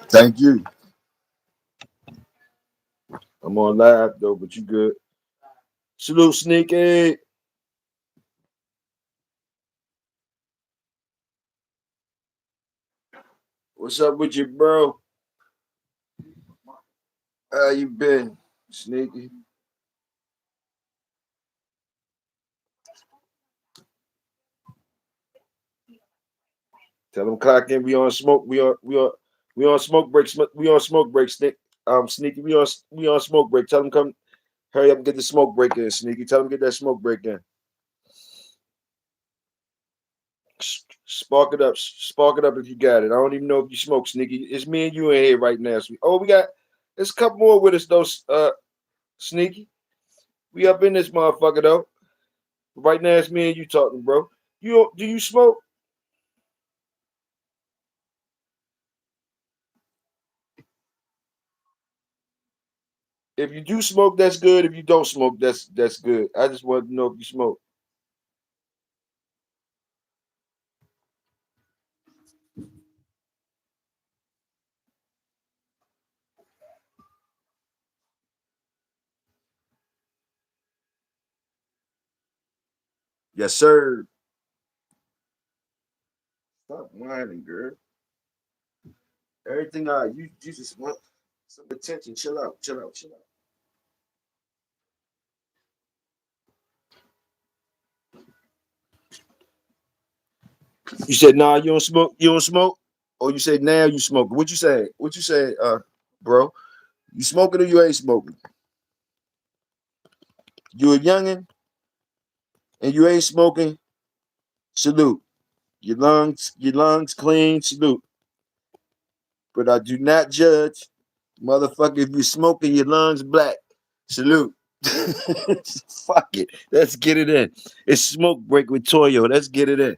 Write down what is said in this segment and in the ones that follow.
Thank you. I'm on live though, but you good. Salute, Sneaky. What's up with you, bro? How you been, Sneaky? Tell them clock in. We on smoke. We on smoke break. We on smoke break. Sneaky. We on smoke break. Tell them come. Hurry up and get the smoke break in, Sneaky. Tell them get that smoke break in. Spark it up. Spark it up if you got it. I don't even know if you smoke, Sneaky. It's me and you in here right now. Oh, we got. There's a couple more with us though. Sneaky. We up in this motherfucker though. Right now it's me and you talking, bro. Do you smoke? If you do smoke, that's good. If you don't smoke, that's good. I just want to know if you smoke. Yes, sir. Stop whining, girl. Everything you just want some attention. Chill out. Chill out. Chill out. You said nah, you don't smoke. You don't smoke. Or you said now you smoke. What you say? What you say, bro? You smoking or you ain't smoking? You a youngin' and you ain't smoking. Salute. Your lungs clean. Salute. But I do not judge, motherfucker. If you smoking, your lungs black. Salute. Fuck it. Let's get it in. It's smoke break with Toyo. Let's get it in.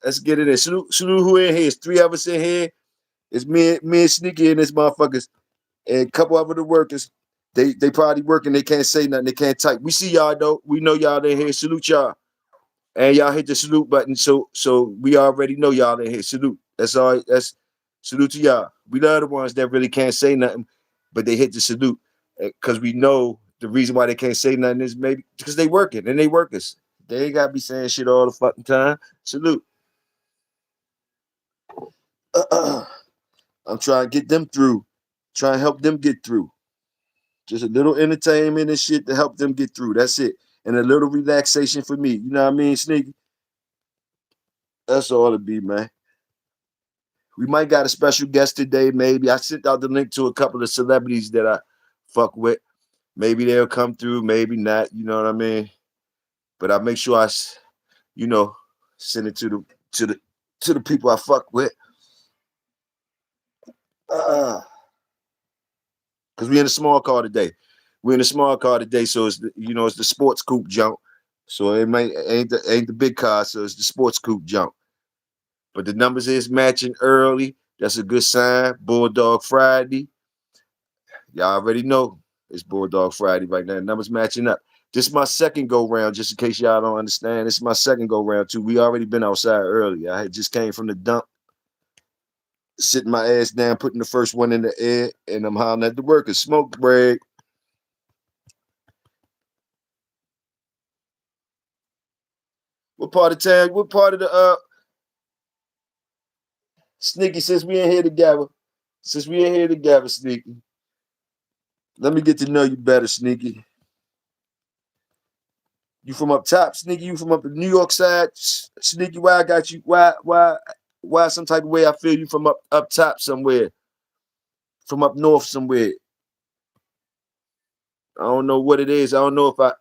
Let's get it in. Salute who in here. It's three of us in here. It's me and Sneaky and this motherfuckers. And a couple of other workers. They probably working. They can't say nothing. They can't type. We see y'all though. We know y'all in here. Salute y'all. And y'all hit the salute button. So we already know y'all in here. Salute. That's all. That's salute to y'all. We love the ones that really can't say nothing, but they hit the salute. Because we know the reason why they can't say nothing is maybe because they working and they workers. They ain't gotta be saying shit all the fucking time. Salute. I'm trying to get them through. Trying to help them get through. Just a little entertainment and shit to help them get through. That's it. And a little relaxation for me. You know what I mean, Sneaky? That's all it be, man. We might got a special guest today, maybe. I sent out the link to a couple of celebrities that I fuck with. Maybe they'll come through, maybe not. You know what I mean? But I make sure you know, send it to the to the people I fuck with. Cause we in a small car today. We're in a small car today, so it's the sports coupe jump. So it ain't the big car, so it's the sports coupe jump. But the numbers is matching early. That's a good sign. Bulldog Friday. Y'all already know it's Bulldog Friday right now. Numbers matching up. This is my second go round, just in case y'all don't understand. This is my second go round too. We already been outside early. I had just came from the dump, sitting my ass down, putting the first one in the air, and I'm hollering at the workers. Smoke break. What part of town? What part of the Sneaky? Since we in here together, Sneaky. Let me get to know you better, Sneaky. You from up top, Sneaky? You from up the New York side, Sneaky? Why I got you? Why some type of way I feel you from up top somewhere, from up north somewhere? I don't know what it is. I don't know why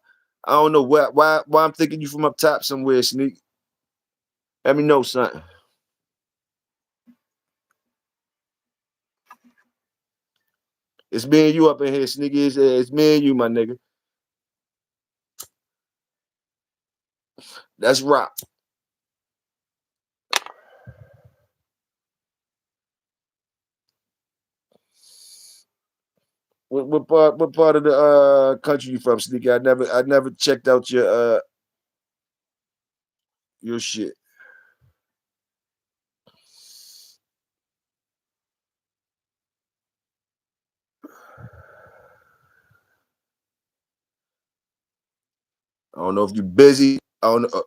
I'm thinking you from up top somewhere, Sneaky. Let me know something. It's me and you up in here, Sneaky. It's me and you, my nigga. That's rock. What part of the country you from, Sneaky? I never checked out your shit. I don't know if you're busy. I don't know.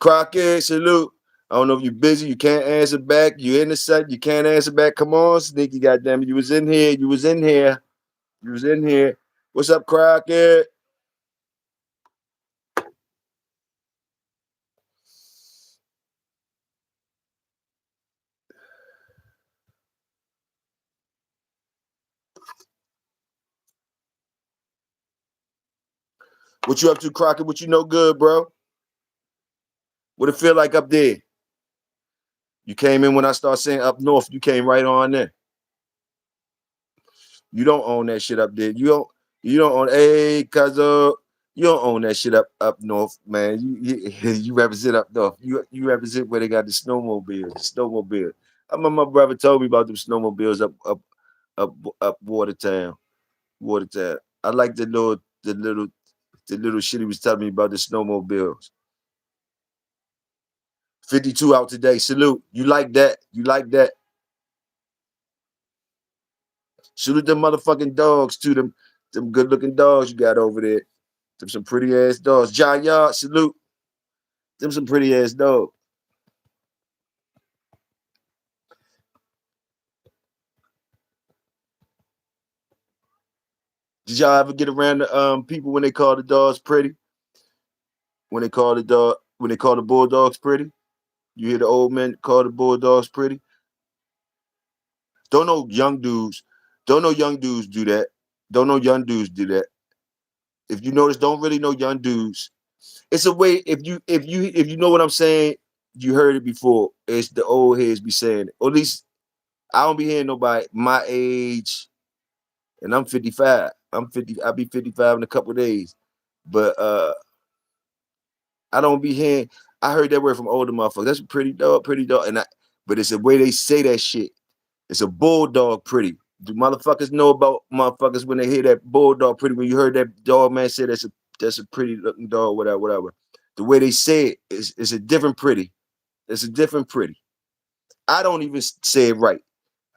Crockett, salute. I don't know if you're busy. You can't answer back. You in the set. You can't answer back. Come on, Sneaky. Goddamn it. You was in here. You was in here. You was in here. What's up, Crockett? What you up to, Crockett? What you know good, bro? What it feel like up there? You came in when I start saying up north. You came right on there. You don't own that shit up there. You don't own cuz you don't own that shit up north, man. You represent up north. You represent where they got the snowmobiles. The snowmobile. I remember my brother told me about them snowmobiles up Watertown. Watertown. I like the little shit he was telling me about the snowmobiles. 52 out today. Salute. You like that? You like that? Salute them motherfucking dogs too. Them good looking dogs you got over there. Them some pretty ass dogs. John Yard, salute. Them some pretty ass dogs. Did y'all ever get around the people when they call the dogs pretty? When they call the bulldogs pretty? You hear the old men call the bulldogs pretty? Don't know young dudes. Don't know young dudes do that. Don't know young dudes do that. If you notice, don't really know young dudes. It's a way. If you know what I'm saying, you heard it before. It's the old heads be saying it. Or at least I don't be hearing nobody my age, and I'm 55. I'm 50. I'll be 55 in a couple of days. But I don't be hearing. I heard that word from older motherfuckers. That's a pretty dog, pretty dog. But it's the way they say that shit. It's a bulldog pretty. Do motherfuckers know about motherfuckers when they hear that bulldog pretty? When you heard that dog man say that's a pretty looking dog, whatever, whatever. The way they say it is a different pretty. It's a different pretty. I don't even say it right.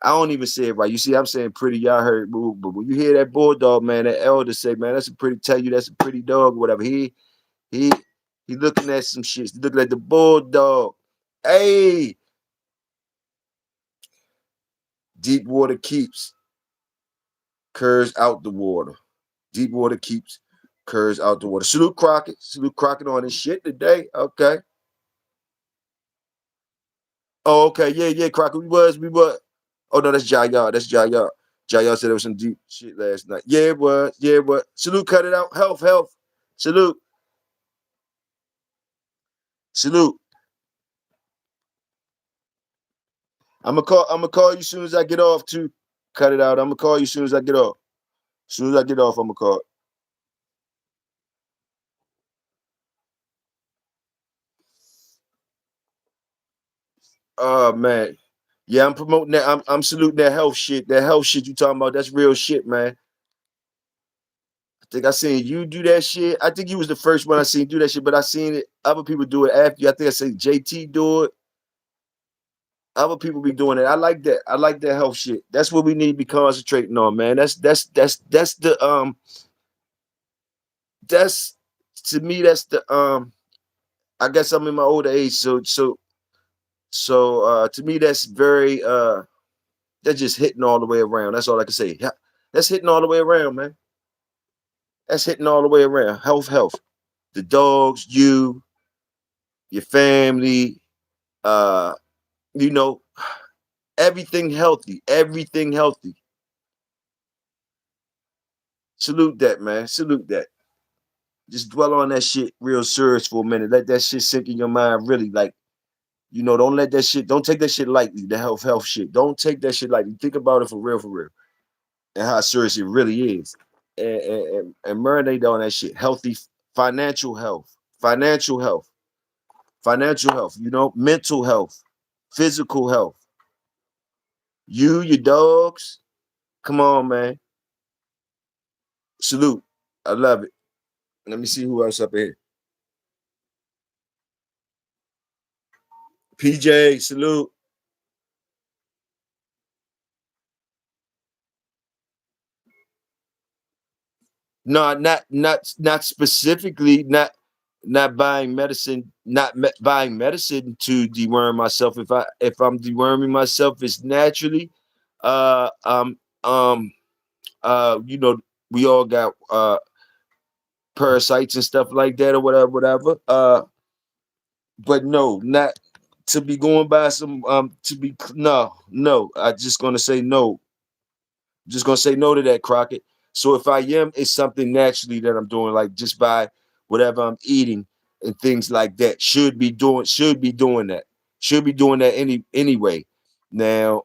I don't even say it right. You see, I'm saying pretty. Y'all heard, but when you hear that bulldog man, that elder say, man, that's a pretty. Tell you that's a pretty dog, whatever. He he looking at some shit. He looking at the bulldog. Hey, deep water keeps curves out the water. Deep water keeps curves out the water. Salute Crockett. Salute Crockett on his shit today. Okay. Oh, okay. Yeah, yeah, Crockett. We was. Oh no, that's Jaya. That's Jaya. Jaya said there was some deep shit last night. Yeah, it was. Yeah, it was. Salute, cut it out. Health, health. Salute. Salute. I'm gonna call you as soon as I get off too. Cut it out. I'm gonna call you as soon as I get off. As soon as I get off, I'm gonna call. Oh man. Yeah, I'm promoting that. I'm saluting that health shit. That health shit you talking about, that's real shit, man. I think I seen you do that shit. I think you was the first one I seen do that shit, but I seen it. Other people do it after you. I think I seen JT do it. Other people be doing it. I like that. I like that health shit. That's what we need to be concentrating on, man. That's the that's to me that's the I guess I'm in my older age, so to me that's very that's just hitting all the way around. That's all I can say. Yeah, that's hitting all the way around, man. That's hitting all the way around. Health, health. The dogs, your family, uh, you know, everything healthy. Everything healthy. Salute that, man. Salute that. Just dwell on that shit real serious for a minute. Let that shit sink in your mind really. Like You know, don't let that shit, don't take that shit lightly, the health shit. Don't take that shit lightly. Think about it for real, and how serious it really is. And marinate on that shit. Healthy financial health, financial health, financial health, you know, mental health, physical health. You, your dogs. Come on, man. Salute. I love it. Let me see who else up here. PJ, salute. No, not specifically, not buying medicine, buying medicine to deworm myself. If I'm deworming myself, it's naturally. Uh, um, um, you know, we all got parasites and stuff like that or whatever. But no, not to be going by some to be no. I just gonna say no. Just gonna say no to that, Crockett. So if I am, it's something naturally that I'm doing, like just by whatever I'm eating and things like that. Should be doing that. Should be doing that anyway. Now,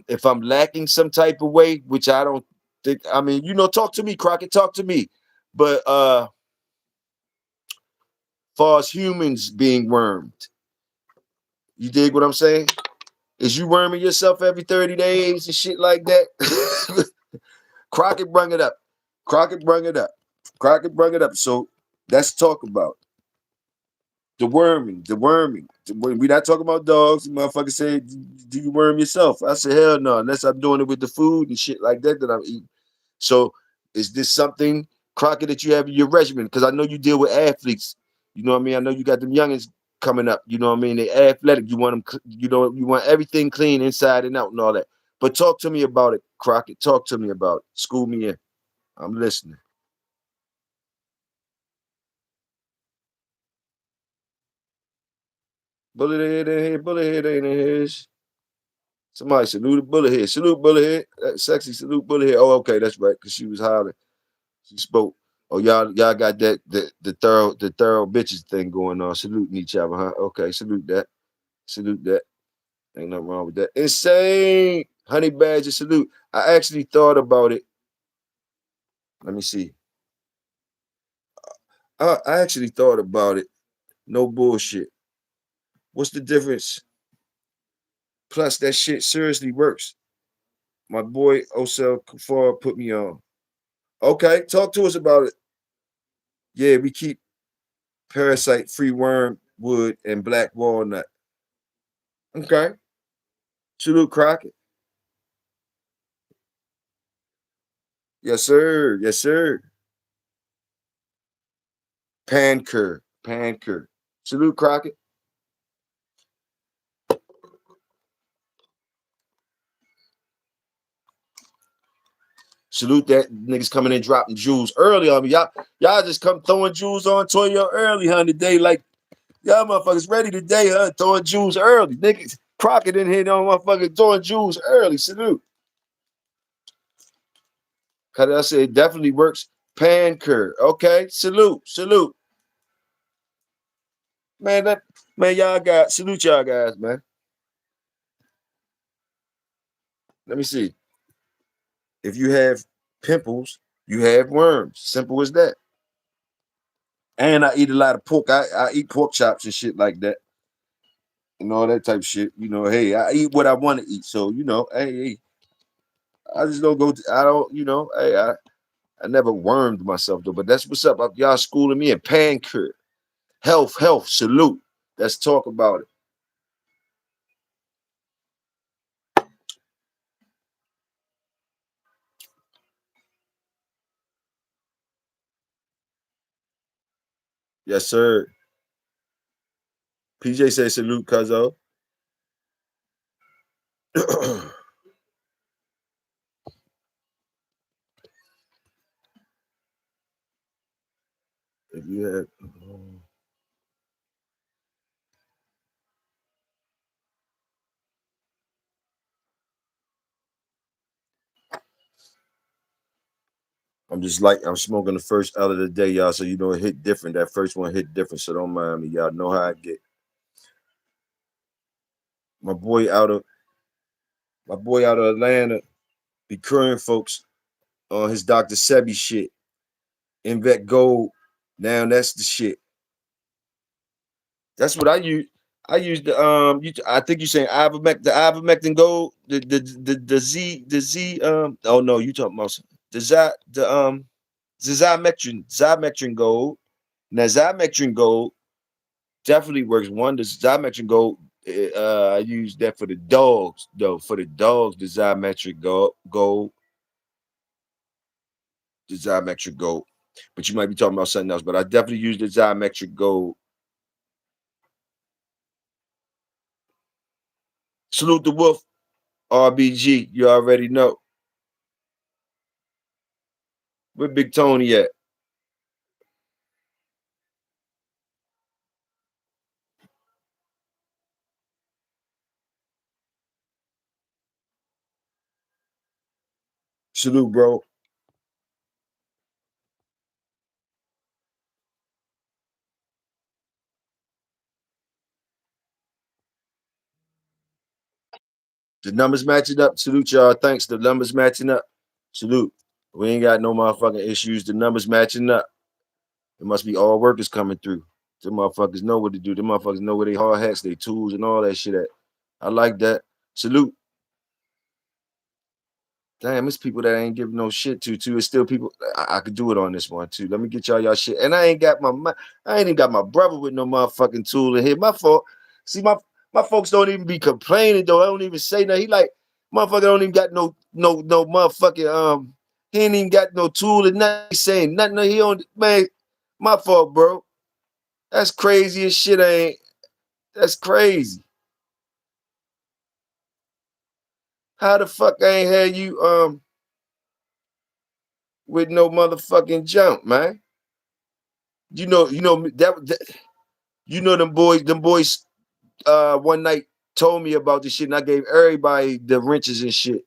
if I'm lacking some type of way, which I don't think, I mean, you know, talk to me, Crockett, talk to me. But far as humans being wormed, you dig what I'm saying? Is you worming yourself every 30 days and shit like that? Crockett bring it up. Crockett bring it up. Crockett bring it up. So let's talk about the worming. The worming. We not talking about dogs. The motherfucker said, "Do you worm yourself?" I said, "Hell no, unless I'm doing it with the food and shit like that I'm eating." So is this something, Crockett, that you have in your regimen? Because I know you deal with athletes. You know what I mean? I know you got them youngins coming up. You know what I mean? They athletic. You want them. You know, you want everything clean inside and out and all that. But talk to me about it, Crockett. Talk to me about it. School me in. I'm listening. Bullet head in here, bullet head ain't in here. Somebody salute bullet head. Salute bullet head. Sexy salute bullet head. Oh, okay, that's right. Cause she was hollering. She spoke. Oh, y'all got that the thorough bitches thing going on. Saluting each other, huh? Okay, salute that. Salute that. Ain't nothing wrong with that. Insane. Honey Badger, salute. I actually thought about it. Let me see. I actually thought about it. No bullshit. What's the difference? Plus, that shit seriously works. My boy Osel Kafar put me on. Okay, talk to us about it. Yeah, we keep parasite free wormwood and black walnut. Okay. Salute Crockett. Yes, sir. Yes, sir. Panker. Panker. Salute Crockett. Salute that niggas coming in dropping jewels early on me. Y'all just come throwing jewels on Toyo early, huh? Today, like y'all motherfuckers ready today, huh? Throwing jewels early. Niggas Crockett in here on motherfucking throwing jewels early. Salute. Cause I said it definitely works. Panker. Okay. Salute. Salute. Man, y'all got salute y'all guys, man. Let me see. If you have pimples, you have worms. Simple as that. And I eat a lot of pork. I eat pork chops and shit like that. And all that type of shit. You know, hey, I eat what I want to eat. So, you know, hey, I just don't go I don't, you know, hey, I never wormed myself though. But that's what's up. Y'all schooling me in pancreas. Health, salute. Let's talk about it. Yes, sir. PJ says salute, cuzzo. If you had I'm smoking the first L of the day, y'all. So you know it hit different. That first one hit different. So don't mind me. Y'all know how I get. My boy out of Atlanta, be current folks on his Dr. Sebi shit. Invet Gold. Now that's the shit. That's what I use. I use the I think you're saying the ivermectin gold, the Z oh no, you talking about the Zymetrin gold. Now Zymetrin gold definitely works wonders. Zymetrin gold, I use that for the dogs though. For the dogs, the Zymetric gold, the Zymetric gold. But you might be talking about something else. But I definitely use the Zymetric gold. Salute the Wolf, RBG. You already know. Where Big Tony at? Salute, bro. The numbers matching up. Salute y'all. Thanks. The numbers matching up. Salute. We ain't got no motherfucking issues. The numbers matching up. It must be all workers coming through. The motherfuckers know what to do. The motherfuckers know where they hard hats, they tools, and all that shit at. I like that. Salute. Damn, it's people that I ain't giving no shit to. Too. It's still people. I could do it on this one too. Let me get y'all shit. And I ain't even got my brother with no motherfucking tool in here. My fault. See, my folks don't even be complaining though. I don't even say nothing. He like motherfucker don't even got no motherfucking He ain't even got no tool and nothing saying nothing. No, he don't man. My fault, bro. That's crazy as shit. That's crazy. How the fuck I ain't had you with no motherfucking jump, man? That them boys one night told me about this shit and I gave everybody the wrenches and shit.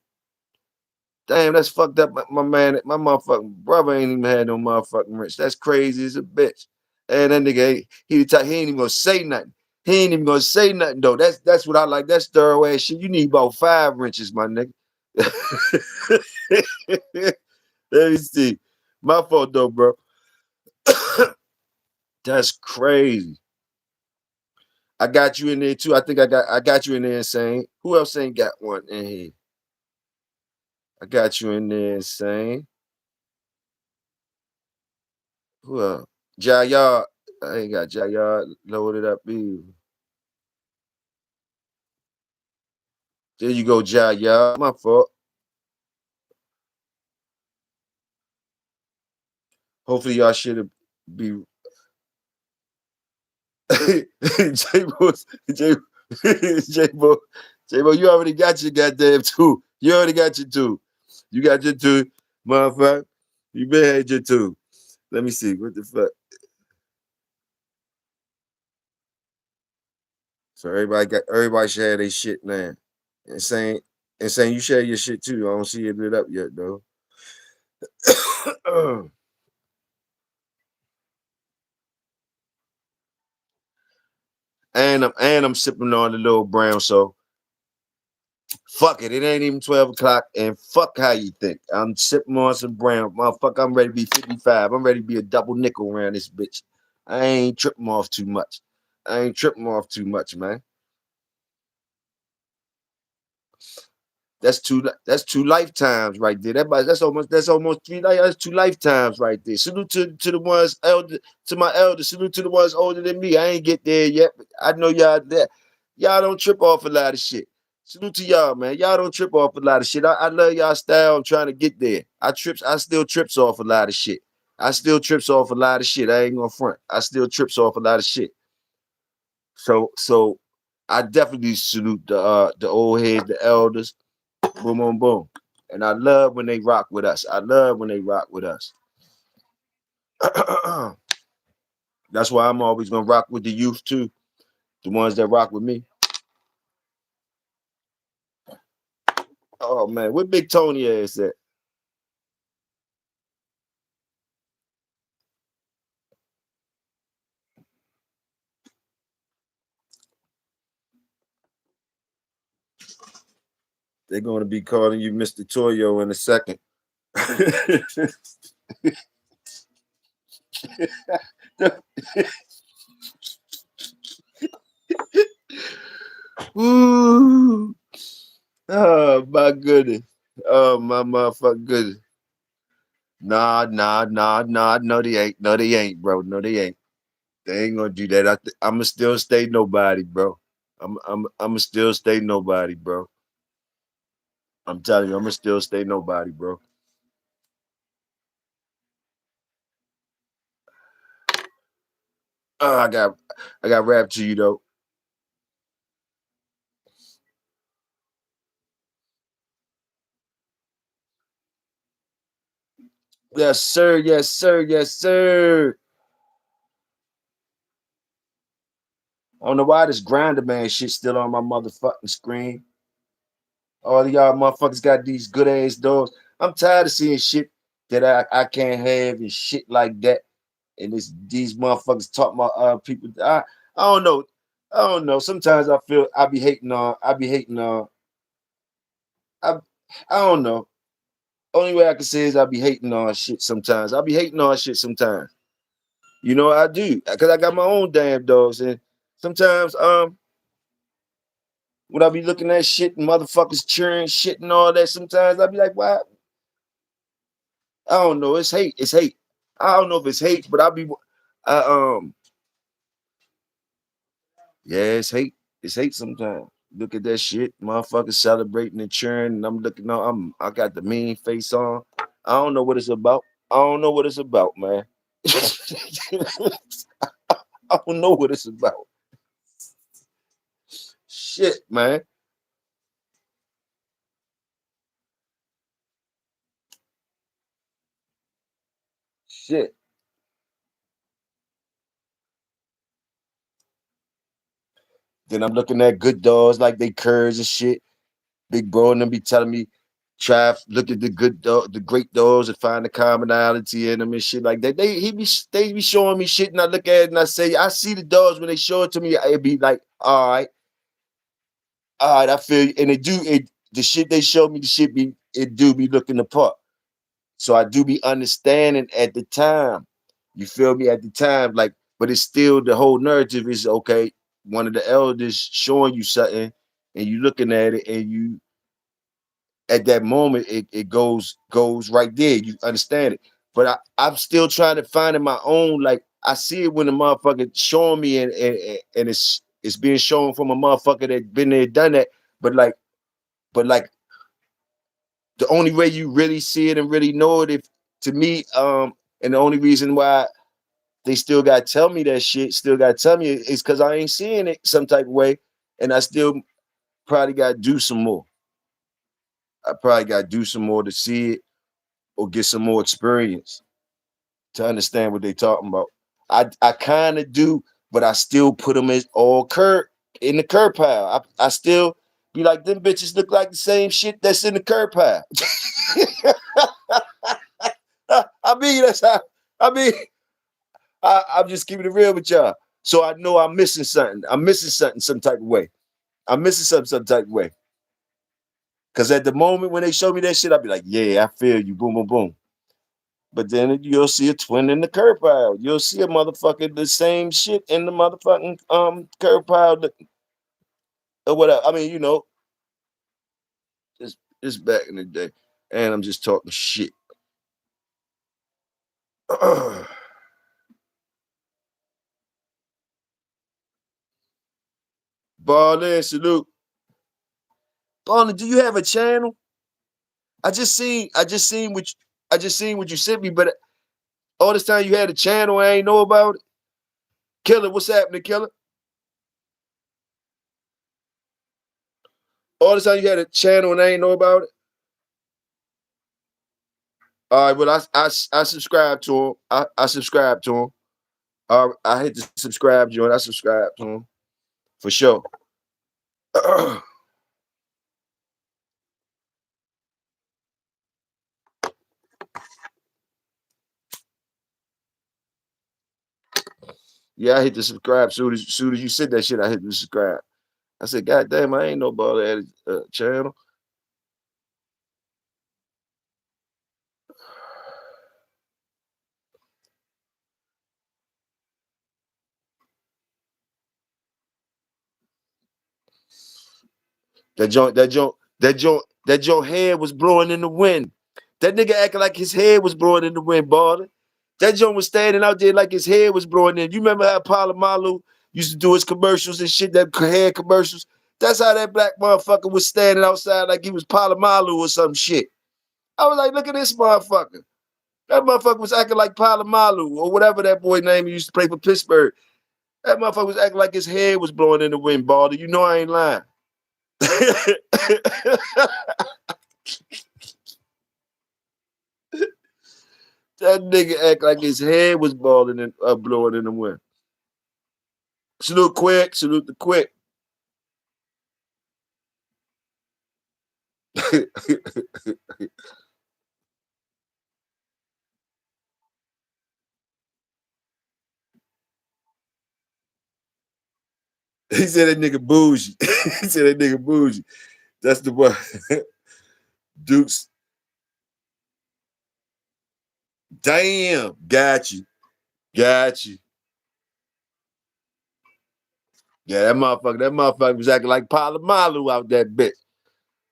Damn, that's fucked up. My man, my motherfucking brother ain't even had no motherfucking wrench. That's crazy as a bitch. And that nigga, he ain't even gonna say nothing. He ain't even gonna say nothing though. That's what I like. That's thorough ass shit. You need about 5 wrenches, my nigga. Let me see. My fault though, bro. That's crazy. I got you in there too. I think I got you in there insane. Who else ain't got one in here? I got you in there insane. Who else? Jayard. I ain't got Jayard loaded up either. There you go, Jayard. My fault. Hopefully y'all should be J-Bo, J J-Bo, J-Bo, you already got your goddamn two. You already got your two. You got your two, motherfucker. You been had your two. Let me see. What the fuck? So everybody should have their shit now. And saying you share your shit too. I don't see it lit up yet though. and I'm sipping on the little brown, so fuck it. It ain't even 12 o'clock, and fuck how you think. I'm sipping on some brown. Motherfucker, I'm ready to be 55. I'm ready to be a double nickel around this bitch. I ain't tripping off too much. Man. That's two lifetimes right there. That's almost 3 life. That's 2 lifetimes right there. Salute to the ones elder to my elders. Salute to the ones older than me. I ain't get there yet, but I know y'all there. Y'all don't trip off a lot of shit. Salute to y'all, man. Y'all don't trip off a lot of shit. I love y'all style. I'm trying to get there. I still trips off a lot of shit. I ain't gonna front. I still trips off a lot of shit. So I definitely salute the old heads, the elders. Boom, boom, boom. And I love when they rock with us. That's why I'm always gonna rock with the youth too. The ones that rock with me. Oh man, where Big Tony is at? They're going to be calling you Mr. Toyo in a second. Ooh. Oh my goodness. Oh my motherfucking goodness. Nah. No, they ain't. No, they ain't, bro. No, they ain't. They ain't gonna do that. I'ma still stay nobody, bro. I'ma still stay nobody, bro. I'm telling you, I'ma still stay nobody, bro. I got rap to you though. Yes, sir. Yes, sir. Yes, sir. I don't know why this grinder man shit still on my motherfucking screen. All of y'all motherfuckers got these good ass dogs. I'm tired of seeing shit that I can't have and shit like that. And these motherfuckers talk about people. I don't know. I don't know. Sometimes I feel I be hating on I I don't know. Only way I can say is I be hating on shit sometimes. I be hating on shit sometimes. You know I do. Cause I got my own damn dogs. And sometimes when I be looking at shit and motherfuckers cheering shit and all that, sometimes I be like, why? I don't know. It's hate. It's hate. I don't know if it's hate, but I yeah, it's hate. It's hate sometimes. Look at that shit, motherfuckers celebrating and cheering, and I'm looking on. I got the mean face on. I don't know what it's about. I don't know what it's about, man. I don't know what it's about. Shit, man. Shit. Then I'm looking at good dogs like they curves and shit. Big bro and them be telling me, try look at the good dog, the great dogs and find the commonality in them and shit like that. They be showing me shit and I look at it and I say, I see the dogs when they show it to me, it be like, all right, I feel you. And the shit they show me, the shit it do be looking apart. So I do be understanding at the time. You feel me at the time, like, but it's still the whole narrative is okay. One of the elders showing you something, and you looking at it, and you at that moment it goes right there. You understand it, but I'm still trying to find in my own. Like I see it when the motherfucker showing me, and it's being shown from a motherfucker that been there, done that. But like the only way you really see it and really know it, if to me, and the only reason why they still got to tell me that shit, still got to tell me is because I ain't seeing it some type of way, and I still probably got to do some more. I probably got to do some more to see it or get some more experience to understand what they talking about. I kind of do, but I still put them in all curb in the curb pile. I still be like, them bitches look like the same shit that's in the curb pile. I mean, that's how. I mean, I'm just keeping it real with y'all. So I know I'm missing something. I'm missing something some type of way. I'm missing something some type of way. Cause at the moment when they show me that shit, I'll be like, yeah, I feel you. Boom, boom, boom. But then you'll see a twin in the curb pile. You'll see a motherfucker the same shit in the motherfucking curb pile or whatever. I mean, just back in the day. And I'm just talking shit. Ballin, salute. Ballin, do you have a channel? I just seen what you sent me, but all this time you had a channel, I ain't know about it. Killer, what's happening, Killer? All this time you had a channel and I ain't know about it. All right, well, I subscribe to him. I subscribe to him. I hit the subscribe joint. I subscribe to him for sure. Yeah, I hit the subscribe. Soon as you said that shit, I hit the subscribe. I said, God damn, I ain't no ball at channel. That joint head was blowing in the wind. That nigga acting like his head was blowing in the wind, baller. That joint was standing out there like his head was blowing in. You remember how Palomalu used to do his commercials and shit, that hair commercials? That's how that black motherfucker was standing outside like he was Palomalu or some shit. I was like, look at this motherfucker. That motherfucker was acting like Palomalu or whatever that boy name he used to play for Pittsburgh. That motherfucker was acting like his head was blowing in the wind, baller. You know I ain't lying. That nigga act like his head was blowing in the wind. Salute Quick. Salute the Quick. He said that nigga bougie. He said that nigga bougie. That's the one. Dukes. Damn. Got you. Got you. Yeah, that motherfucker was acting like Palomalu out that bitch.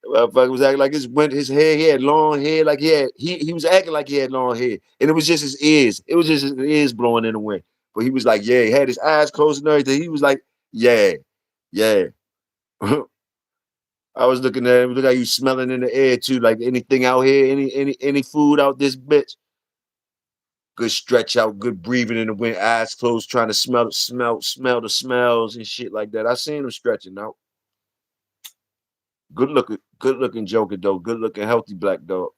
That motherfucker was acting like his hair, he had long hair, like he was acting like he had long hair. And it was just his ears. It was just his ears blowing in the wind. But he was like, yeah, he had his eyes closed and everything. He was like, yeah, yeah. I was looking at him, look like he's smelling in the air too, like anything out here, any food out this bitch. Good stretch out, good breathing in the wind, eyes closed, trying to smell the smells and shit like that. I seen him stretching out. Good looking Joker though. Good looking, healthy black dog.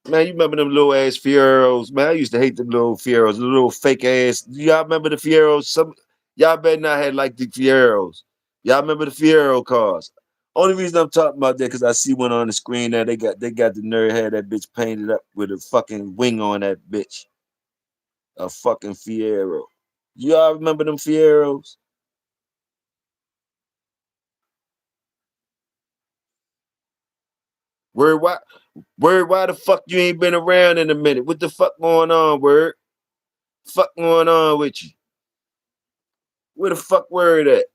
Man, you remember them little ass Fieros? Man, I used to hate them little Fieros, the little fake ass. Y'all remember the Fieros? Some y'all better not had like the Fieros. Y'all remember the Fiero cars? Only reason I'm talking about that because I see one on the screen there. They got the nerve had that bitch painted up with a fucking wing on that bitch. A fucking Fiero. Y'all remember them Fieros? Word, why the fuck you ain't been around in a minute? What the fuck going on, word? Fuck going on with you? Where the fuck word at?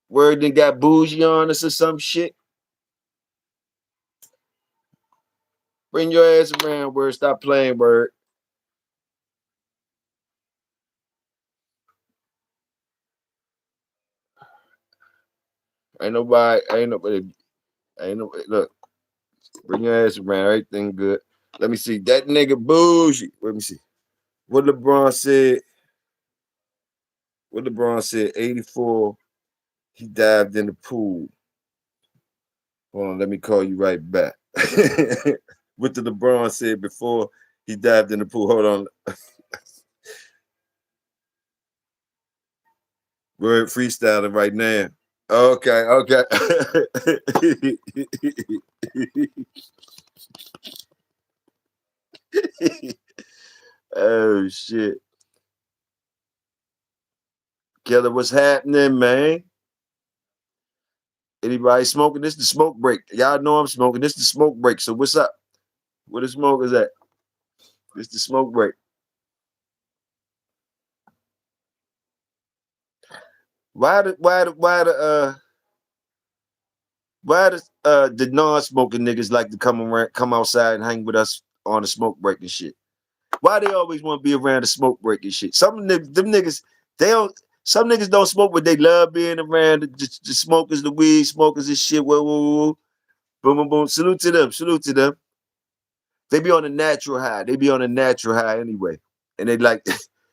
Word then got bougie on us or some shit? Bring your ass around, word. Stop playing, word. Ain't nobody. Look, bring your ass around. Everything good. Let me see. That nigga bougie. Let me see. What LeBron said. 84. He dived in the pool. Hold on, let me call you right back. What the LeBron said before he dived in the pool. Hold on. We're freestyling right now. Okay. Oh shit. Killer, what's happening, man? Anybody smoking? This is the smoke break. Y'all know I'm smoking. This is the smoke break. So what's up? Where the smoke is at? This is the smoke break. Why the non-smoking niggas like to come outside and hang with us on the smoke break and shit? Why they always want to be around the smoke break and shit? Them niggas, they don't. Some niggas don't smoke, but they love being around the smokers, the weed smokers and shit. Whoa, whoa, whoa. Boom, boom, boom. Salute to them. Salute to them. They be on a natural high. They be on a natural high anyway. And they like,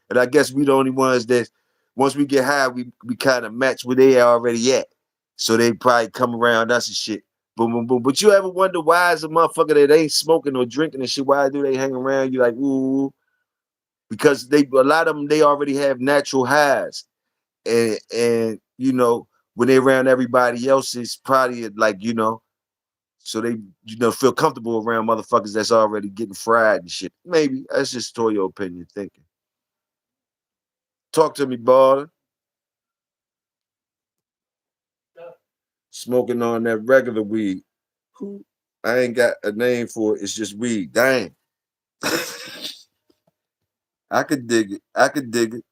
and I guess we the only ones that once we get high, we kind of match where they already at. So they probably come around us and shit. Boom, boom, boom. But you ever wonder why is a motherfucker that ain't smoking or drinking and shit, why do they hang around you like, ooh? Because a lot of them, they already have natural highs. And you know, when they around everybody else, it's probably like, so they feel comfortable around motherfuckers that's already getting fried and shit. Maybe that's just Toyo opinion thinking. Talk to me, baller. Smoking on that regular weed. Who? I ain't got a name for it. It's just weed. Dang. I could dig it. I could dig it.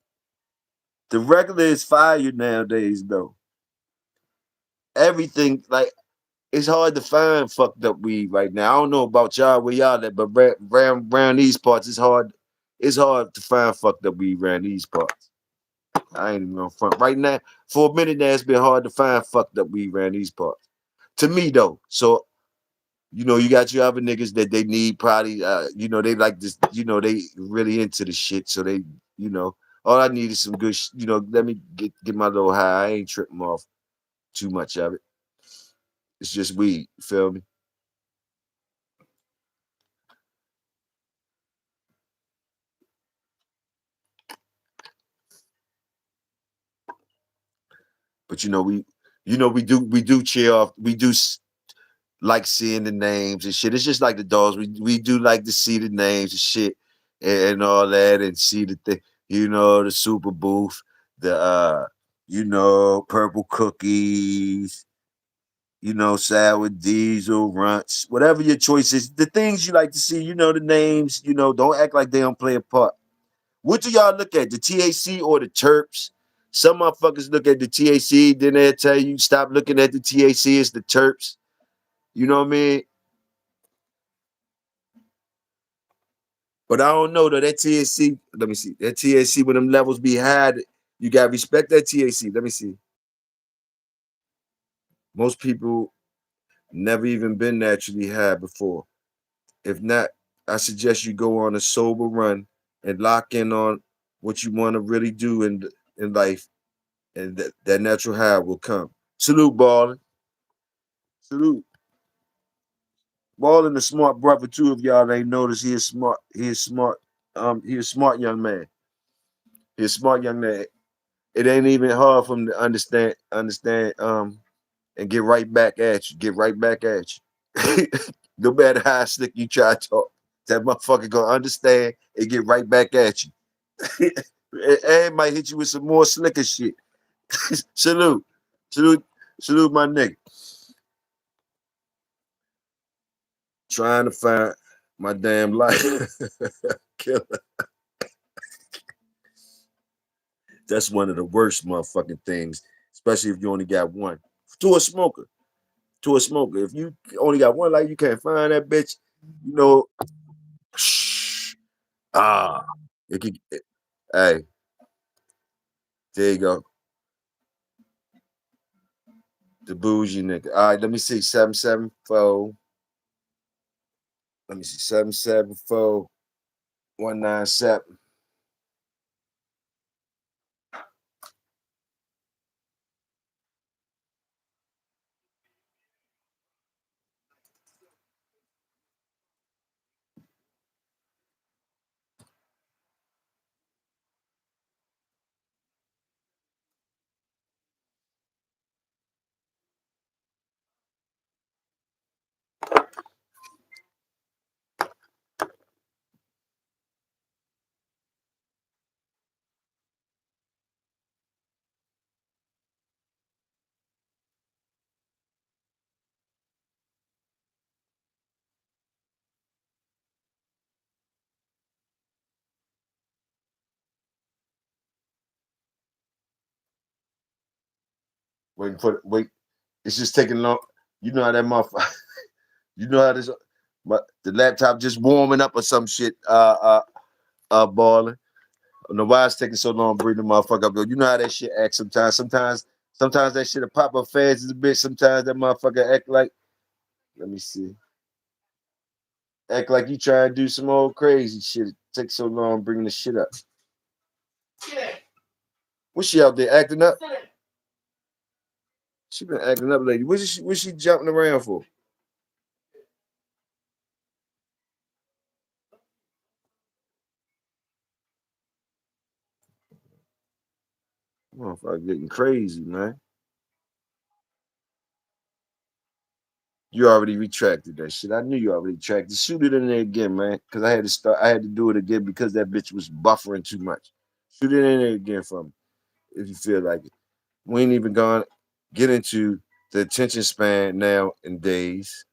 The regular is fire nowadays, though. Everything like it's hard to find fucked up weed right now. I don't know about y'all where y'all at, but around these parts, it's hard. It's hard to find fucked up weed around these parts. I ain't even gonna front right now. For a minute now, it's been hard to find fucked up weed around these parts. To me though, so you got your other niggas that they need probably, they like this, they really into the shit. So they, all I need is some good, let me get my little high. I ain't tripping off too much of it. It's just weed. You feel me? But we do cheer off. We do like seeing the names and shit. It's just like the dogs. We do like to see the names and shit and all that and see the thing. The super booth, the purple cookies. Sour diesel, runts, whatever your choice is. The things you like to see. The names. Don't act like they don't play a part. What do y'all look at? The THC or the terps? Some motherfuckers look at the THC, then they'll tell you stop looking at the THC, it's the terps. You know what I mean? But I don't know though. That THC, let me see. That THC when them levels be high, you gotta respect that THC. Let me see. Most people never even been naturally high before. If not, I suggest you go on a sober run and lock in on what you want to really do in life, and that natural high will come. Salute, Ballin. Salute. Ballin, the smart brother. Two of y'all ain't noticed he is smart. He is smart. He is a smart young man. He's a smart young man. It ain't even hard for him to understand, and get right back at you. Get right back at you. No matter how slick you try to talk, that motherfucker gonna understand and get right back at you. And might hit you with some more slicker shit. Salute. Salute. Salute my nigga. Trying to find my damn life. Killer. That's one of the worst motherfucking things, especially if you only got one. To a smoker. To a smoker. If you only got one life, you can't find that bitch, you know. Ah. It could, hey, there you go. The bougie nigga. All right, let me see. 774. Let me see. 774-197. Wait. It's just taking long. You know how that motherfucker. You know how this. But the laptop just warming up or some shit. Balling. I don't know why it's taking so long to bring the motherfucker up. You know how that shit acts sometimes. Sometimes that shit'll pop up fast as a bitch. Sometimes that motherfucker act like. Let me see. Act like you try to do some old crazy shit. It takes so long bringing the shit up. What's she out there acting up? She been acting up, lady. What's she jumping around for? Motherfucker getting crazy, man. You already retracted that shit. I knew you already retracted. Shoot it in there again, man. Cause I had to start. I had to do it again because that bitch was buffering too much. Shoot it in there again for me if you feel like it. We ain't even gonna get into the attention span now in days.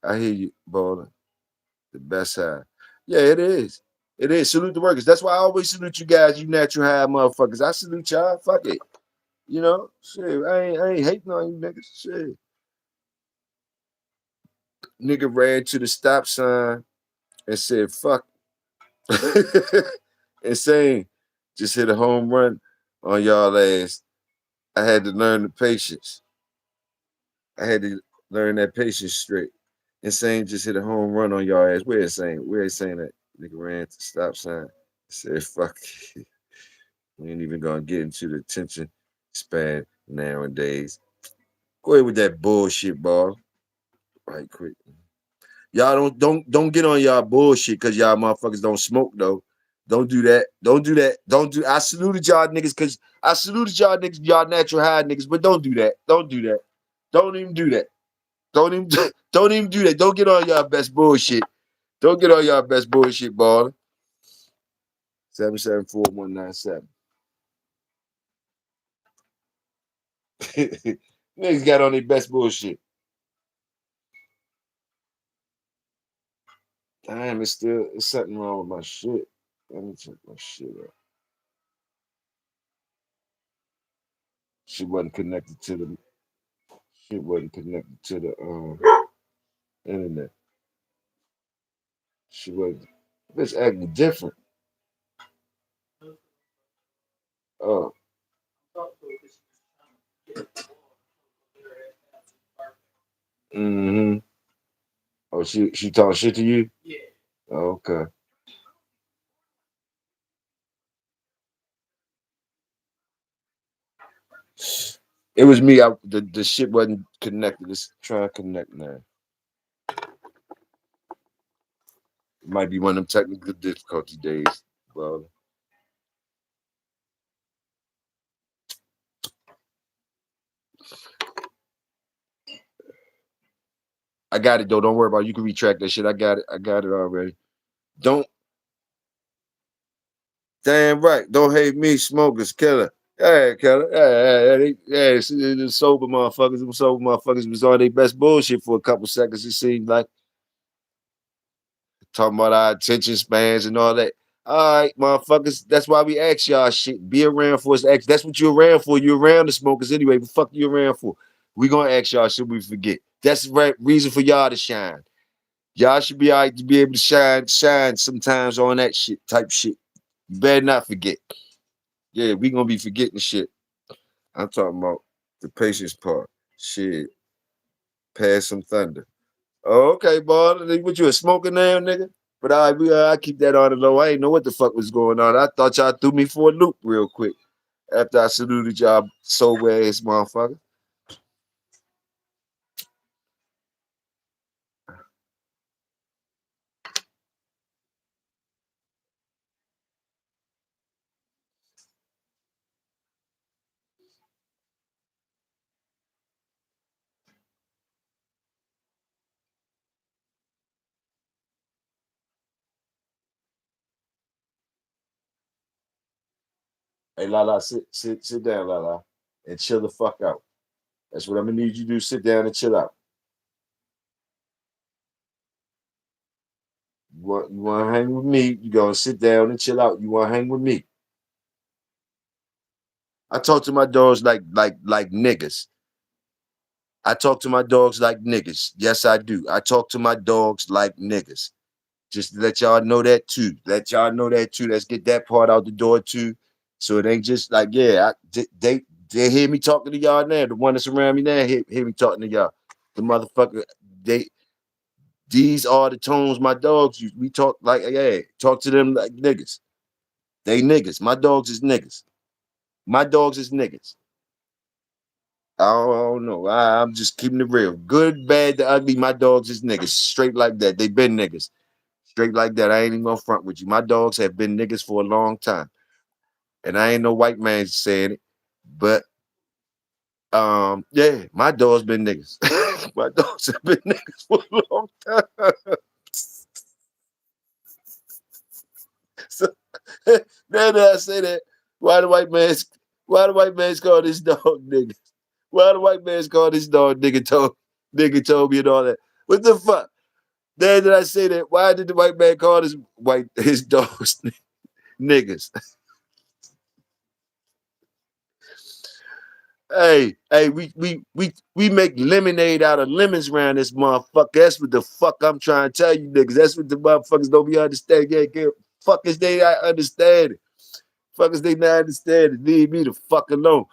I hear you, Baller. The best high. Yeah, it is. It is. Salute the workers. That's why I always salute you guys, you natural high motherfuckers. I salute y'all. Fuck it. You know, shit. I ain't hating on you niggas. Shit. Nigga ran to the stop sign and said, fuck. Insane. Just hit a home run on y'all ass. I had to learn the patience. I had to learn that patience straight. Insane just hit a home run on y'all ass. Where Insane? Where Insane at? Nigga ran to the stop sign. Said, fuck. We ain't even gonna get into the attention span nowadays. Go ahead with that bullshit, ball. Right quick. Y'all don't get on y'all bullshit because y'all motherfuckers don't smoke though. Don't do that. Don't do that. Don't do. I saluted y'all niggas because I saluted y'all niggas, y'all natural high niggas, but don't do that. Don't do that. Don't even do that. Don't even don't even do that. Don't get on y'all best bullshit. Don't get on y'all best bullshit, ball. 774-197. Niggas got on their best bullshit. Damn, it's something wrong with my shit. Let me check my shit out. She wasn't connected to the internet. She wasn't. Bitch acting different. Oh, mm-hmm. Oh, she talking shit to you? Oh, okay. It was me. The shit wasn't connected. Let's try to connect now. It might be one of them technical difficulty days. Well, I got it though. Don't worry about it. You can retract that shit. I got it. I got it already. Don't damn right. Don't hate me, smokers, killer. Yeah, killer. Yeah. The sober motherfuckers. Them sober motherfuckers was on their best bullshit for a couple seconds. It seemed like talking about our attention spans and all that. All right, motherfuckers. That's why we ask y'all shit. Be around for us. That's what you're around for. You're around the smokers anyway. What the fuck you around for? We gonna ask y'all. Should we forget? That's the right reason for y'all to shine. Y'all should be all right to be able to shine sometimes on that shit type shit. You better not forget. Yeah, we gonna be forgetting shit. I'm talking about the patience part. Shit, pass some thunder. Oh, okay, boy. What you a smoking now, nigga? But I keep that on the low. I ain't know what the fuck was going on. I thought y'all threw me for a loop real quick after I saluted y'all sober ass motherfucker. Hey, Lala, sit down, Lala, and chill the fuck out. That's what I'm gonna need you to do. Sit down and chill out. You want to hang with me? You gonna sit down and chill out. You want to hang with me? I talk to my dogs like niggas. I talk to my dogs like niggas. Yes, I do. I talk to my dogs like niggas. Just to let y'all know that too. Let y'all know that too. Let's get that part out the door too. So it ain't just like, yeah, they hear me talking to y'all now. The one that's around me now hear me talking to y'all. The motherfucker, they these are the tones my dogs use. We talk like, yeah, talk to them like niggas. They niggas. My dogs is niggas. My dogs is niggas. I don't know. I'm just keeping it real. Good, bad, the ugly. My dogs is niggas. Straight like that. They been niggas. Straight like that. I ain't even gonna front with you. My dogs have been niggas for a long time. And I ain't no white man saying it. But yeah, my dogs been niggas. My dogs have been niggas for a long time. So now that I say that, why the white man's why the white man's call this dog nigga? Why the white man's call this dog nigga told me and all that? What the fuck? Now that I say that, why did the white man call his dogs niggas? Hey, we make lemonade out of lemons around this motherfucker. That's what the fuck I'm trying to tell you niggas. That's what the motherfuckers don't be understanding. Yeah, fuckers they not understand it. Fuckers they not understand it. Leave me the fuck alone.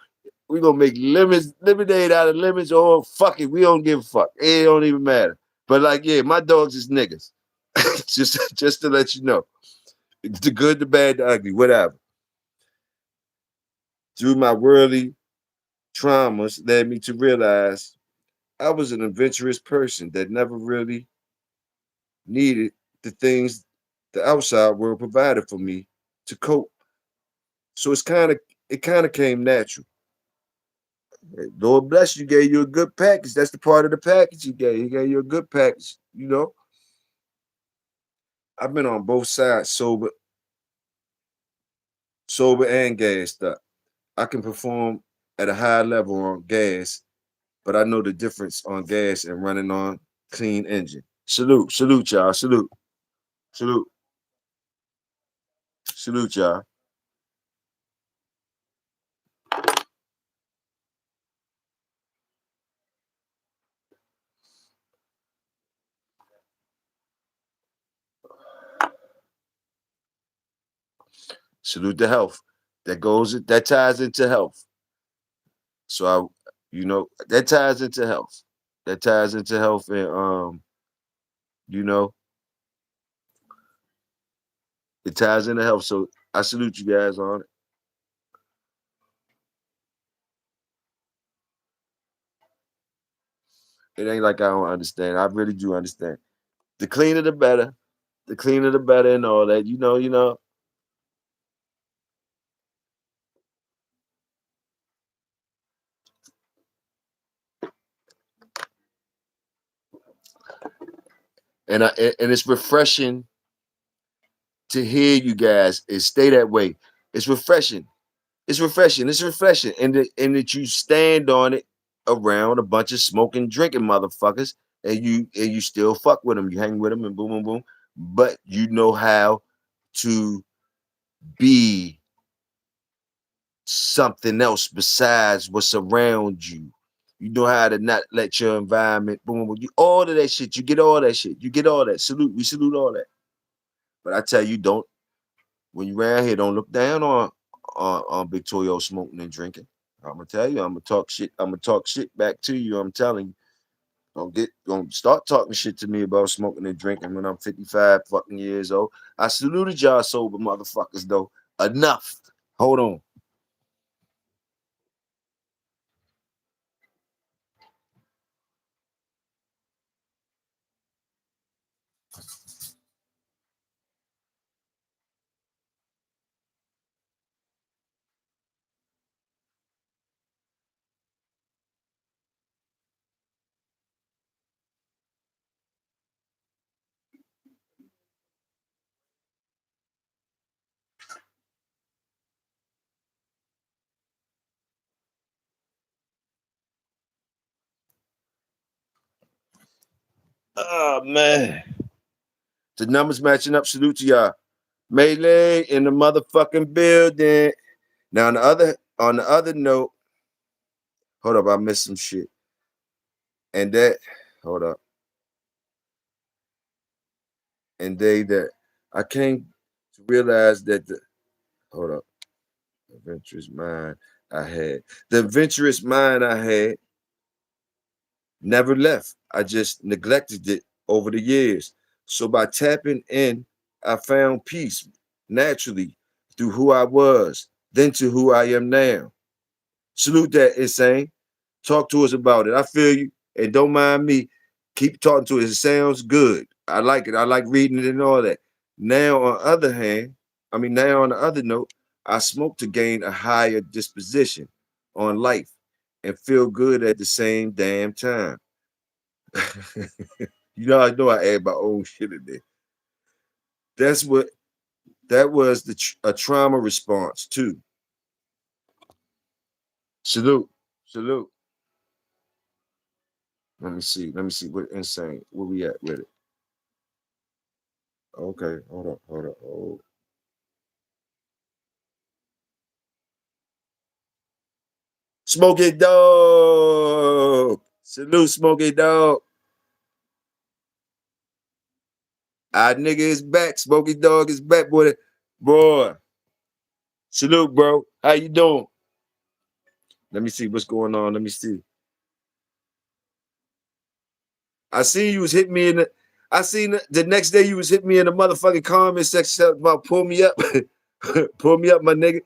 We gonna make lemonade out of lemons or fuck it. We don't give a fuck. It don't even matter. But like, yeah, my dogs is niggas. just to let you know. The good, the bad, the ugly, whatever. Through my worldly traumas led me to realize I was an adventurous person that never really needed the things the outside world provided for me to cope. So it kind of came natural. Lord bless you, gave you a good package. That's the part of the package he gave. He gave you a good package. You know, I've been on both sides, sober and gassed up. I can perform at a high level on gas, but I know the difference on gas and running on clean engine. Salute y'all, salute, salute y'all. Salute to health. That ties into health. So that ties into health. That ties into health and you know, it ties into health. So I salute you guys on it. It ain't like I don't understand. I really do understand. The cleaner the better. The cleaner the better and all that. You know. And it's refreshing to hear you guys and stay that way. It's refreshing. It's refreshing. It's refreshing. And that you stand on it around a bunch of smoking, drinking motherfuckers, and you still fuck with them. You hang with them and boom, boom, boom. But you know how to be something else besides what's around you. You know how to not let your environment boom, boom, boom. All of that shit. You get all that shit. You get all that. We salute all that. But I tell you, don't when you around here, don't look down on Big Toyo smoking and drinking. I'm gonna tell you, I'm gonna talk shit. I'm gonna talk shit back to you. I'm telling you, don't start talking shit to me about smoking and drinking when I'm 55 fucking years old. I saluted y'all sober motherfuckers though. Enough. Hold on. Oh man, the numbers matching up. Salute to y'all. Melee in the motherfucking building. Now on the other note, hold up, I missed some shit. And that, hold up. And that I came to realize that hold up, adventurous mind I had. The adventurous mind I had never left. I just neglected it over the years. So by tapping in, I found peace naturally through who I was, then to who I am now. Salute that, insane. Talk to us about it. I feel you. And don't mind me. Keep talking to us. It sounds good. I like it. I like reading it and all that. Now on the other note, I smoke to gain a higher disposition on life and feel good at the same damn time. I know I add my own shit in there. That's what that was a trauma response too. Salute, salute. Let me see. Let me see. What insane? Where we at with it? Okay, hold on, hold on. Oh. Smoky Dog. Salute, Smoky Dog. Our nigga is back. Smoky Dog is back, boy. Boy. Salute, bro. How you doing? Let me see what's going on. Let me see. I seen you was hitting me in the. I seen the next day you was hitting me in the motherfucking comment section about pull me up, pull me up, my nigga.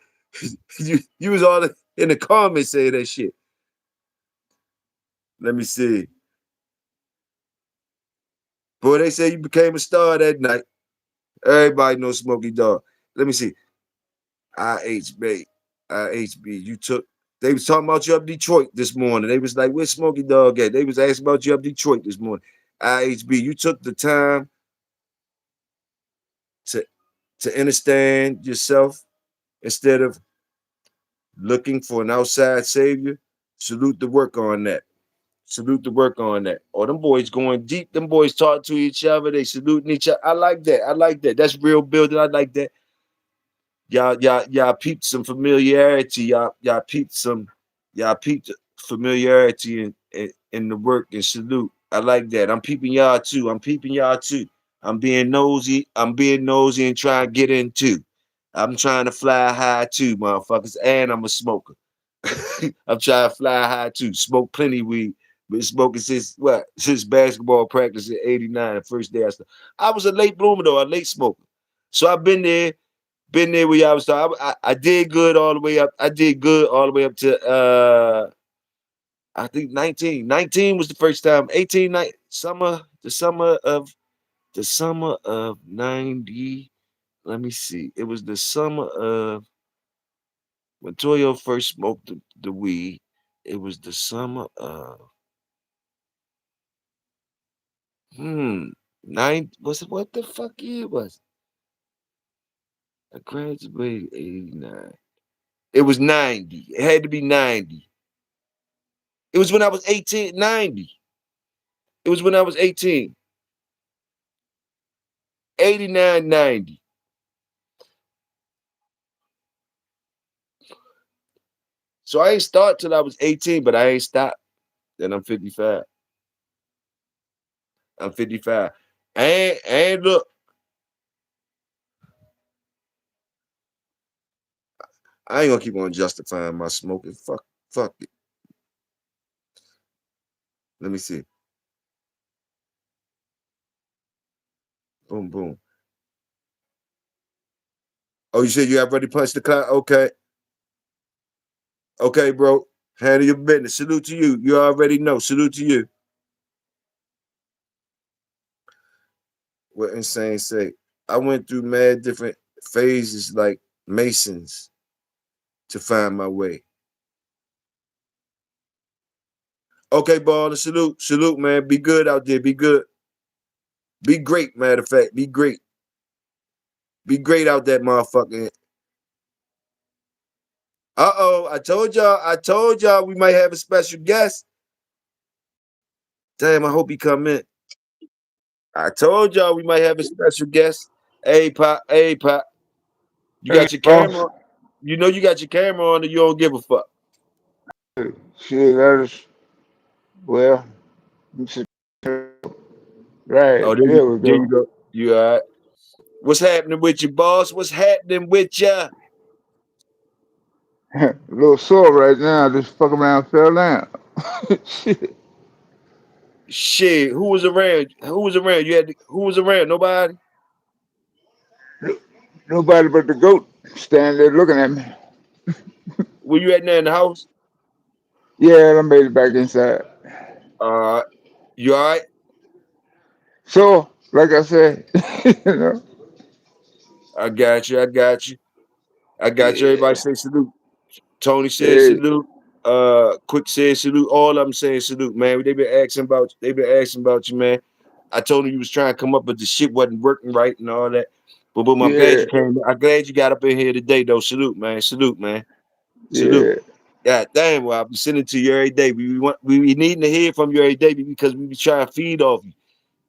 you was all in the comments saying that shit. Let me see. Boy, they say you became a star that night. Everybody knows Smokey Dog. Let me see. IHB, IHB. You took. They was talking about you up Detroit this morning. They was like, "Where's Smokey Dog at?" They was asking about you up Detroit this morning. IHB. You took the time to understand yourself instead of looking for an outside savior. Salute the work on that. Salute the work on that. Oh, them boys going deep. Them boys talk to each other. They saluting each other. I like that. I like that. That's real building. I like that. Y'all peeped some familiarity. Y'all peeped familiarity in the work and salute. I like that. I'm peeping y'all too. I'm peeping y'all too. I'm being nosy. I'm being nosy and trying to get in too. I'm trying to fly high too, motherfuckers. And I'm a smoker. I'm trying to fly high too. Smoke plenty weed. Been smoking since what? Since basketball practice in '89, the first day I started. I was a late bloomer though, a late smoker. So I've been there where y'all was talking. I did good all the way up. I did good all the way up to I think 19. 19 was the first time. 18, the summer of 90. Let me see. It was the summer of when Toyo first smoked the weed. It was the summer of nine. Was it what the fuck year was? I graduated 89. It was 90. It had to be 90. It was when I was 18, 90. It was when I was 18. 89, 90. So I ain't start till I was 18, but I ain't stopped. Then I'm 55. I'm 55. And look, I ain't gonna keep on justifying my smoking. Fuck it. Let me see. Boom, boom. Oh, you said you have already punched the clock? Okay. Okay, bro. Handle your business. Salute to you. You already know. Salute to you. What insane say? I went through mad different phases like Masons to find my way. Okay, baller. Salute. Salute, man. Be good out there. Be good. Be great, matter of fact. Be great. Be great out that motherfucker. Uh-oh. I told y'all we might have a special guest. Damn, I hope he come in. I told y'all we might have a special guest. Hey, Pop. Hey, Pop. You Hey, got your boss. camera. You know you got your camera on and you don't give a fuck. Shit, that is, well, it's right. Oh, There we there you go. go. You all right. What's happening with you, boss? What's happening with ya? A little sore right now. Just fuck around, fell down. Shit. Shit, who was around? Who was around? Who was around? Nobody? Nobody but the goat standing there looking at me. Were you at there in the house? Yeah, I made it back inside. Uh, you all right? So, like I said, you know, I got you. I got you. I got you. Everybody yeah, say salute. Tony said hey, salute. Quick said salute. All of them saying salute, man. They been asking about you, man. I told him you was trying to come up, but the shit wasn't working right and all that. But I'm glad Yeah, you came. I'm glad you got up in here today, though. Salute, man. Salute, man. Salute. yeah, God damn, well, I'll be sending to you every day. We needing to hear from you every day because we be trying to feed off you.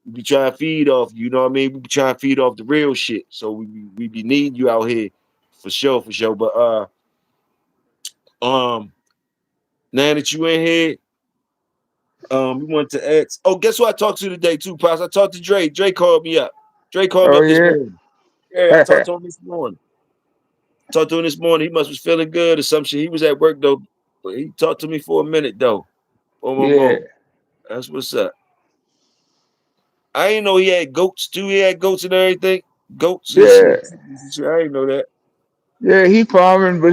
We be trying to feed off you, you know what I mean? We be trying to feed off the real shit. So we be needing you out here for sure, for sure. But um now that you in here, we want to ask. Oh, guess who I talked to today too, Pops? I talked to Dre. Dre called me up. Dre called me oh up this yeah, morning. Yeah, I talked to him this morning. Talked to him this morning. He must was feeling good or some shit. He was at work though, but he talked to me for a minute though. Boom, boom, yeah, boom. That's what's up. I didn't know he had goats too. He had goats and everything. Goats and yeah, shit. I didn't know that. yeah. He farming, but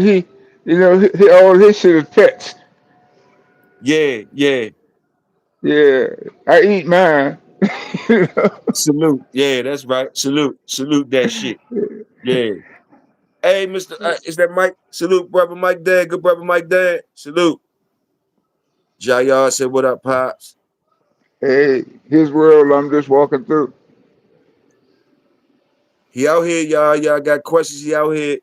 all his shit is pets. Yeah, yeah. Yeah, I eat mine. You know? Salute. Yeah, that's right. Salute. Salute that shit. Yeah. Hey, Mr. Is that Mike? Salute, brother Mike Dad. Good brother Mike Dad. Salute. Jayar said, what up, Pops? Hey, his world. I'm just walking through. He out here, y'all. Y'all got questions. He out here.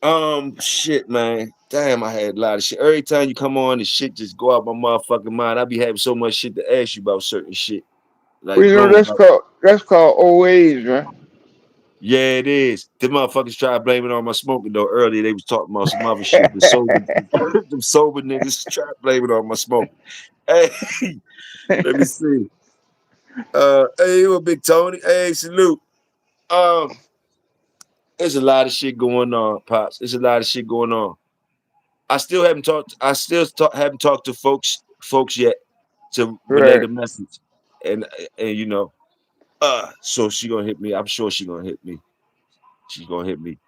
Um, shit, man. Damn, I had a lot of shit. Every time you come on, the shit just go out my motherfucking mind. I be having so much shit to ask you about certain shit. Well, Like, boom. that's called old age, right? Yeah, it is. The motherfuckers tried blaming on my smoking though. Earlier they was talking about some other shit. The sober, them sober niggas tried blaming on my smoking. Hey, let me see. Hey, you a big Tony? Hey, salute. Um, there's a lot of shit going on, pops. There's a lot of shit going on. I still haven't talked. Haven't talked to folks yet to relay Right. the message, and and you know, so she gonna hit me. I'm sure she gonna hit me. She's gonna hit me.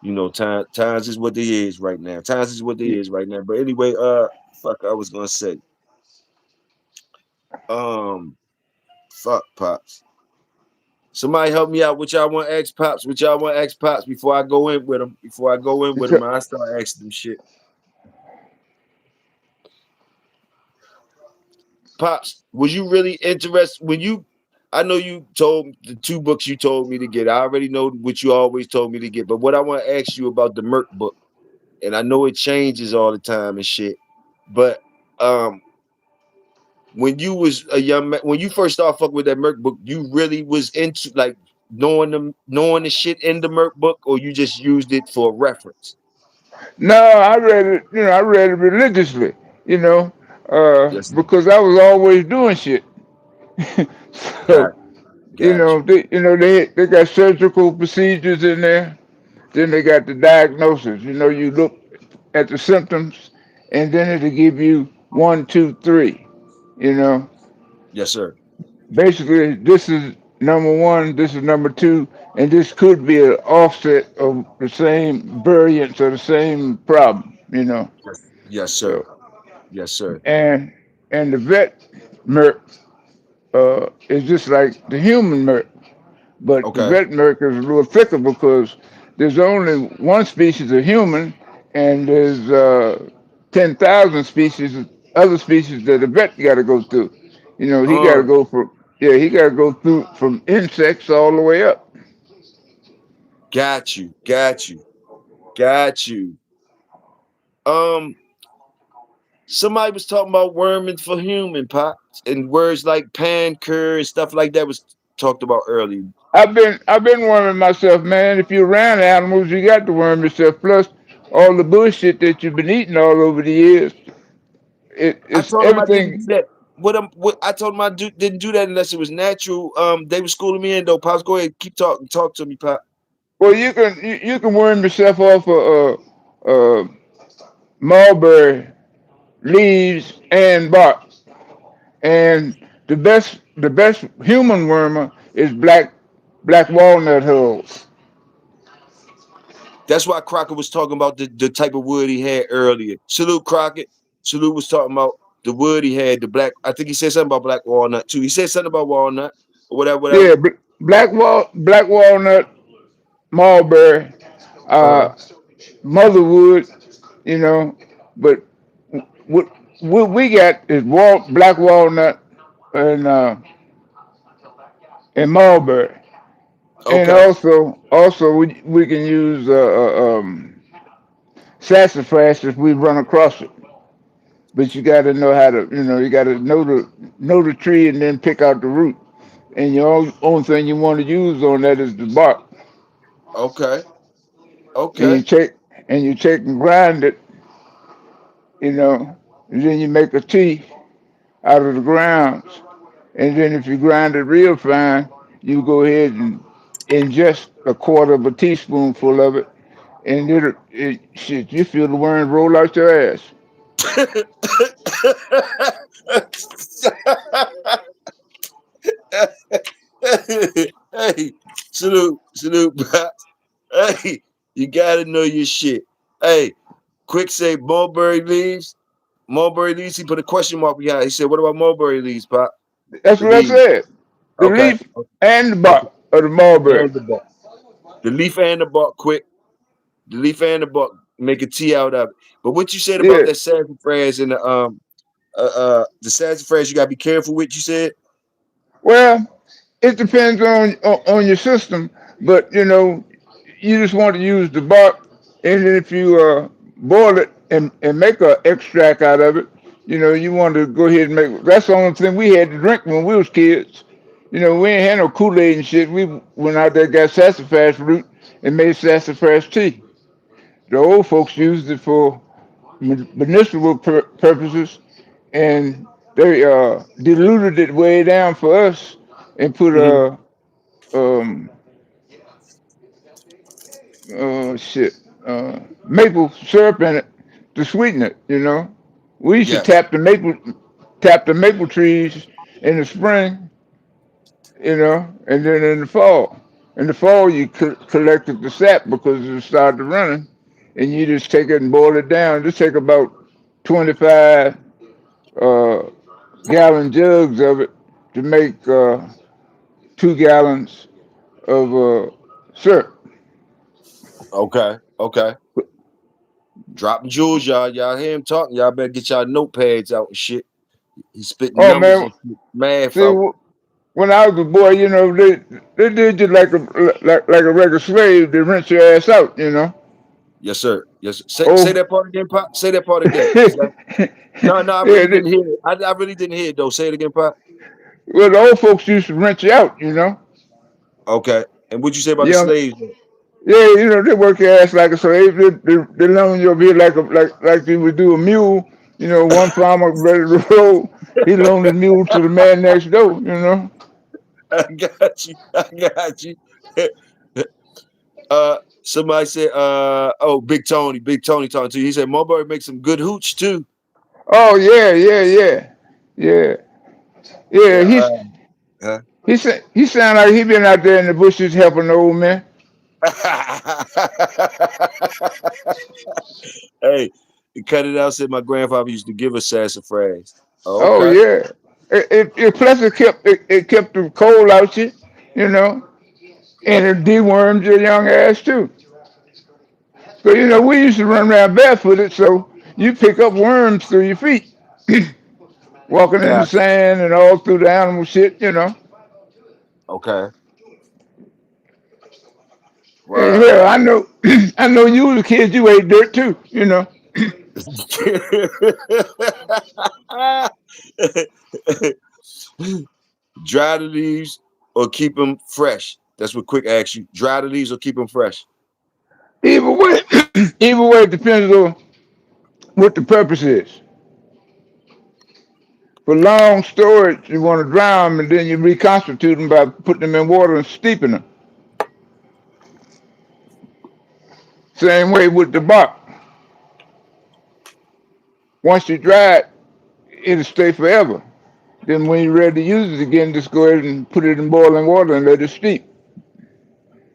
You know, times is what they is right now. Times is what they is right now. But anyway, fuck, I was gonna say, um, fuck, pops. Somebody help me out. What y'all want to ask pops? What y'all want to ask pops before I go in with them? Before I go in with them, I start asking them shit. Pops, was you really interested when you? I know you told the two books you told me to get. I already know what you always told me to get. But what I want to ask you about the Merc book, and I know it changes all the time and shit. But um, when you was a young man, when you first started fucking with that Merc book, you really was into like knowing the shit in the Merc book, or you just used it for reference? No, I read it. I read it religiously. You know, Yes, sir. because I was always doing shit. Got So got you. they got surgical procedures in there. Then they got the diagnosis. You look at the symptoms, and then it'll give you one, two, three. You know, Yes, sir. basically this is number one, this is number two, and this could be an offset of the same variance or the same problem. Yes, yes, sir. So Yes, sir. and the vet merc is just like the human merc, but the Okay. vet merc is a little thicker because there's only one species of human, and there's 10,000 species, other species that the vet got to go through. He got to Um, go from he got to go through from insects all the way up. got you. Got you. Got you. Um, somebody was talking about worming for human pops and words like pan cur and stuff like that was talked about earlier. I've been worming myself, man. If you're around animals, you got to worm yourself. Plus, all the bullshit that you've been eating all over the years, I it's told him I didn't everything. do that. What I told him didn't do that unless it was natural. They were schooling me in though. Pops, go ahead, keep talking. Talk to me, Pop. Well, you can worm yourself off of mulberry leaves and bark. And the best human wormer is black walnut hulls. That's why Crockett was talking about the type of wood he had earlier. Salute Crockett. Salute was talking about the wood he had, the black. I think he said something about black walnut too. He said something about walnut or whatever, whatever. Yeah, black walnut, mulberry, Uh huh. uh, motherwood, you know. But what we got is black walnut and mulberry, and Okay. also we can use sassafras if we run across it. But you got to know how to, you got to know the tree and then pick out the root. And your only thing you want to use on that is the bark. Okay. And Okay. you take and grind it, and then you make a tea out of the grounds. And then if you grind it real fine, you go ahead and ingest a quarter of a teaspoonful of it, and shit, you feel the worms roll out your ass. Hey, salute, Pops. Hey, you gotta know your shit. Hey, quick say mulberry leaves. Mulberry leaves. He put a question mark behind. He said, "What about mulberry leaves, Pop? That's The what I leaves." said. The Okay. leaf and the Okay. bark of the mulberry. And the bark. The leaf and the bark. Quick. The leaf and the bark. Make a tea out of it. But what you said about Yeah. that sassafras and the sassafras, you gotta be careful with. You said. Well, it depends on your system, but you just want to use the bark, and then if you boil it and make an extract out of it, you want to go ahead and make. That's the only thing we had to drink when we was kids. We ain't had no Kool Aid and shit. We went out there, got sassafras root, and made sassafras tea. The old folks used it for medicinal purposes, and they diluted it way down for us and put Mhm. um shit maple syrup in it to sweeten it. We used to Yes. tap the maple trees in the spring, and then in the fall. In the fall, you collected the sap because it started running, and you just take it and boil it down. Just take about 25 uh, gallon jugs of it to make 2 gallons of syrup. Okay. Okay. Dropping jewels, y'all. Y'all hear him talking. Y'all better get y'all notepads out and shit. He's spitting Oh numbers man, and shit, math see, out. when I was a boy, they did you like a regular slave. They rinse your ass out. Yes, sir. Yes, sir. Say Oh, that part again, Pop. Say that part again. yeah. 'Cause no, I really didn't hear it. I really didn't hear it though. Say it again, Pop. Well, the old folks used to rinse you out. Okay. And what'd you say about the Young, slaves? yeah, they work your ass like a slave. They loan you over here like you would do a mule. One farmer ready to roll, he loaned his mule to the man next door. I got you. I got you. Somebody said, oh, Big Tony talking to you. He said Mulberry makes some good hooch too. Oh yeah, yeah, yeah, yeah, yeah. Yeah. Huh? He sound like he been out there in the bushes helping the old man. Hey, he cut it out. Said my grandfather used to give us sassafras. Oh, Oh okay. yeah. It plus it kept the cold out you know, and it dewormed your young ass too. So we used to run around barefooted, so you pick up worms through your feet, walking in the Gotcha. sand and all through the animal shit. Okay. And Wow. hell, I know, I know you was a kid, you ate dirt too. Dry the leaves or keep them fresh. That's what Quick asks you. Dry the leaves or keep them fresh. Either way, either way, it depends on what the purpose is. For long storage, you want to dry them and then you reconstitute them by putting them in water and steeping them. Same way with the bark. Once you dry it, it'll stay forever. Then when you're ready to use it again, just go ahead and put it in boiling water and let it steep.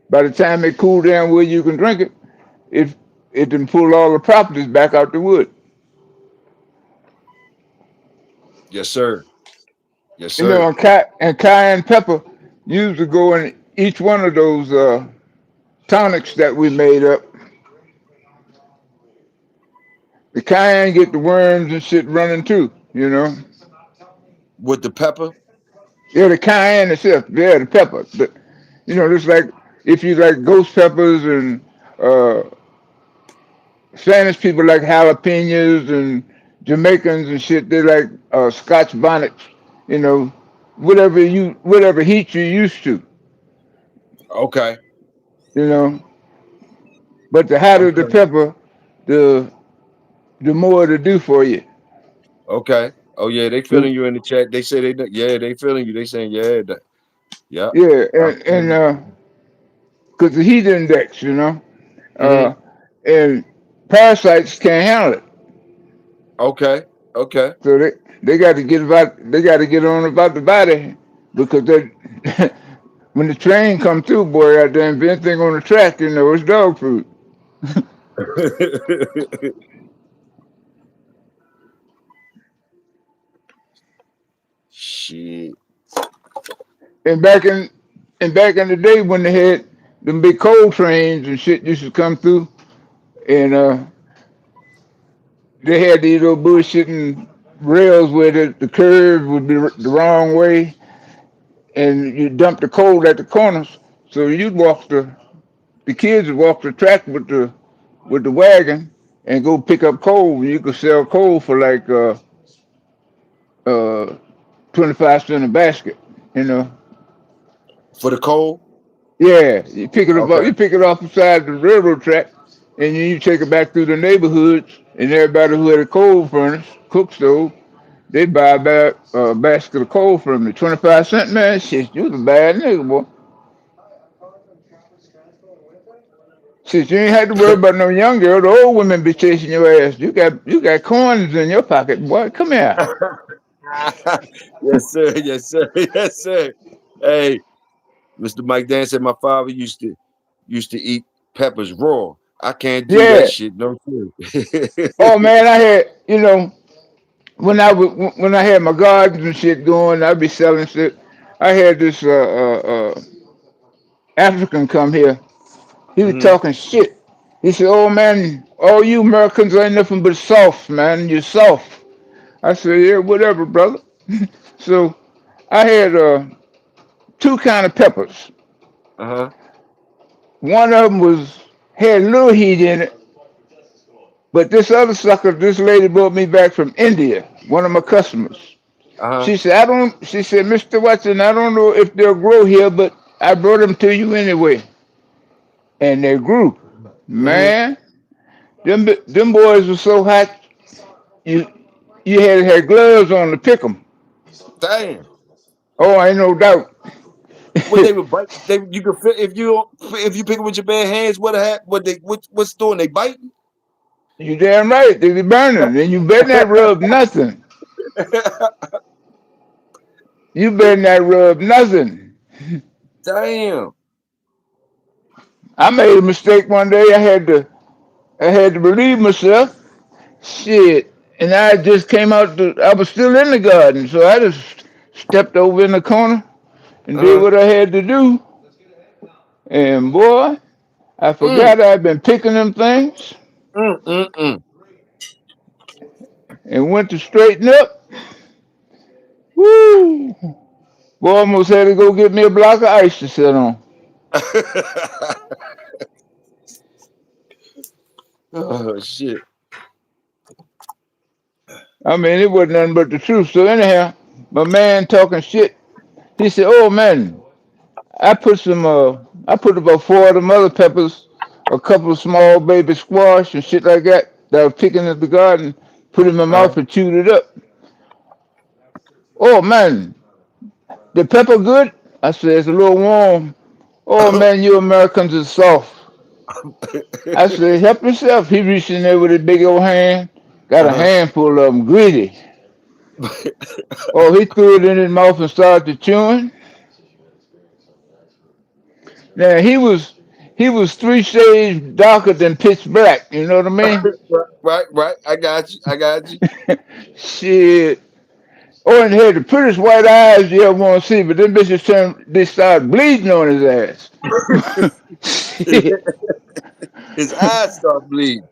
By the time it cool down where you can drink it, it it can pull all the properties back out the wood. Yes, sir. Yes, You know, sir. and cayenne pepper used to go in each one of those tonics that we made up. The cayenne get the worms and shit running too. With the pepper. Yeah, the cayenne itself. Yeah, the pepper. It's like if you like ghost peppers and uh, Spanish people like jalapenos and Jamaicans and shit. They like Scotch bonnets. You know, whatever heat you're used to. Okay. You know, but the hotter the Okay. pepper, the the more to do for you. Okay. Oh yeah, they 'Cause- feeling you in the chat. They say yeah, they feeling you. They saying yeah, yeah. Yeah, I feel and you. because the heat index, Hmm. uh, and parasites can't handle it, Okay. Okay. so they got to get on about the body because they when the train come through, boy, out there, if anything on the track, it's dog food. Shit. And back in the day when they had them big coal trains and shit used to come through, and they had these little bullshitting rails where the curve would be the wrong way, and you dump the coal at the corners. So the kids would walk the track with the wagon and go pick up coal. You could sell coal for like uh 25 cents a basket. You know, For the cold? yeah, you pick it up. Okay. You pick it off the side of the railroad track, and you take it back through the neighborhoods. And everybody who had a coal furnace, cook stove, they buy back a basket of coal from me. 25 cents, man. Shit, you was a bad nigga, boy. Shit, you ain't had to worry about no young girl. The old women be chasing your ass. You got coins in your pocket, boy. Come here. Yes, sir. Yes, sir. Yes, sir. Hey, Mr. Mike Dan said my father used to eat peppers raw. I can't do that Yeah. shit. No sir. Oh man, I had when I had my gardens and shit going, I'd be selling shit. I had this African come here. He was Hmm. talking shit. He said, "Oh man, all you Americans ain't nothing but soft, man. You're soft." I said, "Yeah, whatever, brother." So I had two kind of peppers. Uh-huh. One of them had a little heat in it, but this other sucker, this lady brought me back from India. One of my customers. Uh-huh. She said, "I don't." She said, "Mr. Watson, I don't know if they'll grow here, but I brought them to you anyway." And they grew. Hmm. Man, them boys were so hot. You you had to have gloves on to pick them. Damn. Oh, ain't no doubt. What they would bite? They you could feel if you pick it with your bare hands. What's doing? They biting? You damn right. They be burning, and you better not rub nothing. You better not rub nothing. Damn. I made a mistake one day. I had to relieve myself. Shit. And I just came out. I was still in the garden, so I just stepped over in the corner and did Uh-huh. what I had to do. And boy, I Mm, forgot I'd been picking them things mm. and went to straighten up. Woo! Boy, almost had to go get me a block of ice to sit on. Oh shit. I mean, it wasn't nothing but the truth. So anyhow, my man talking shit. He said, "Oh man, I put about four of them other peppers, a couple of small baby squash and shit like that I was picking at the garden, put in my Uh-huh. mouth and chewed it up. Oh man, the pepper good?" I said, "It's a little warm." "Oh man, you Americans are soft." I said, "Help yourself." He reached in there with his big old hand, got a Uh-huh. handful of them, greedy. Oh, he threw it in his mouth and started chewing. Now he was 3 shades darker than pitch black. You know what I mean? Right. I got you. I got you. Shit. Oh, and he had the prettiest white eyes you ever want to see, but them bitches they started bleeding on his ass. Shit. His eyes start bleeding.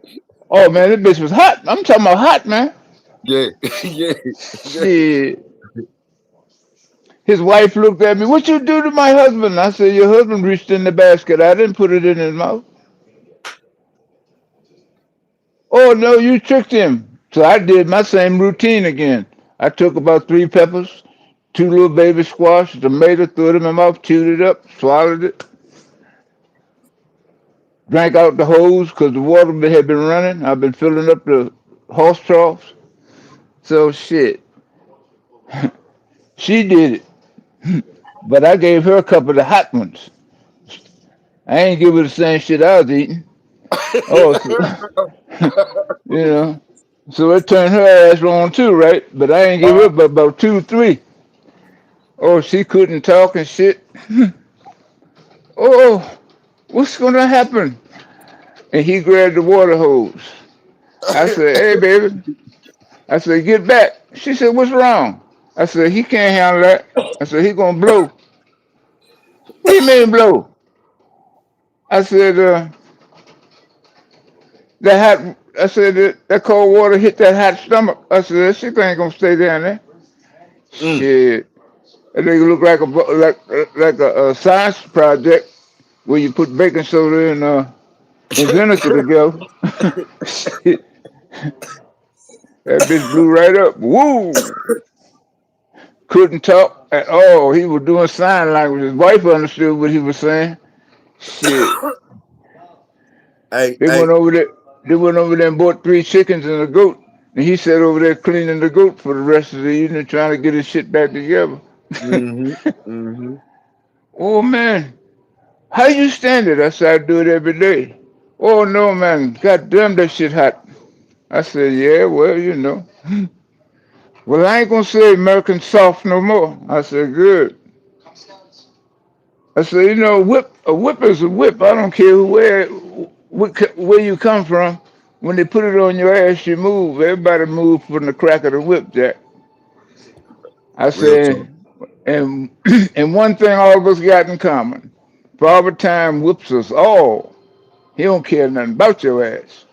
Oh man, this bitch was hot. I'm talking about hot, man. Yeah, yeah, yeah. Shit. His wife looked at me. What you do to my husband? I said, your husband reached in the basket. I didn't put it in his mouth. Oh no, you tricked him. So I did my same routine again. I took about 3 peppers, 2 little baby squash, tomato, threw it in my mouth, chewed it up, swallowed it, drank out the hose because the water had been running. I've been filling up the horse troughs. So shit, she did it. But I gave her a couple of the hot ones. I ain't give her the same shit I was eating. Oh, so, you know. So it turned her ass on too, right? But I ain't give her but about 2, 3. Oh, she couldn't talk and shit. Oh, what's gonna happen? And he grabbed the water hose. I said, hey baby. I said, get back. She said, what's wrong? I said, he can't handle that. I said, he gonna blow. What do you mean blow? I said, that hot. I said that cold water hit that hot stomach. I said that shit ain't gonna stay down there. Mm. Shit, that nigga look like a science project where you put baking soda and vinegar together. Shit, that bitch blew right up. Woo! Couldn't talk at all. He was doing sign language. His wife understood what he was saying. Shit, Hey, they hey. went over there. They went over there and bought 3 chickens and a goat. And he sat over there cleaning the goat for the rest of the evening, trying to get his shit back together. Mm-hmm. Mm-hmm. Oh man, how you stand it? I said, I do it every day. Oh no, man, god damn that shit hot. I said, yeah, well, you know. Well, I ain't gonna say American soft no more. I said, good. I said, you know, a whip is a whip. I don't care where you come from. When they put it on your ass, you move. Everybody move from the crack of the whip, Jack. I Real talk. said, and and one thing all of us got in common. Father Time whips us all. He don't care nothing about your ass.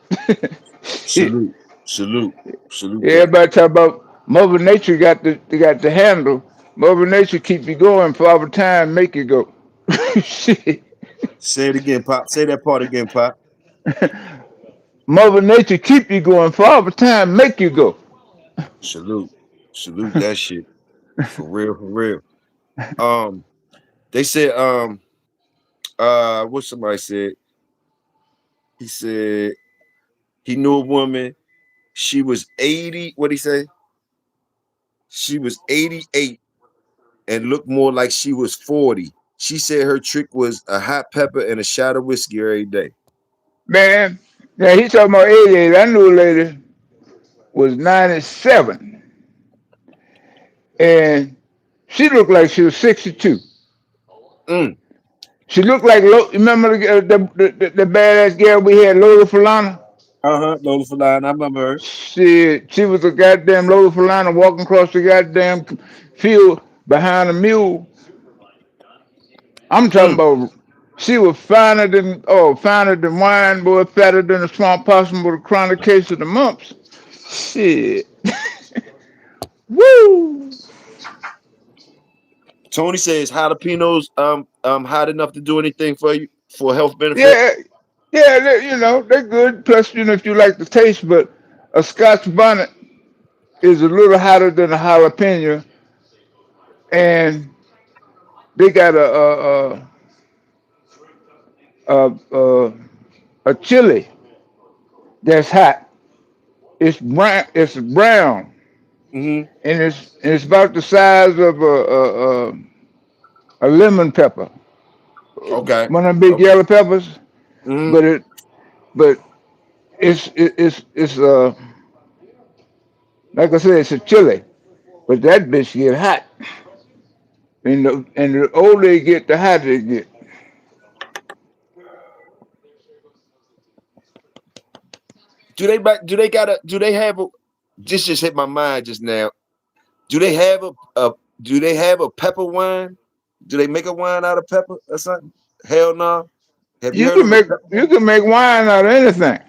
Salute. Salute. Salute that. Everybody talk about Mother Nature got the handle. Mother Nature keep you going. Father Time make you go. Shit. Say it again, Pop. Say that part again, Pop. Mother Nature keep you going. Father Time make you go. Salute. Salute that shit. For real, for real. Um, they said, what somebody said? He said he knew a woman. She was 80. What'd he say? She was 88 and looked more like she was 40. She said her trick was a hot pepper and a shot of whiskey every day. Man, yeah, he talking about 88. I knew a lady was 97 and she looked like she was 62. Mm. She looked like remember the badass girl we had, Lola Falana? Uh-huh. Lola Falana. I remember her. She was a goddamn Lola Falana walking across the goddamn field behind a mule. I'm talking Mm. about she was finer than wine, boy, fatter than a swamp possum with a chronic case of the mumps. Shit. Woo! Tony says jalapenos hot enough to do anything for you for health benefit. Yeah, yeah, you know, they're good. Plus, you know, if you like the taste, but a Scotch bonnet is a little hotter than a jalapeno, and they got a, a, a chili that's hot. It's brown. It's brown, Mm-hmm. and it's about the size of a lemon pepper, Okay. one of them big Okay. yellow peppers. Mm-hmm. But but it's like I said, it's a chili. But that bitch get hot, and the older they get, the hotter they get. Do they have a this just hit my mind just now. Do they have a do they have a pepper wine? Do they make a wine out of pepper or something? Hell no. Have you heard of a pepper wine? You can make wine out of anything.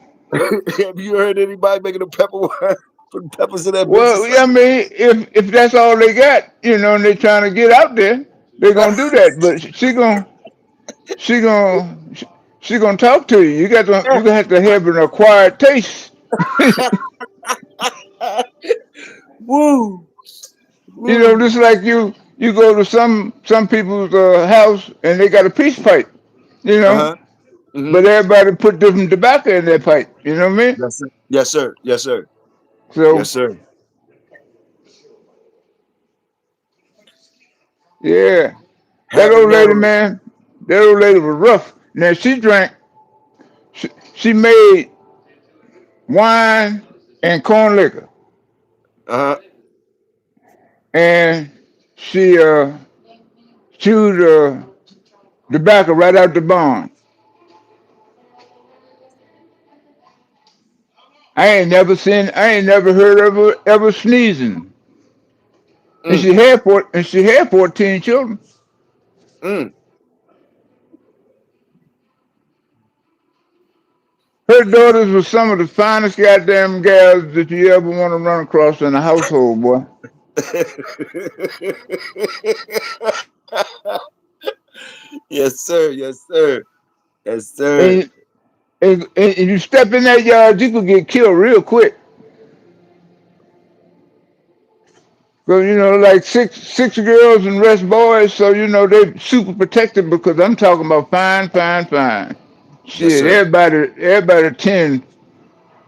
Have you heard anybody making a pepper wine? Putting peppers in that bitch or Well, yeah, I something? mean, if that's all they got, and they're trying to get out there, they're gonna do that. But she gonna she gonna talk to you. You gonna have to have an acquired taste. Woo, woo. Just like you go to some people's house and they got a peace pipe. You Uh know, huh. Hmm. but everybody put different tobacco in their pipe. You know what I mean? Yes, sir. Yes, sir. Yes, sir. So Yes, sir. yeah, that old lady, Habanero. man, that old lady was rough. Now she drank. She made wine and corn liquor, Uh huh. and she chewed tobacco right out the barn. I ain't never heard of her ever sneezing. And Mm, she had 14 children. mm. Her daughters were some of the finest goddamn gals that you ever want to run across in a household, boy. Yes, sir. Yes, sir. Yes, sir. And, and you step in that yard, you could get killed real quick. So like six girls and rest boys, so they super protected because I'm talking about fine, fine, fine. Yes, Shit, sir. everybody 10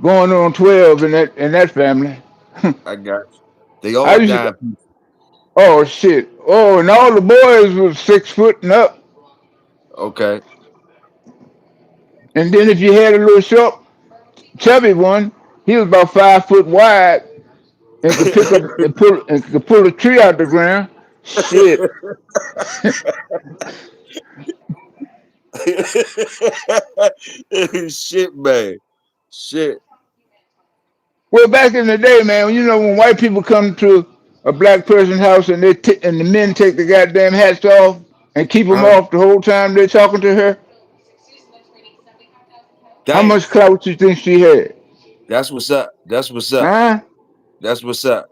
going on 12 in that family. I got you. They I all used dying to, people. oh shit. Oh, and all the boys was 6 foot and up. Okay. And then if you had a little short, chubby one, he was about 5 foot wide and could pick up and could pull a tree out the ground. Shit. Shit, man. Shit. Well, back in the day, man, when white people come to a black person's house and and the men take the goddamn hats off and keep them Uh-huh. off the whole time they're talking to her, how Damn. much clout you think she had? That's what's up. That's what's up. Huh? That's what's up.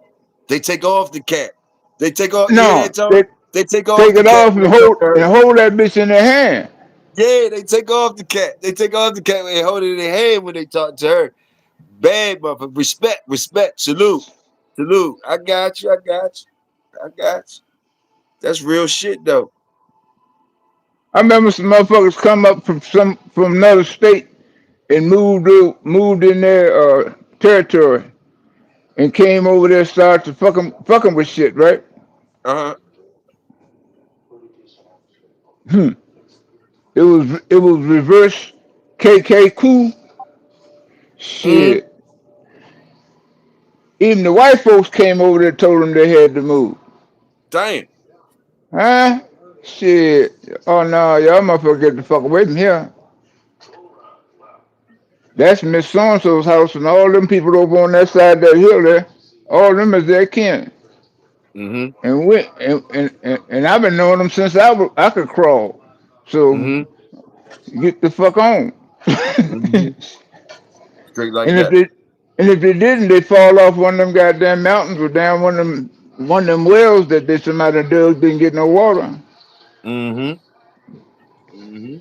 They take off the cap. They take off. You hear No, that, Tony? they They take off take the it cap off when they talk to her. and hold that bitch in their hand. Yeah, they take off the cap. They take off the cap and hold it in their hand when they talk to her. Bad motherfucker. Respect, respect, salute, salute. I got you. I got you. I got you. That's real shit, though. I remember some motherfuckers come up from another state and moved in their territory and came over there started to fucking with shit, right? Uh huh. Hmm. It was reverse KK cool. Mm-hmm. Shit. Even the white folks came over there and told them they had to move. Damn. Huh? Shit. Oh no, y'all motherfuckers get the fuck away from here. That's Miss So and so's house and all them people over on that side of that hill there, all them is their kin. Mm-hmm. And I've been knowing them since I could crawl. So Mm-hmm. get the fuck on. Mm-hmm. and Straight like if that. they and if they didn't, they'd fall off one of them goddamn mountains or down one of them wells that they somebody dug didn't get no water. Mm-hmm. Mm-hmm.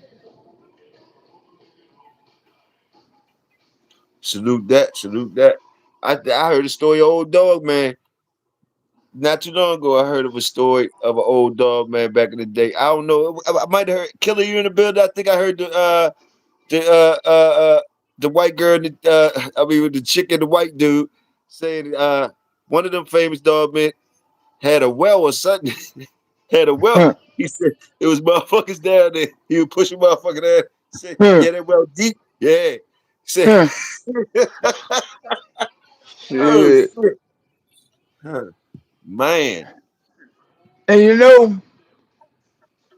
Salute that. Salute that. I heard a story of old dog, man. Not too long ago, I heard of a story of an old dog, man, back in the day. I don't know. I might have heard Killer, you in the building. I think I heard the the white girl, I mean, with the chick and the white dude saying one of them famous dog men had a well or something. Had a well. Huh, He said it was motherfuckers down there. He was pushing motherfucker down. He said, huh, yeah, that well deep. Yeah. He said, huh. oh Shit. shit. Huh. Man. And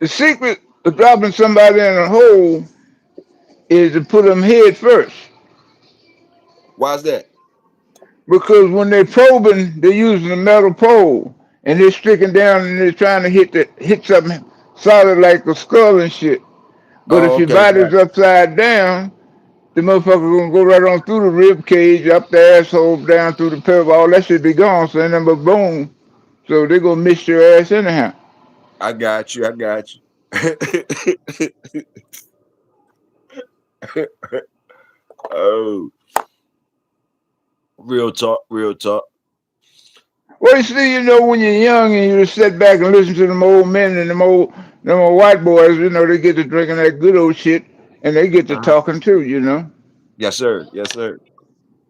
the secret of dropping somebody in a hole is to put them head first. Why's that? Because when they're probing, they're using a metal pole and they're sticking down and they're trying to hit something solid like a skull and shit. But if Oh, your okay, body's got upside down, The motherfucker gonna go right on through the rib cage, up the asshole, down through the pelvic. All that shit be gone, so ain't nothing but bone. So they gonna miss your ass anyhow. I got you. I got you. Oh, real talk. Real talk. Well, you see, when you're young and you just sit back and listen to them old men and them old white boys, they get to drinking that good old shit and they get to Uh-huh. talking too. Yes, sir. Yes, sir.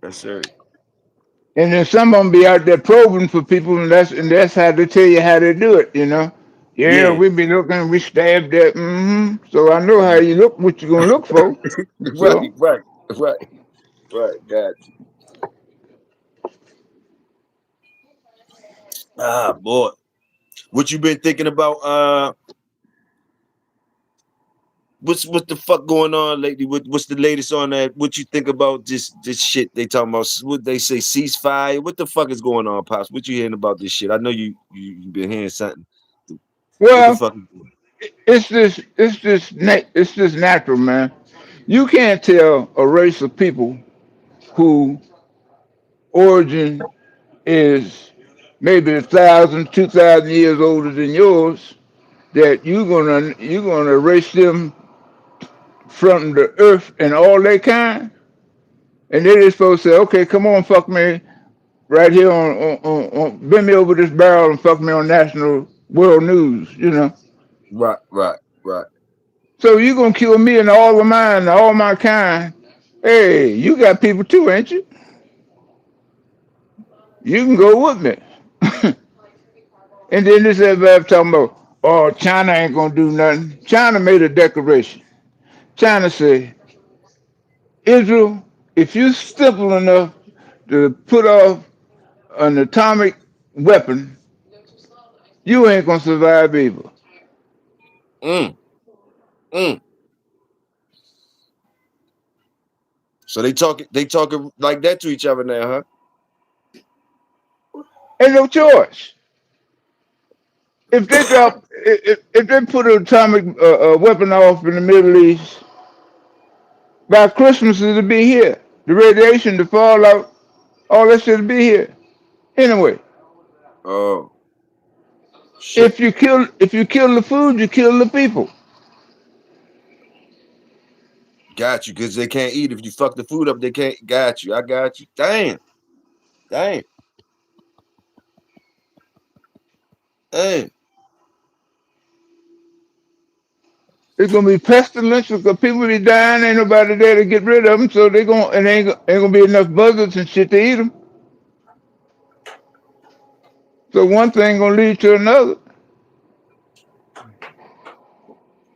Yes, sir. And then some of them be out there probing for people, and that's how they tell you how they do it. Yeah, Yeah. we be looking, we stabbed that. So I know how you look, what you gonna look for. Right. So Right. Right. Right. Got you. Ah, boy. What you been thinking about? What's the fuck going on lately? What's the latest on that? What you think about this shit they talking about? What they say ceasefire? What the fuck is going on, pops? What you hearing about this shit? I know you been hearing something. What the well, fuck? it's just natural, man. You can't tell a race of people who origin is maybe 1,000, 2,000 years older than yours, that you're gonna erase them from the earth and all that kind, and they just supposed to say, okay, come on, fuck me right here on bend me over this barrel and fuck me on national world news. Right, right, right. So you gonna kill me and all of mine and all my kind? Hey, you got people too, ain't you? You can go with me. And then this everybody talking about, oh, China ain't gonna do nothing. China made a declaration. China said, Israel, if you simple enough to put off an atomic weapon, you ain't gonna survive either. Mm, mm. So they talking like that to each other now, huh? Ain't no choice. If they drop, if they put an atomic weapon off in the Middle East, by Christmas it'll be here. The radiation, the fallout, all that shit'll be here. Anyway, Oh shit. if you kill the food, you kill the people. Got you, because they can't eat. If you fuck the food up, they can't. Got you. I got you. Damn. Damn. Damn. It's gonna be pestilence because people be dying. Ain't nobody there to get rid of them, so they gonna and ain't gonna be enough buzzards and shit to eat them. So one thing gonna lead to another.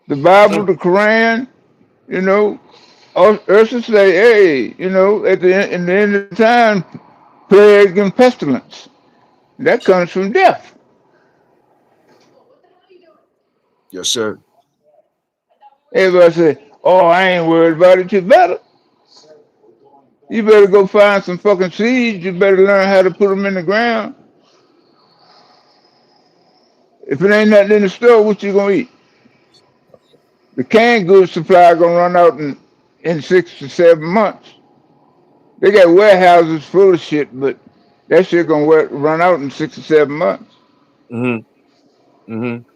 The Bible, Mm. the Quran, you know, Ursa say, hey, in the end of the time, plague and pestilence. That comes from death. Yes, sir. Everybody say, oh, I ain't worried about it. You better go find some fucking seeds. You better learn how to put them in the ground. If it ain't nothing in the store, what you gonna eat? The canned goods supply gonna run out in 6 to 7 months. They got warehouses full of shit, but that shit gonna run out in 6 to 7 months. Mm-hmm. Mm-hmm.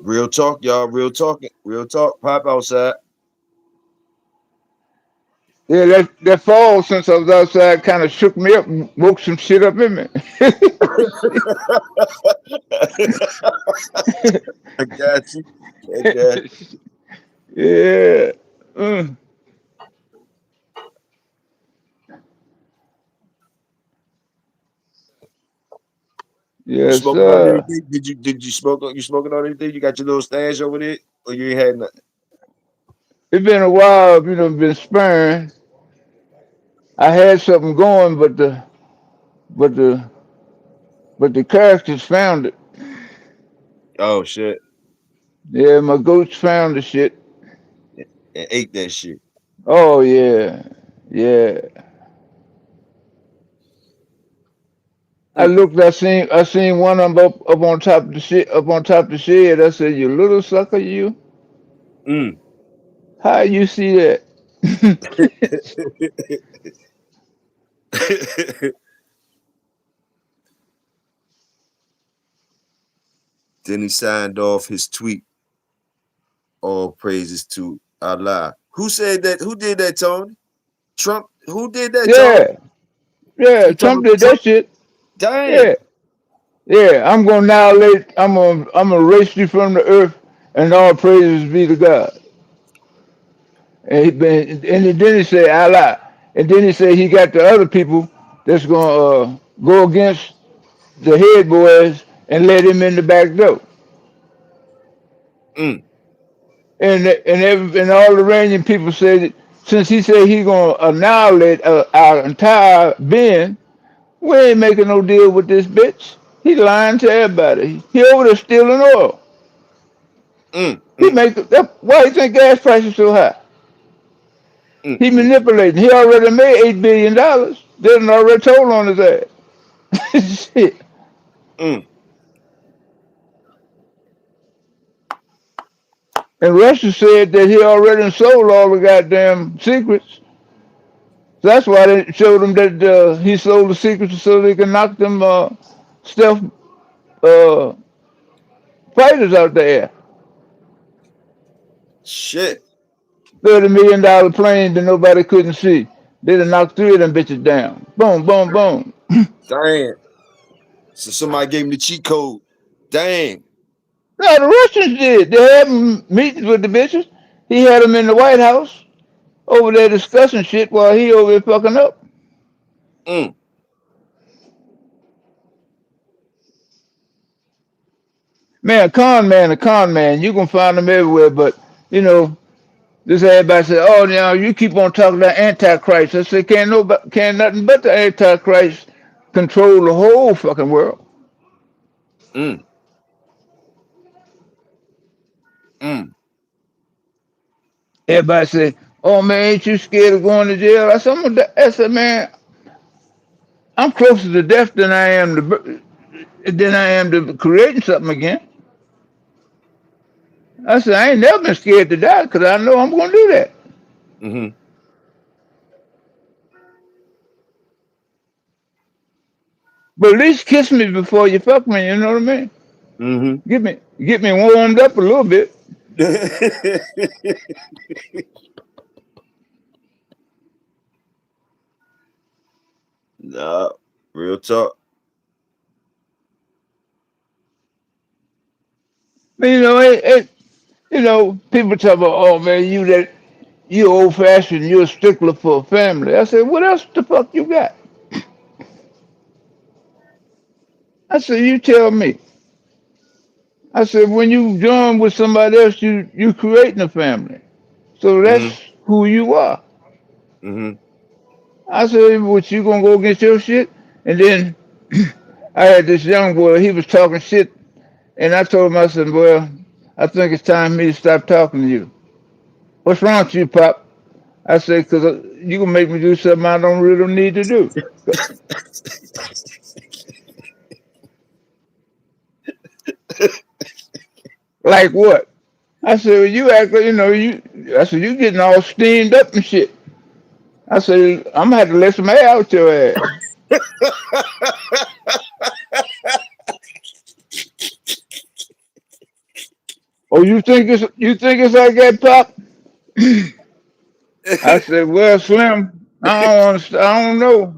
Real talk, y'all. Real talking. Real talk. Pop outside. Yeah, that fall since I was outside kind of shook me up, and woke some shit up in me. I got you. I got Yeah. Mm. you. Yes, Smoking on sir. anything? Did you smoke? You smoking on anything? You got your little stash over there, or you ain't had nothing? It's been a while, been sparing. I had something going, but the but the characters found it. Oh shit! Yeah, my goats found the shit. And ate that shit. Oh yeah, yeah. I Mm, looked. I seen one of them up on top of the shit, up on top of the shed. I said, "You little sucker, you." mm. How you see that? Then he signed off his tweet. All praises to Allah. Who said that? Who did that, Tony? Trump. Who did that, Tony? Yeah, yeah. You talking Trump about did that Trump? shit. Damn. Yeah, yeah. I'm gonna annihilate. I'm gonna erase you from the earth, and all praises be to God. Then he say Allah, and then he say he got the other people that's gonna go against the head boys and let him in the back door. Mm, And all the Iranian people said that since he said he gonna annihilate our entire being, we ain't making no deal with this bitch. He lying to everybody. He over there stealing oil. mm, He mm, make that. Why you think gas prices so high? mm, He mm, manipulating. He already made $8 billion. They done already told on his ass. Shit. mm. And Russia said that he already sold all the goddamn secrets. So that's why they showed him that he sold the secrets so they can knock them stealth uh, fighters out there. Shit. $30 million plane that nobody couldn't see. They done knocked three of them bitches down. Boom, boom, boom. Damn. So somebody gave him the cheat code. Damn. No, the Russians did. They had meetings with the bitches. He had them in the White House over there discussing shit while he over there fucking up. Mm, Man, a con man. You can find them everywhere, but you know, this everybody say, "Oh, now you keep on talking about Antichrist." I say, can't nothing but the Antichrist control the whole fucking world. mm, mm. Everybody say, "Oh man, ain't you scared of going to jail?" I said, man, I'm closer to death than I am to creating something again. I said, I ain't never been scared to die because I know I'm gonna do that. Mm-hmm. But at least kiss me before you fuck me. You know what I mean? Mm-hmm. Get me warmed up a little bit. Nah, real talk. But, people talk about, oh man, you old fashioned, you're a stickler for a family. I said, what else the fuck you got? I said, you tell me. I said, when you join with somebody else, you creating a family. So Mm-hmm. that's who you are. Mm-hmm. I said, what you gonna go against your shit? And then I had this young boy, he was talking shit, and I told him, I said, well, I think it's time for me to stop talking to you. What's wrong with you, Pop? I said, because you gonna make me do something I don't really need to do. Like what? I said, well, you act like, I said, you getting all steamed up and shit. I said, I'm gonna have to let some air out your ass. Oh, you think it's like that, Pop? I said, well, Slim, I don't know.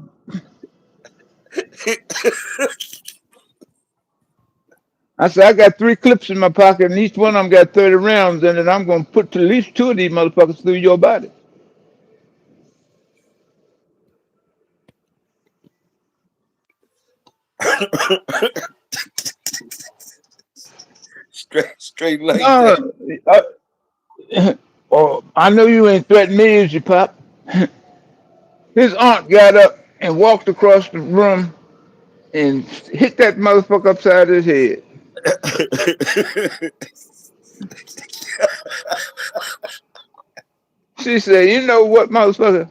I said, I got three clips in my pocket, and each one of them got 30 rounds in it. I'm gonna put at least two of these motherfuckers through your body. straight like that. No, oh, I know you ain't threatening me, is you, Pop? His aunt got up and walked across the room and hit that motherfucker upside his head. She said, you know what, motherfucker?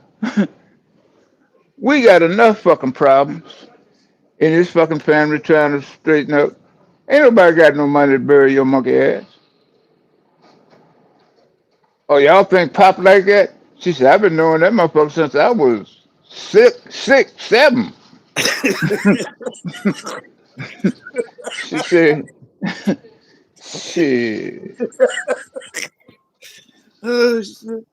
We got enough fucking problems in this fucking family trying to straighten up. Ain't nobody got no money to bury your monkey ass. Oh, y'all think pop like that? She said, I've been knowing that motherfucker since I was six, seven. She said, shit. Oh, shit.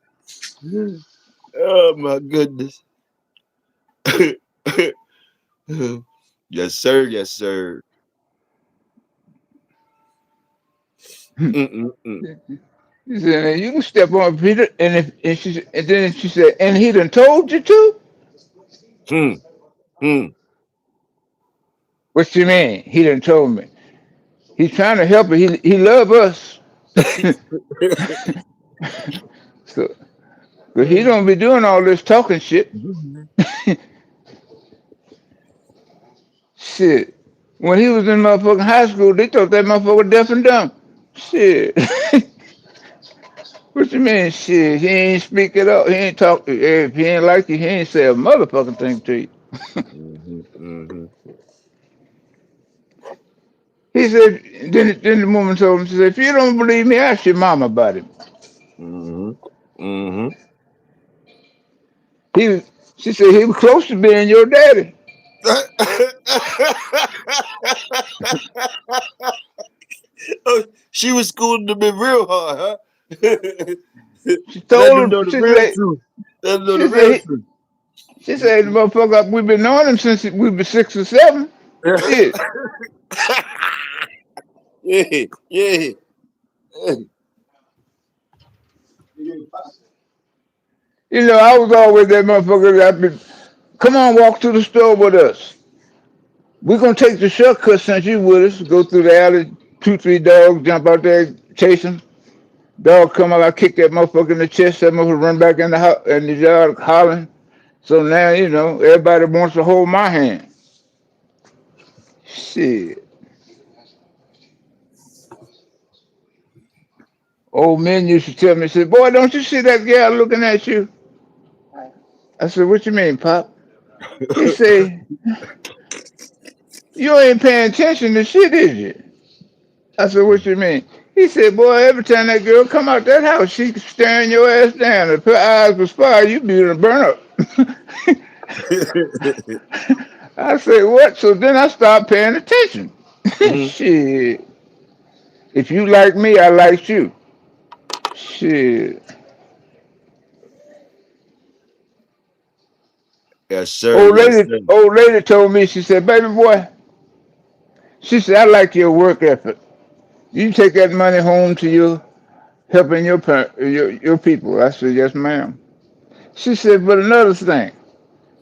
Oh my goodness. Yes, sir. Yes, sir. Mm-mm-mm. She said, you can step on Peter, and then she said, and he done told you to? Hmm. Hmm. What you mean? He done told me. He's trying to help her. He love us. So, but he don't be doing all this talking shit. Shit. When he was in motherfucking high school, they thought that motherfucker deaf and dumb. Shit. What you mean, shit? He ain't speak it up. He ain't talk. If he ain't like you, he ain't say a motherfucking thing to you. Mm-hmm. Mm-hmm. He said, then the woman told him, she said, if you don't believe me, ask your mama about him. Mm-hmm. Mm-hmm. He, she said, he was close to being your daddy. Oh, she was schooling them in real hard, huh? She Let told them him, know the real truth. Let them know the she real said, truth. she said, motherfucker, we've been knowing him since we were 6 or 7. Shit. Yeah, yeah. You know, I was always that motherfucker that been, come on, walk to the store with us. We're gonna take the shortcut since you with us. Go through the alley, 2, 3 dogs jump out there, chase him. Dog come up, I kick that motherfucker in the chest. That motherfucker run back in the in the yard hollering. So now you know everybody wants to hold my hand. Shit, old men used to tell me, say, "Boy, don't you see that gal looking at you?" I said, "What you mean, Pop?" He said, "You ain't paying attention to shit, is you?" I said, "What you mean?" He said, "Boy, every time that girl come out that house, she staring your ass down. If her eyes was fire, you be in a burn up." I said, "What?" So then I started paying attention. Mhm. Shit. If you like me, I like you. Shit. Yes, sir. Yes, sir. Old lady told me, she said, baby boy, she said, I like your work ethic. You take that money home to you, helping your people. I said, yes, ma'am. She said, but another thing.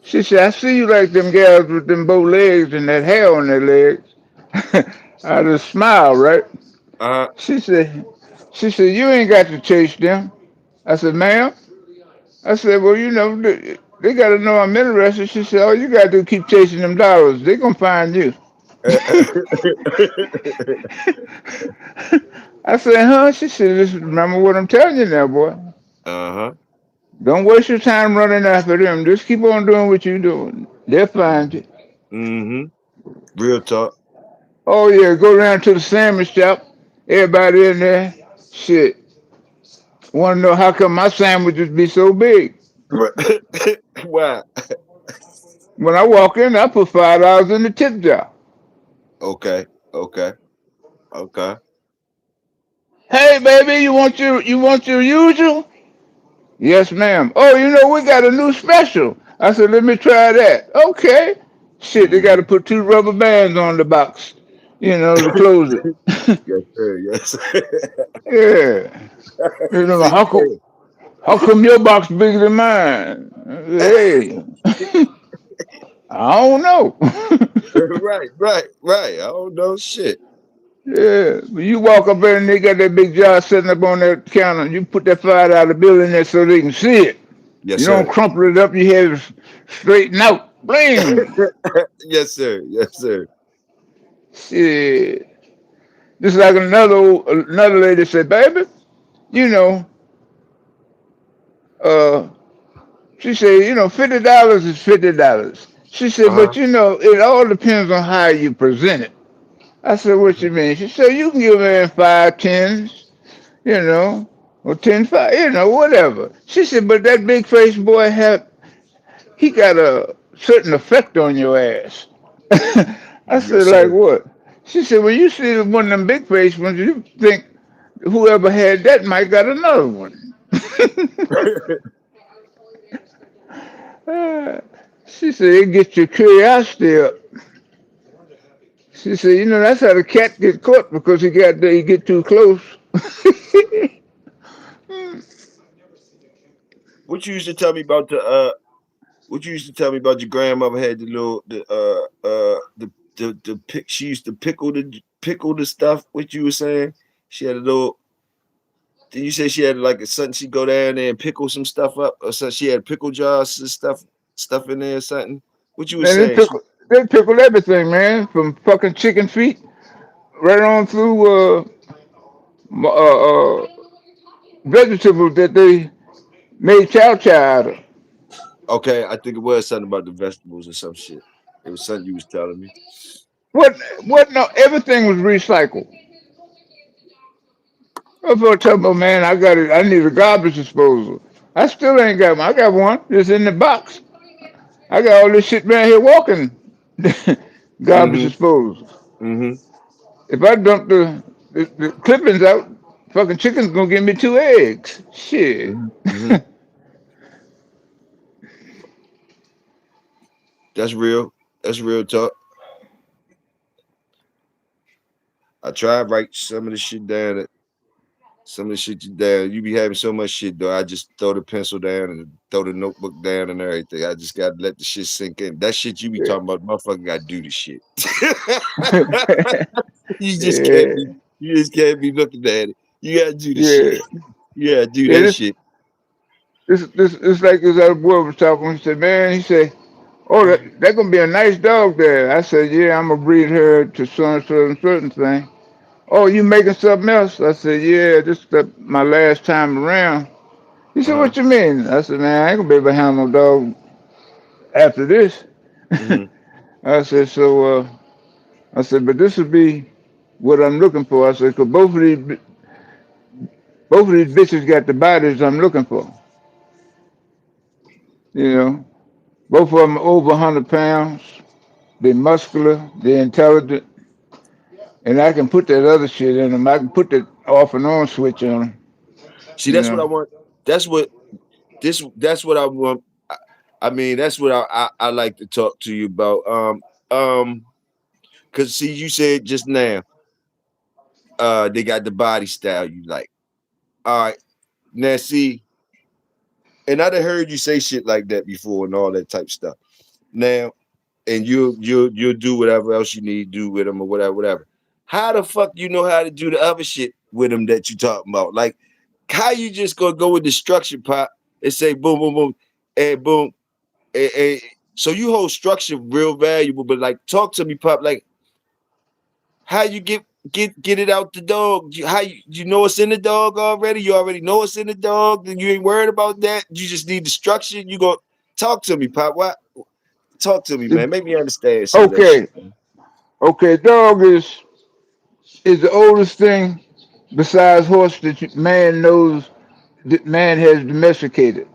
She said, I see you like them gals with them bow legs and that hair on their legs. I just smiled, right? Uh, She said, you ain't got to chase them. I said, ma'am. I said, well, you know, they got to know I'm interested. She said, all you got to do is keep chasing them dollars. They going to find you. I said, huh? She said, listen, remember what I'm telling you now, boy. uh-huh. Don't waste your time running after them. Just keep on doing what you're doing. They'll find you. Mm-hmm. Real talk. Oh, yeah, go down to the sandwich shop. Everybody in there, shit, want to know how come my sandwiches be so big. Wow. When I walk in, I put $5 in the tip jar. Okay. Okay. Okay. Hey, baby, you want your usual? Yes, ma'am. Oh, you know, we got a new special. I said, let me try that. Okay. Shit, they got Mm-hmm. to put 2 rubber bands on the box, you know, to close it. Yes, sir. Yes. Sir. Yeah. You know, See, hey. how come your box bigger than mine? I said, hey, I don't know. Right, right, right. I don't know shit. Yeah, but you walk up there and they got that big jar sitting up on that counter. You put that $5 bill in there so they can see it. Yes, You don't sir. crumple it up. You have it straighten out. Bling. Yes, sir. Yes, sir. Shit. Just like another lady said, baby, you know, uh, she said, you know, $50 is $50. She said, Uh-huh. but you know, it all depends on how you present it. I said, what you mean? She said, you can give in 5 tens, you know. or 10-5, whatever. She said, but that big face boy he got a certain effect on your ass. I Yes, said, like sir. what? She said, when you see one of them big face ones, you think whoever had that might got another one. Uh, she said, it gets your curiosity up. She said, that's how the cat get caught because he get too close. what you used to tell me about what you used to tell me about your grandmother had the pick. She used to pickle the stuff. What you were saying? She had a little. Did you say she had like a something? She go down there and pickle some stuff up, or something? She had pickle jars and stuff in there or something. What you were Man, saying? they pickle everything, man, from fucking chicken feet right on through vegetables that they made chow chow out of. Okay, I think it was something about the vegetables or some shit. It was something you was telling me. What? What? No, everything was recycled. I was talking about, man, I got it. I need a garbage disposal. I still ain't got one. I got one. It's in the box. I got all this shit around here walking. Garbage Mm-hmm. disposal. Mm-hmm. If I dump the clippings out, fucking chicken's gonna give me 2 eggs. Shit. Mm-hmm. Mm-hmm. That's real. That's real talk. I tried to write some of the shit down. Some of the shit you down. You be having so much shit though. I just throw the pencil down and throw the notebook down and everything. I just gotta let the shit sink in. That shit you be Yeah. talking about, motherfucker gotta do the shit. you just can't be Yeah. you just can't be looking at it. You gotta do the shit. Yeah. You gotta do Yeah. that This shit. this it's like this other boy was talking. He said, man, he said, oh, that gonna be a nice dog there. I said, yeah, I'm gonna breed her to so and certain thing. Oh, you making something else? I said, yeah, this is my last time around. He said, Uh-huh. what you mean? I said, man, I ain't gonna be able to handle no dog after this. Mm-hmm. I said, so, I said, but this would be what I'm looking for. I said, cause both of these bitches got the bodies I'm looking for. You know, both of them are over 100 pounds. They're muscular. They're intelligent. And I can put that other shit in them. I can put that off and on switch on them. See, You that's what I know. want. That's what that's what I want. I mean, that's what I like to talk to you about. Um, because see, you said just now, they got the body style you like. All right. Now see, and I'd have heard you say shit like that before and all that type of stuff. Now, and you'll do whatever else you need to do with them or whatever, whatever. How the fuck you know how to do the other shit with them that you talking about? Like, how you just gonna go with the structure pop and say boom, boom, boom, and boom, and so you hold structure real valuable, but like talk to me, pop. Like, how you get it out the dog? How you know it's in the dog already? You already know it's in the dog, and you ain't worried about that. You just need the structure. You go talk to me, pop. What? Talk to me, man. Make me understand some of that shit. Okay. Okay. Dog is the oldest thing besides horse that man knows that man has domesticated.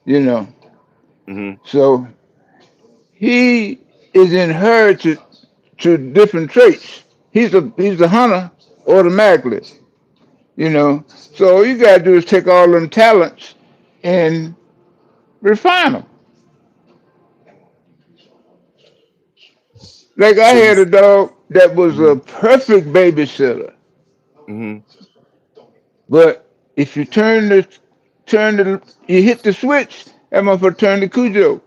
You know. Mm-hmm. So he is inherited to different traits. He's a hunter automatically. You know. So all you gotta do is take all them talents and refine them. Like I So you. had a dog that was a Mm-hmm. perfect babysitter, Mm-hmm. but if you you hit the switch, that motherfucker turned to Cujo.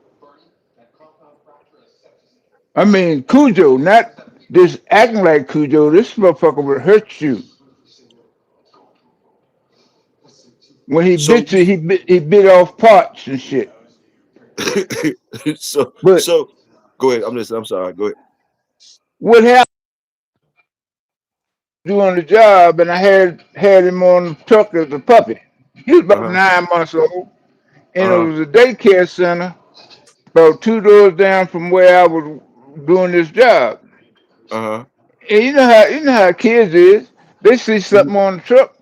I mean Cujo, not just acting like Cujo. This motherfucker would hurt you. When he So bit you, he bit off parts and shit. so But so go ahead. I'm listening. I'm sorry. Go ahead. what happened doing the job, and I had him on the truck as a puppy. He was about Uh-huh. 9 months old, and it Uh-huh. was a daycare center about 2 doors down from where I was doing this job. Uh-huh. And you know how kids is. They see Mhm. something on the truck.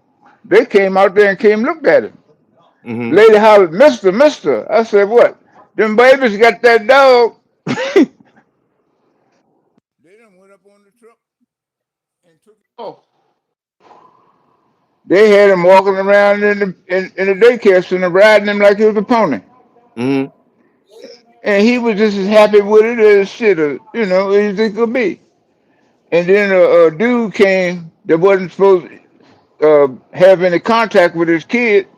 They came out there and came looked at him. Mm-hmm. Lady hollered, Mister, Mister. I said, what? Them babies got that dog. They done went up on the truck and took it off. They had him walking around in the daycare center, riding him like he was a pony. Mm-hmm. And he was just as happy with it as shit, as it could be. And then a dude came that wasn't supposed to have any contact with his kid,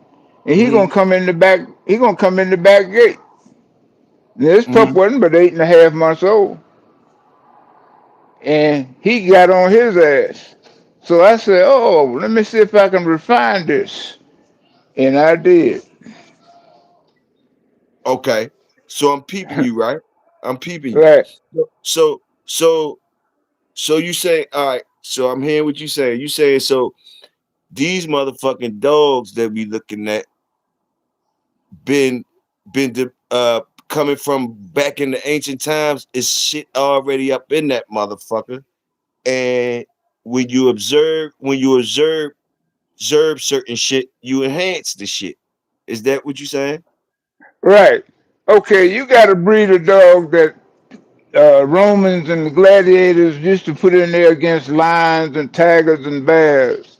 and he Mm-hmm. gonna come in the back. He gonna come in the back gate. Now, this pup Mm-hmm. wasn't but 8.5 months old, and he got on his ass. So I said, "Oh, let me see if I can refine this," and I did. Okay. So I'm peeping you, right? I'm peeping you. Right, So so so you say, all right. So I'm hearing what you say. You saying so these motherfucking dogs that we looking at been coming from back in the ancient times is shit already up in that motherfucker. And when you observe certain shit, you enhance the shit. Is that what you saying? right. Okay, you got to breed a dog that Romans and the gladiators used to put in there against lions and tigers and bears.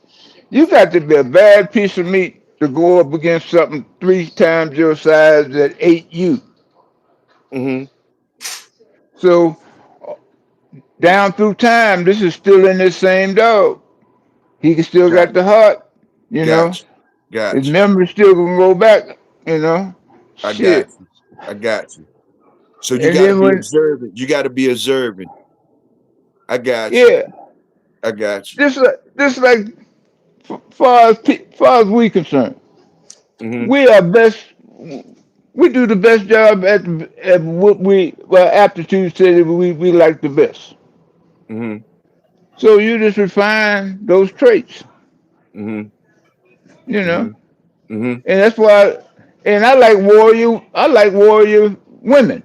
You got to be a bad piece of meat to go up against something 3 times your size that ate you. Mm-hmm. So down through time, this is still in this same dog. He can still Got got the heart, you know. got you. His Got you. memory still gonna go back, you know. I got Shit. you. I got you. So you And got to then be when, observant. You got to be observant. I got you. yeah, I got you. just like far as we concerned, Mm-hmm. we are best. We do the best job at what aptitude said that we like the best. Mm-hmm. So you just refine those traits, Mm-hmm. you know, Mm-hmm. Mm-hmm. and that's why. And I like warrior. I like warrior women.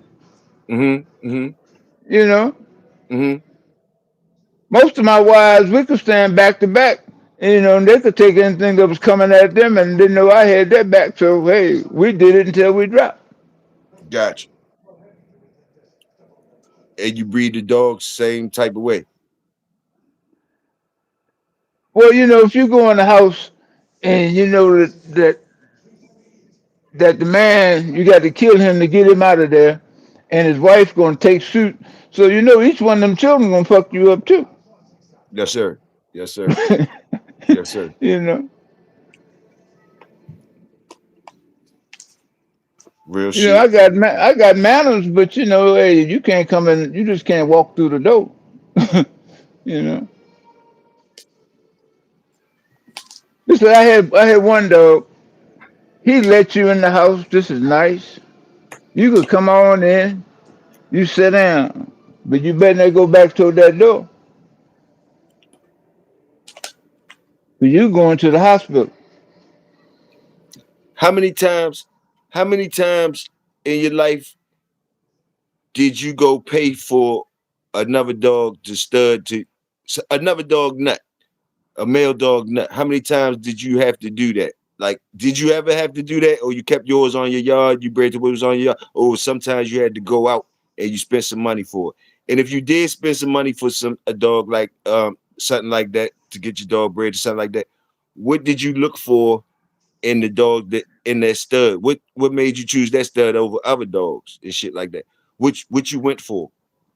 Mm-hmm. Mm-hmm. You know, Mm-hmm. most of my wives we could stand back to back. And they could take anything that was coming at them and didn't know I had their back. So hey, we did it until we dropped. Got you. And you breed the dogs same type of way. Well, if you go in the house and you know that the man you got to kill him to get him out of there, and his wife gonna take suit. So each one of them children gonna fuck you up too. Yes, sir. Yes, sir. Yes, sir. you know, Real shit. I got manners, but hey, you can't come in. You just can't walk through the door. you know, listen, I had one dog. He let you in the house. This is nice. You could come on in. You sit down, but you better not go back toward that door. But you going to the hospital. How many times? How many times in your life did you go pay for another dog to stud to another dog nut, a male dog nut? How many times did you have to do that? Like, did you ever have to do that, or you kept yours on your yard? You bred the was on your yard, or sometimes you had to go out and you spent some money for it. And if you did spend some money for a dog like something like that to get your dog bred or something like that, what did you look for in the dog that in that stud? What made you choose that stud over other dogs and shit like that? Which you went for?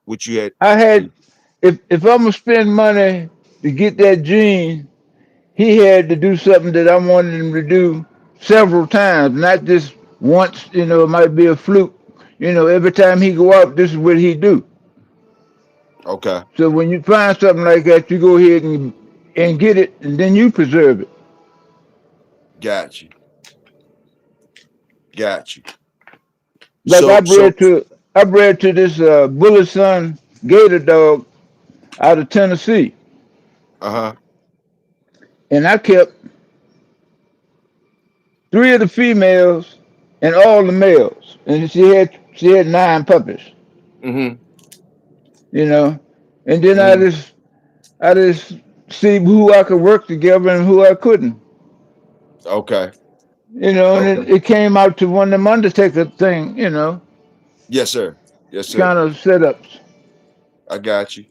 What you had? I had if I'm gonna spend money to get that gene, he had to do something that I wanted him to do several times, not just once. It might be a fluke. Every time he go out, this is what he do. Okay, So when you find something like that, you go ahead and get it, and then you preserve it. got you, got you. Like I So so bred to I bred to this Bullet Son Gator dog out of Tennessee, uh-huh. and I kept 3 of the females and all the males, and she had 9 puppies. Mm-hmm. You know, and then I Mm-hmm. just I just see who I could work together and who I couldn't. Okay. And Okay. it came out to one of them Undertaker thing, Yes, sir. Yes, sir. kind of setups. I got you.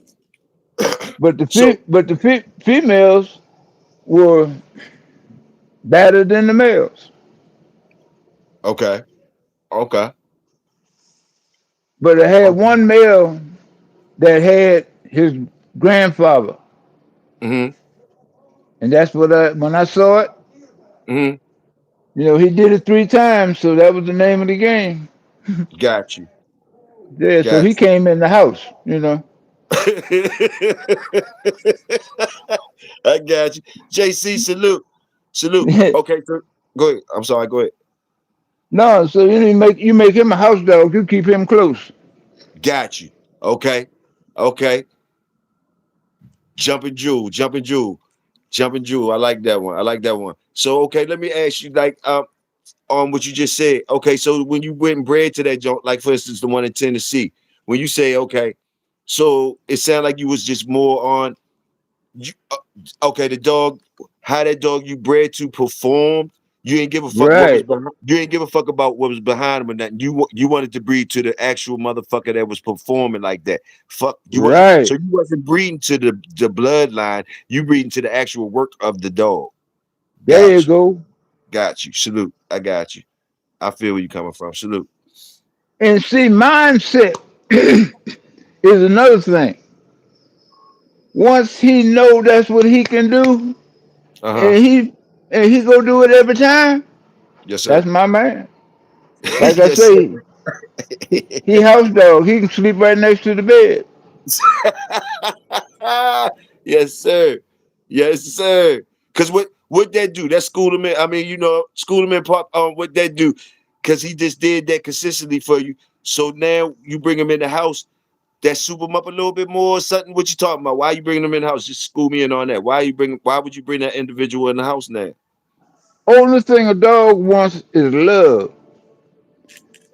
But So, the females were better than the males. okay. Okay. But I had Okay. one male that had his grandfather, Mm-hmm. and that's what when I saw it, Mm-hmm. he did it 3 times, so that was the name of the game. Got you. Yeah, so he Got you. came in the house. I got you. JC, salute. Salute. Okay, so go ahead. I'm sorry, go ahead. No, so you make him a house dog. You keep him close. Got you. Okay. Okay. Jumping Jewel, Jumping Jewel, Jumping Jewel. I like that one. I like that one. So okay, let me ask you, like, on what you just said. Okay, so when you went and bred to that joint, like for instance, the one in Tennessee, when you say okay, so it sounded like you was just more on you, okay, the dog, how that dog you bred to performed. You didn't give a fuck what was Right, behind. You didn't give a fuck about what was behind him and that. You wanted to breed to the actual motherfucker that was performing like that. Fuck, you wasn't. So right. you wasn't breeding to the bloodline. You breeding to the actual work of the dog. There you Got you. go. Got you. Salute. I got you. I feel where you coming from. Salute. And see, mindset is another thing. Once he know that's what he can do, Uh huh. and he go do it every time, Yes, that's sir. my man. Like I Yes, sir. say, he house dog. He can sleep right next to the bed. Yes, sir. Yes, sir. Cause what that do? That school him in. I mean, school him in park. What that do? Cause he just did that consistently for you. So now you bring him in the house. That soup him up a little bit more. Something. What you talking about? Why you bringing him in the house? Just school me in on that. Why would you bring that individual in the house now? Only thing a dog wants is love,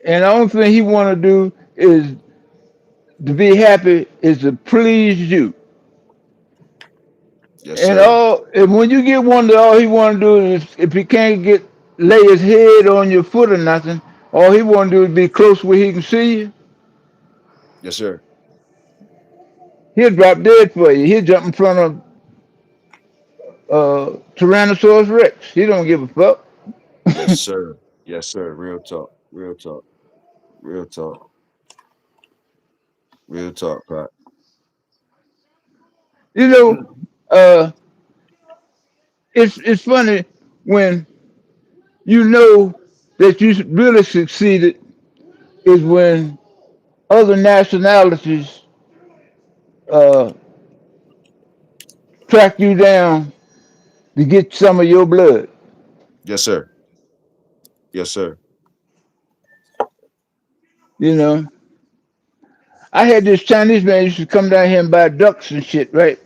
and the only thing he want to do is to be happy, is to please you. Yes, And sir. when you get one that all he want to do is, if he can't get lay his head on your foot or nothing, all he want to do is be close where he can see you. Yes, sir. He'll drop dead for you. He'll jump in front of Tyrannosaurus Rex. He don't give a fuck. Yes, sir. Yes, sir. Real talk. Real talk. Real talk. Real talk, Pat. You know, uh, it's funny when you know that you really succeeded is when other nationalities uh, track you down to get some of your blood. Yes, sir. Yes, sir. You know, I had this Chinese man used to come down here and buy ducks and shit, right?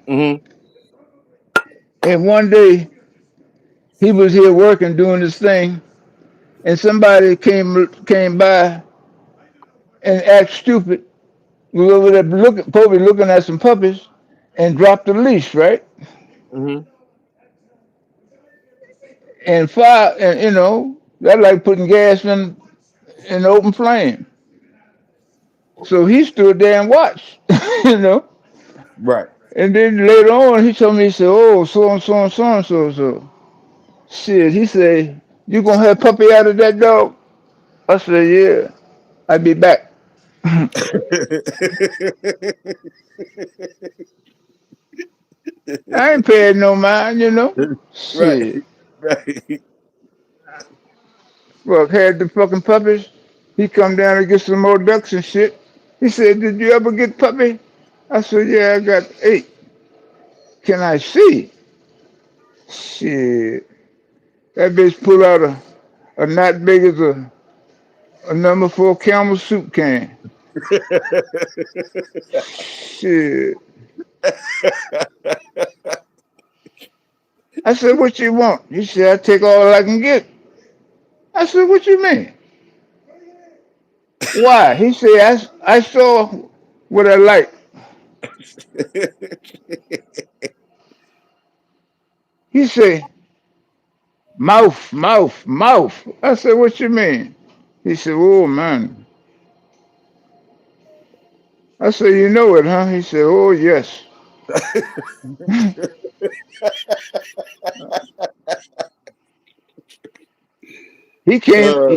Mm-hmm. And one day he was here working doing this thing, and somebody came by and act stupid. We were over there probably looking at some puppies, and dropped the leash, right? Mm-hmm. And fire, and that like putting gas in open flame. So he stood there and watched, you know. Right. And then later on, he told me, he said, "Oh, so and so and so and so and so." Shit, he said, "You gonna have puppy out of that dog?" I said, "Yeah, I'll be back." I ain't paying no mind. Right. Shit. Right. Well, had the fucking puppies. He come down and get some more ducks and shit. He said, "Did you ever get puppy?" I said, "Yeah, I got 8. Can I see?" Shit. That bitch pulled out a not big as a number 4 Camel soup can. Shit. I said, "What you want?" He said, "I take all I can get." I said, "What you mean?" Why? He said, I saw what I like. He said, Mouth. I said, what you mean? He said, oh man. I said, you know it, huh? He said, oh yes. He came uh,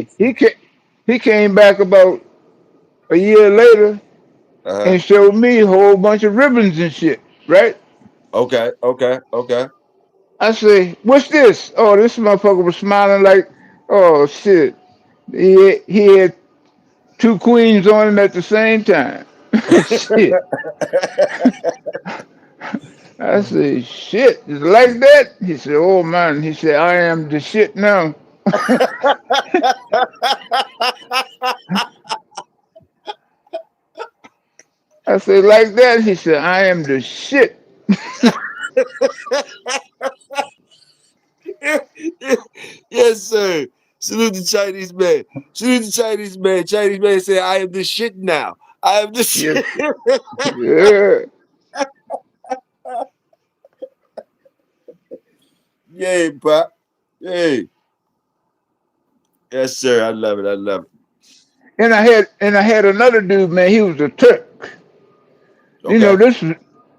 he came back about a year later uh-huh. and showed me a whole bunch of ribbons and shit, right? Okay. I say, what's this? Oh, this motherfucker was smiling like, oh shit. He had two queens on him at the same time. Shit. I said, shit, it's like that? He said, oh man. He said, I am the shit now. I said, like that? He said, I am the shit. Yes, sir. Salute the Chinese man. Salute the Chinese man. Chinese man said, I am the shit now. I am the Yes. shit. Yeah. Yay, pop. Hey. Yes, sir. I love it. I love And I had another dude, man, he was a Turk. it. You know, Okay. this is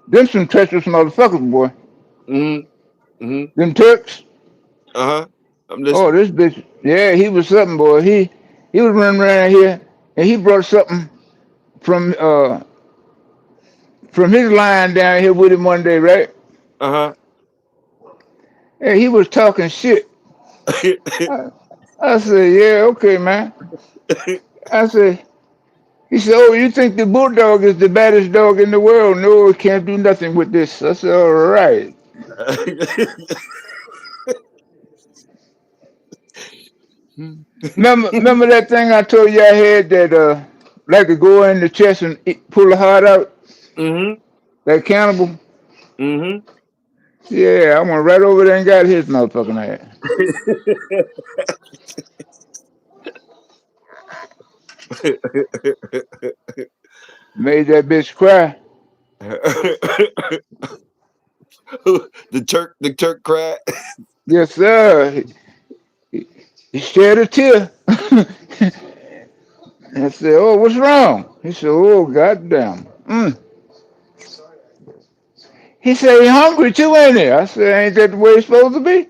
them some treacherous motherfuckers, boy. Mm-hmm. Mm-hmm. Them Turks. Uh-huh. I'm Oh, listening. this bitch. Yeah, he was something, boy. He was running around here and he brought something from uh from his line down here with him one day, right? Uh-huh. And he was talking shit. I, I said, yeah, okay, man. I said, he said, oh, you think the bulldog is the baddest dog in the world? No, it can't do nothing with this. I said, all right. Remember that thing I told you I had that like to go in the chest and pull the heart out? Mm-hmm. That cannibal? Mm-hmm. Yeah, I went right over there and got his motherfucking ass. Made that bitch cry. the Turk cried. Yes, sir. He shed a tear. And I said, oh, what's wrong? He said, oh, goddamn. He said, he hungry too, ain't he? I said, ain't that the way it's supposed to be?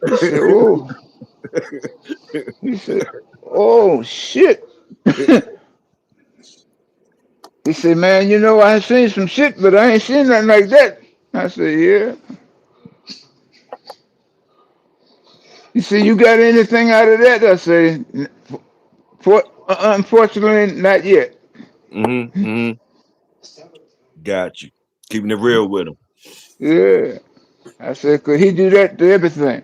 He said, oh. He said, oh, shit. He said, man, you know, I seen some shit, but I ain't seen nothing like that. I said, yeah. He said, you got anything out of that? I said, unfortunately, not yet. Mm-hmm. Mm-hmm. Got you. Keeping it real with him. Yeah. I said, could he do that to everything?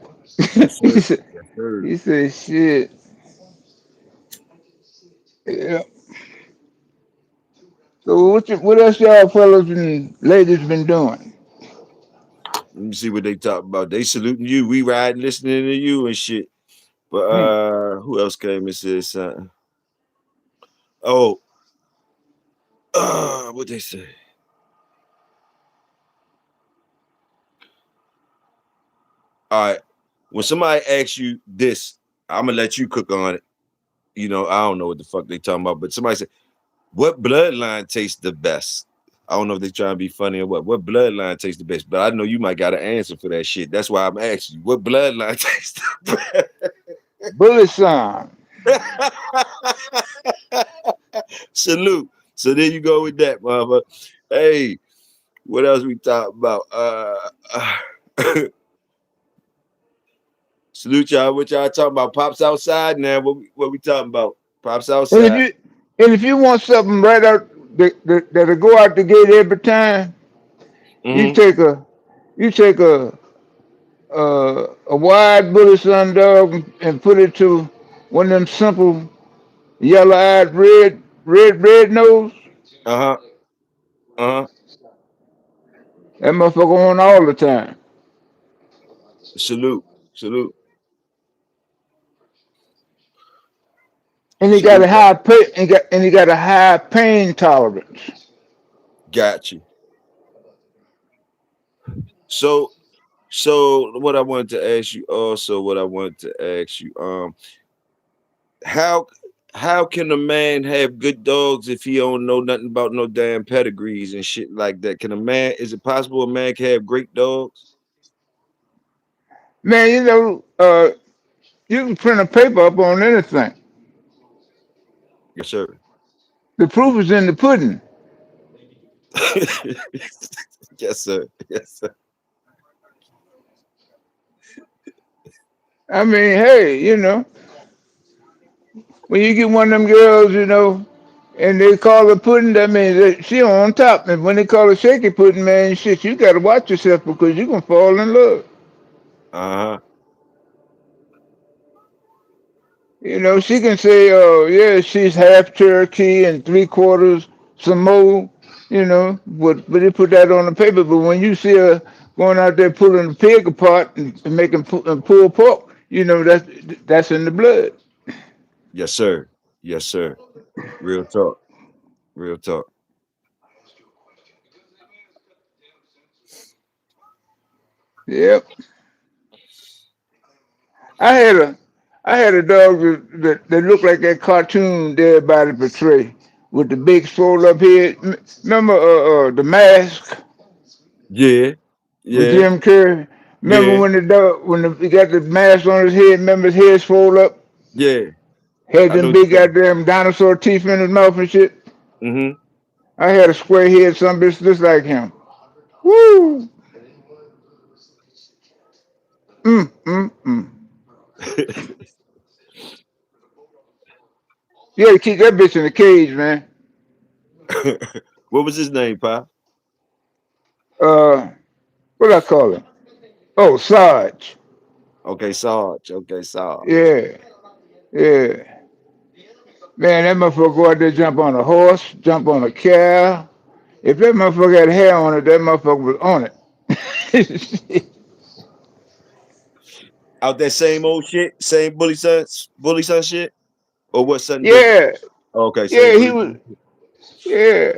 Yes, he sir. said, Yes, sir. he said, shit. Yeah. So what else y'all fellas and ladies been doing? Let me see what they talk about. They saluting you. We riding, listening to you and shit. But Hmm. who else came and said something? Oh, what they say? All right. When somebody asks you this, I'm gonna let you cook on it. You know, I don't know what the fuck they talking about, but somebody said, "What bloodline tastes the best?" I don't know if they trying to be funny or what. What bloodline tastes the best? But I know you might got an answer for that shit. That's why I'm asking you. What bloodline tastes the Bullet song. best? Salute. So there you go with that, mama. Hey, what else we talk about? Salute y'all. What y'all talking about? Pops outside now. What we talking about? Pops And if outside. you and if you want something right out that'll go out the gate every time, you Mm-hmm. take a you take a wide bullet sun dog and put it to one of them simple yellow eyed red nose. Uh-huh. Uh-huh. That motherfucker on all the time. Salute. Salute. And he got a Salute. high pain and he got a high pain tolerance. Got you. So So what I wanted to ask you also, what I wanted to ask you, how how can a man have good dogs if he don't know nothing about no damn pedigrees and shit like that? Can a man? Is it possible a man can have great dogs? Man, you can print a paper up on anything. Yes, sir. The proof is in the pudding. Yes, sir. Yes, sir. I mean, hey, when you get one of them girls, and they call her pudding, that means that she on top. And when they call her shaky pudding, man, shit, you gotta watch yourself because you gonna fall in love. Uh-huh. She can say, oh, yeah, she's half Cherokee and three quarters Samoa, but they put that on the paper. But when you see her going out there pulling the pig apart and making and pulled pork, that's in the blood. Yes, sir. Yes, sir. Real talk. Real talk. Yep. I had a I had a dog that looked like that cartoon that everybody portray with the big swole up head. Remember the mask Yeah. with Yeah. Jim Carrey? Remember Yeah. when the dog when he got the mask on his head? Remember his head swole up, Yeah. had I know them what big you're goddamn dinosaur teeth in his mouth and shit. saying. I had a square head, some bitch just like him. Woo! Mm. Mm-hmm. You had to keep that bitch in the cage, man. What was his name, Pop? Uh, what I call him? Oh, Sarge. Okay, Sarge. Okay, Sarge. Yeah, yeah. Man, that motherfucker go out there, jump on a horse, jump on a cow. If that motherfucker had hair on it, that motherfucker was on it. Out that same old shit, same bully son shit, or what? Something different? Yeah, Okay, yeah, same he bully was. son. Yeah,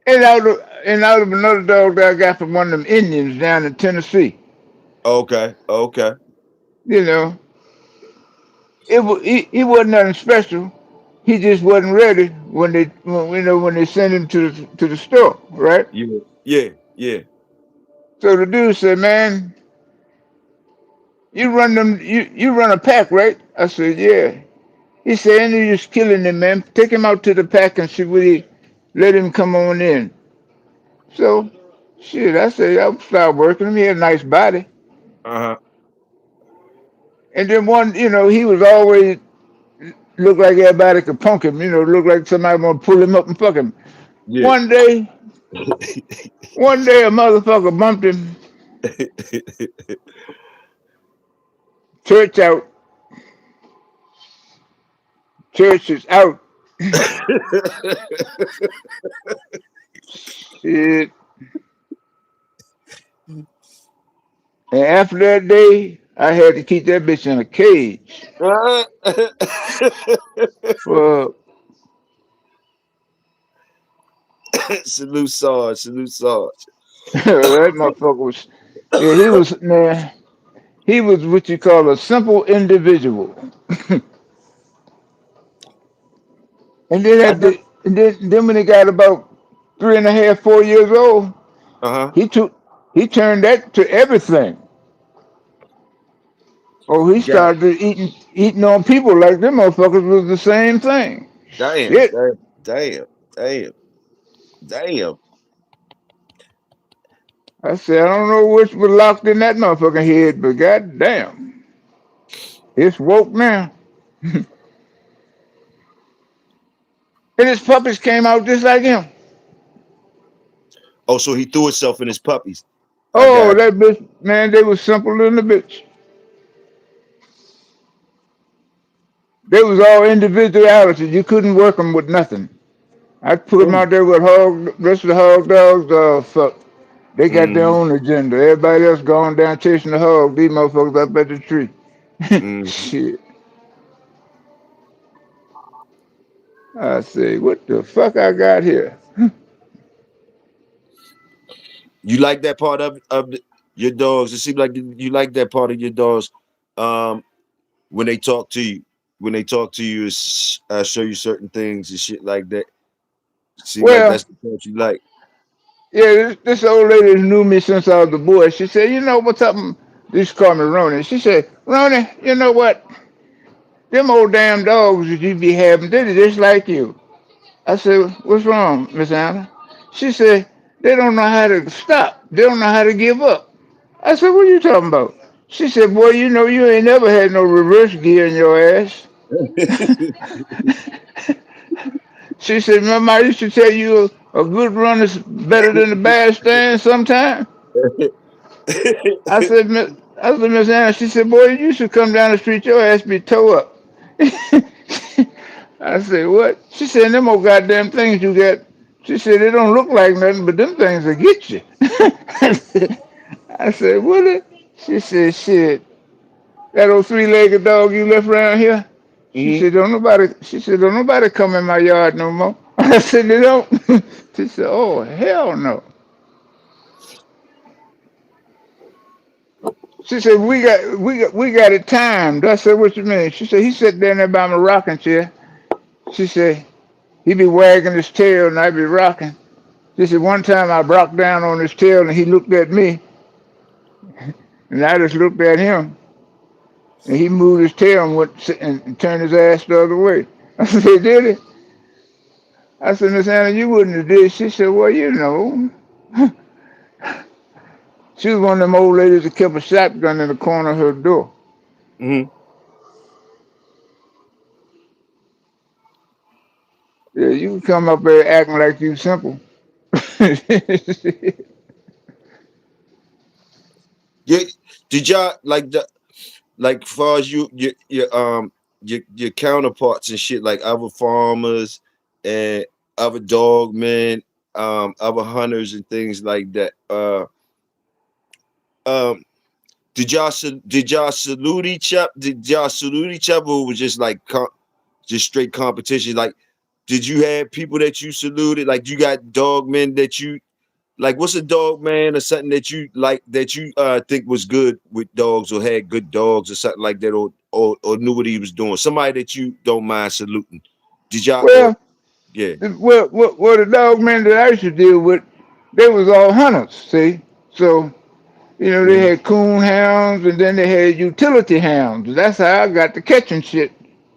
and out of another dog that I got from one of them Indians down in Tennessee. Okay, okay. You know, he wasn't nothing special. He just wasn't ready when they sent him to the store, right? Yeah, yeah, yeah. So the dude said, "Man, you run a pack, right?" I said, "Yeah." He said, "Ain't no use killing him, man. Take him out to the pack and see what he let him come on in." So, shit, I said, I'll start working him. He had a nice body. Uh huh. And then he was always looked like everybody could punk him, looked like somebody want to pull him up and fuck him. Yeah. One day, a motherfucker bumped him, church out, church is out. Shit. And after that day, I had to keep that bitch in a cage for Salute Sarge. Salute Sarge. that motherfucker was, yeah, he was what you call a simple individual. And then I at never. the and then when he got about 3.5, 4 years old, Uh huh. he took he turned that to everything. Oh, he Got started eating on people like them motherfuckers was the same thing. damn, Shit. damn, damn, damn, damn. I said, I don't know which was locked in that motherfucking head, but goddamn, it's woke now. And his puppies came out just like him. Oh, so he threw himself in his puppies. I Oh, got that bitch, man, they was simple in the bitch. They was all individuality. You couldn't work them with nothing. I put them you. out there with rest of the hog dogs. Fuck, they got their Mm-hmm. own agenda. Everybody else going down chasing the hog. These motherfuckers up at the tree. Mm-hmm. Shit. I say, what the fuck I got here? You like that part of it? Your dogs. It seems like you like that part of your dogs. Um, when they talk to you, when they talk to you, show you certain things and shit like that. Seem like Well, that's the part you like. yeah, this old lady knew me since I was a boy. She said, you know what's up? This called me Ronnie. She said, Ronnie, you know what? Them old damn dogs that you be having, they're just like you. I said, what's wrong, Miss Anna? She said, they don't know how to stop. They don't know how to give up. I said, what are you talking about? She said, boy, you know you ain't never had no reverse gear in your ass. She said, remember I used to tell you a good run is better than a bad stand sometime? I said, Miss Anna, she said, boy, you should come down the street, your ass be toe up. I said, what? She said, them old goddamn things you got. She said, they don't look like nothing, but them things will get you. I said, would it? She said, shit, that old three-legged dog you left around here? Mhm. She said, don't nobody come in my yard no more. I said, they don't. She said, oh, hell no. She said, we got it timed. I said, what you mean? She said, he sat down there by my rocking chair. She said, he be wagging his tail and I be rocking. She said, one time I broke down on his tail and he looked at me and I just looked at him and he moved his tail and and turned his ass the other way. I said, did he? I said, Miss Anna, you wouldn't have did. She said, well, you know. She was one of them old ladies that kept a shotgun in the corner of her door. Mhm. Yeah, you can come up there acting like you simple. Yeah. Did y'all like the like far as your counterparts and shit like other farmers and other dog men, other hunters and things like that. Um, did y'all salute each other? Did y'all salute each other, or was just like just straight competition? Like, did you have people that you saluted? Like, you got dog men that you like. What's a dog man or something that you like that you think was good with dogs or had good dogs or something like that, or knew what he was doing? Somebody that you don't mind saluting. Did y'all? Or Well, yeah. well, the dog men that I used to deal with, they was all hunters. See, so they Mhm. had coon hounds and then they had utility hounds. That's how I got to catching shit,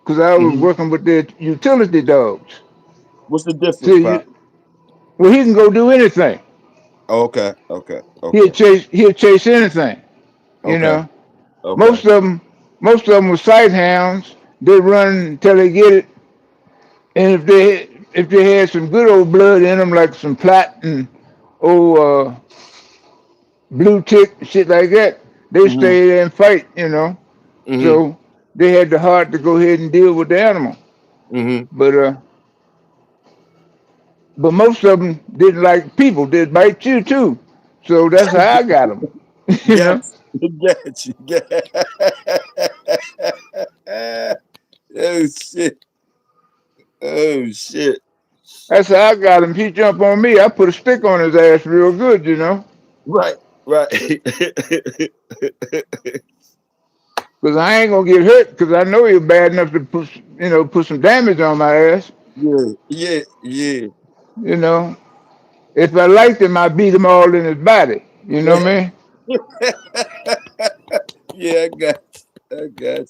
cause I was Mhm. working with the utility dogs. What's the difference, See, Pop? well, he can go do anything. Oh, okay. Okay. He'll Okay. chase. He'll chase anything. You Okay. know, Okay. most of them, most of them were sight hounds. They run until they get it, and if they had some good old blood in them, like some Platte and old blue tick shit like that, they Mhm. stay there and fight. You know, Mhm. so they had the heart to go ahead and deal with the animal. Mhm. But most of them didn't like people. They'd bite you too. So that's how I got them. you know, Gotcha. Gotcha. Oh shit. Oh shit. that's how I got him. If he jump on me, I put a stick on his ass real good. Right. Right. Because I ain't gonna get hurt. Because I know you're bad enough to put some damage on my ass. Yeah. Yeah. Yeah. You know, if I liked him, I beat him all in his body. You know what I mean? Yeah. I got. I got.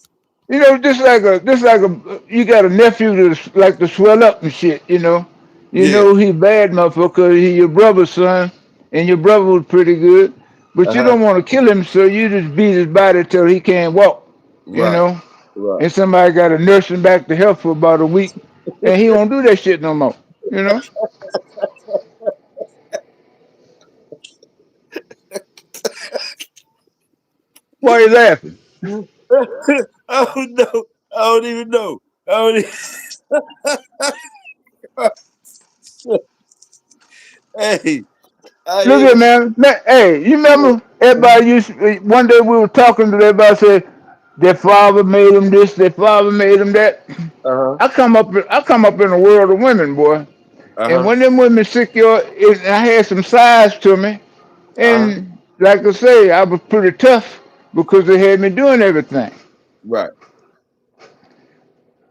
Just like you got a nephew that's like to swell up and shit. You Yeah. know he bad motherfucker. He your brother's son, and your brother was pretty good, but Uh you huh. don't want to kill him, so you just beat his body till he can't walk. You Right. know, Right. and somebody got to nurse him back to health for about a week, and he won't do that shit no more. You know, why you laughing? I don't know. I don't even know. I don't even. Hey, I Look hear at what man. Hey, you you. remember everybody one day we were talking to everybody said their father made them this, their father made them that. Uh huh. I come up in a world of women, boy. Uh And huh. when them women secure, I had some size to me, Uh huh. and like I say, I was pretty tough because they had me doing everything. Right.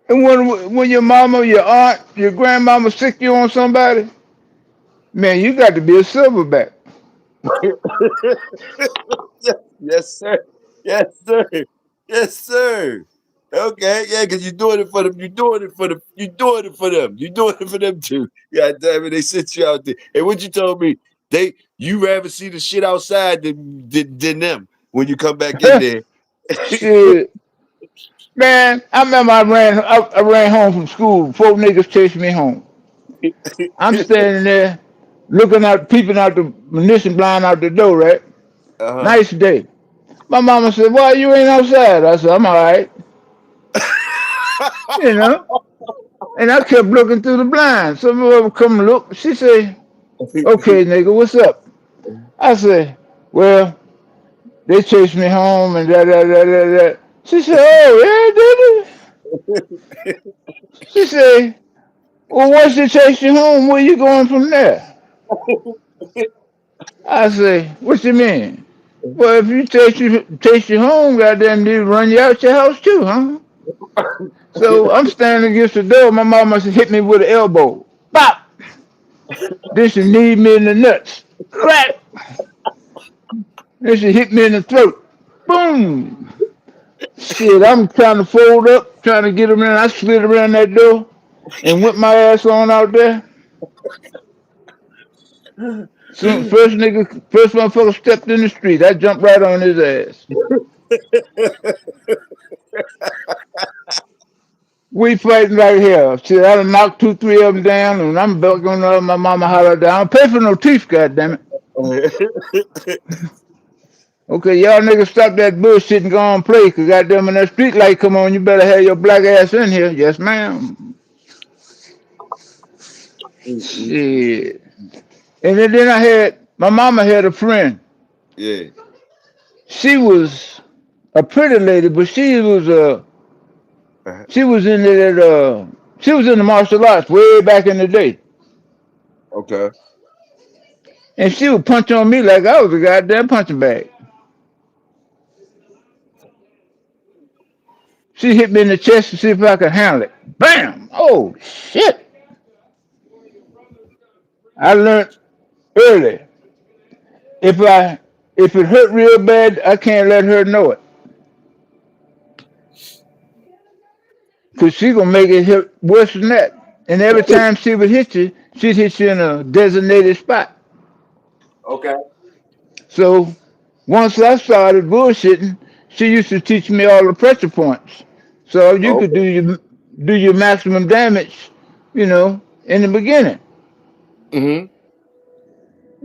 And when your mama, your aunt, your grandmama sick you on somebody, man, you got to be a silverback. Yes, yes, sir. Yes, sir. Yes, sir. Okay, yeah, because you're doing it for them. You're doing it for them. You're doing it for them. You're doing it for them too. God damn it, they sent you out there. And what you told me, you rather see the shit outside than them when you come back in there. Shit, man, I remember I ran home from school. Four niggas chased me home. I'm standing there looking out, peeping out the munition blind out the door, right? Uh Nice day. My mama said, "Why you ain't outside?" I said, "I'm all right," huh. you know. And I kept looking through the blinds. Some of them come look. She said, "Okay, nigga, what's up?" I said, "Well, they chased me home and da da da da da." She said, "Oh yeah, did they?" She said, "Well, once they chase you home, where you going from there?" I say, "What you mean?" "Well, if you chase you home, goddamn, they run you out your house too, huh?" So I'm standing against the door. My mama hit me with an elbow. Bop! Then she kneed me in the nuts. Crack! Then she hit me in the throat. Boom! Shit, I'm trying to fold up, trying to get around. I slid around that door and went my ass on out there. Soon, first motherfucker stepped in the street. I jumped right on his ass. We fighting right here. Shit, I done knocked two, three of them down, and I'm going to my mama holler down. I don't pay for no teeth, goddammit. Okay, y'all niggas stop that bullshit and go on play, cause goddamn when that street light come on, you better have your black ass in here. Yes, ma'am. Shit. And then my mama had a friend. Yeah. She was a pretty lady, but Uh-huh. she was in she was in the martial arts way back in the day. Okay. And she would punch on me like I was a goddamn punching bag. She hit me in the chest to see if I could handle it. Bam! Oh shit! I learned early. If I if it hurt real bad, I can't let her know it. Cause she gonna make it hit worse than that. And every time she would hit you, she'd hit you in a designated spot. Okay. So once I started bullshitting, she used to teach me all the pressure points. So you could Okay. do your maximum damage, in the beginning. Mm-hmm.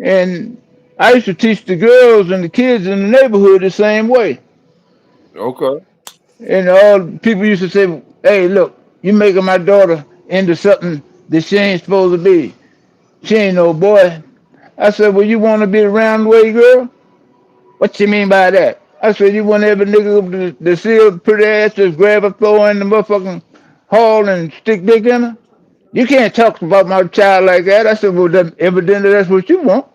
And I used to teach the girls and the kids in the neighborhood the same way. Okay. And all people used to say, "Hey, look, you making my daughter into something that she ain't supposed to be. She ain't no boy." I said, "Well, you want to be a round way girl? What you mean by that?" I said, "You want every nigga to see a pretty ass just grab a throw in the motherfucking hall and stick dick in her? You can't talk about my child like that." I said, "Well, then, evidently that's what you want."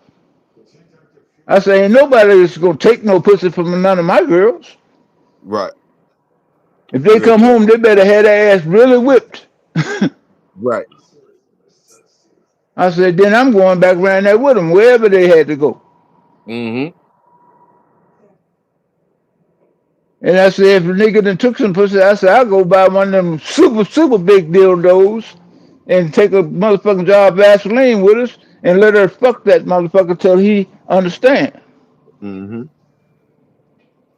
I said, "Ain't nobody that's gonna take no pussy from none of my girls. Right. If they Real come talk. home, they better have their ass really whipped." Right. I said, "Then I'm going back around there with them, wherever they had to go." Mm-hmm. And I said, "If a nigga done took some pussy," I said, "I'll go buy one of them super, super big dildos and take a motherfucking jar of Vaseline with us and let her fuck that motherfucker till he understand." Mm-hmm.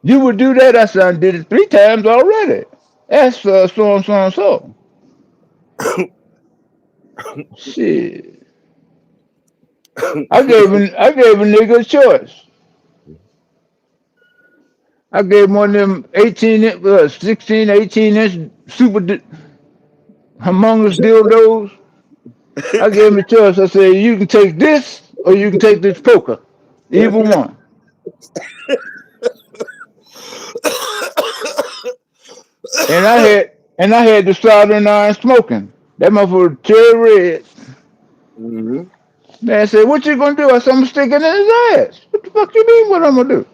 "You would do that?" I said, "I did it 3 times already. That's so and so and so." Shit. I gave a nigga a choice. I gave one of them 16, 18-inch super humongous dildos. I gave him a choice. I said, "You can take this or you can take this poker. Either one." And I had the soldering iron smoking. That motherfucker was cherry red. Mm-hmm. Man said, "What you gonna do?" I said, "I'm gonna stick it in his ass." What the fuck you mean? What I'm gonna do?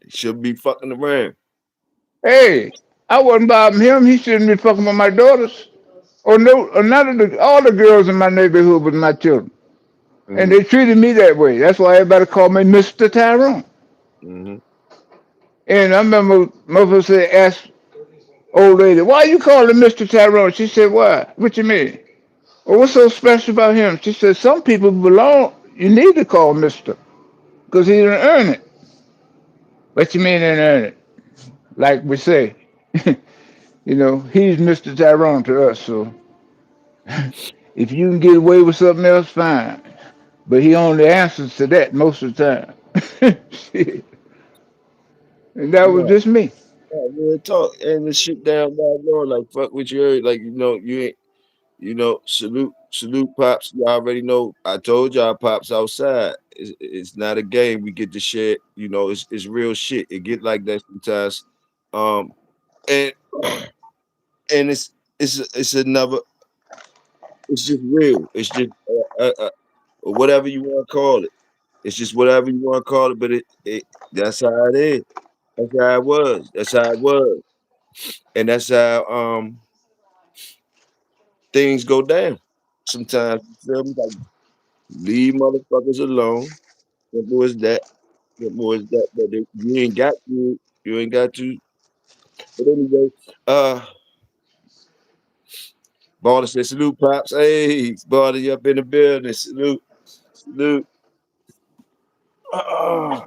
Should be fucking around. Hey, I wasn't bothering him. He shouldn't be fucking with my daughters. Or no, or none of the all the girls in my neighborhood was my children, and Mm-hmm. they treated me that way. That's why everybody called me Mr. Tyrone. Mm-hmm. And I remember mother said, asked old lady, "Why you calling him Mr. Tyrone?" She said, "Why? What you mean? Well, what's so special about him?" She said, "Some people belong. You need to call Mister, because he didn't earn it." What you mean didn't earn it? Like we say, he's Mr. Tyrone to us. So if you can get away with something else, fine. But he only answers to that most of the time. Shit. And that was No, just me. no, real talk. And the shit down by door, like fuck with you, like you ain't, salute pops. You already know. I told y'all pops outside. It's not a game. We get the shit. It's real shit. It get like that sometimes. Um, and and it's another. It's just real. It's just whatever you want to call it. It's just whatever you want to call it. But it that's how it is. That's how it was. That's how it was. And that's how things go down. Sometimes you feel me? Like leave motherfuckers alone. Simple as that. Simple as that. But you ain't got to. You ain't got to. But anyway, uh, Baller said salute, pops. Hey, Baller, up in the building. Salute, salute. Uh, uh,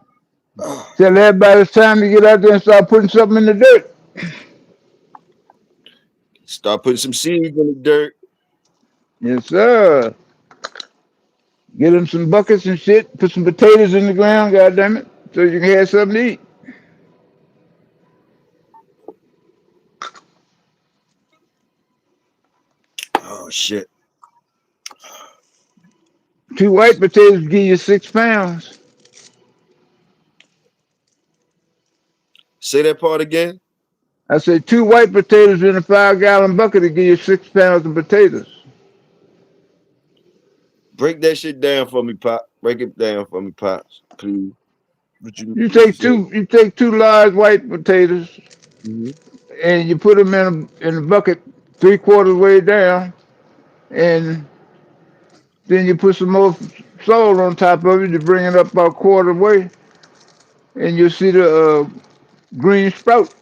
Tell everybody it's time to get out there and start putting something in the dirt. Start putting some seeds in the dirt. Yes, sir. Get them some buckets and shit. Put some potatoes in the ground, goddamn it, so you can have something to eat. Oh shit. 2 white potatoes give you 6 pounds. Say that part again. I said 2 white potatoes in a 5 gallon bucket to give you 6 pounds of potatoes. Break that shit down for me, pop. Break it down for me, pops, please. You What you take said? two, you take 2 large white potatoes Mm-hmm. and you put them in a bucket 3/4 way down, and then you put some more salt on top of it to bring it up about quarter way, and you'll see the green sprout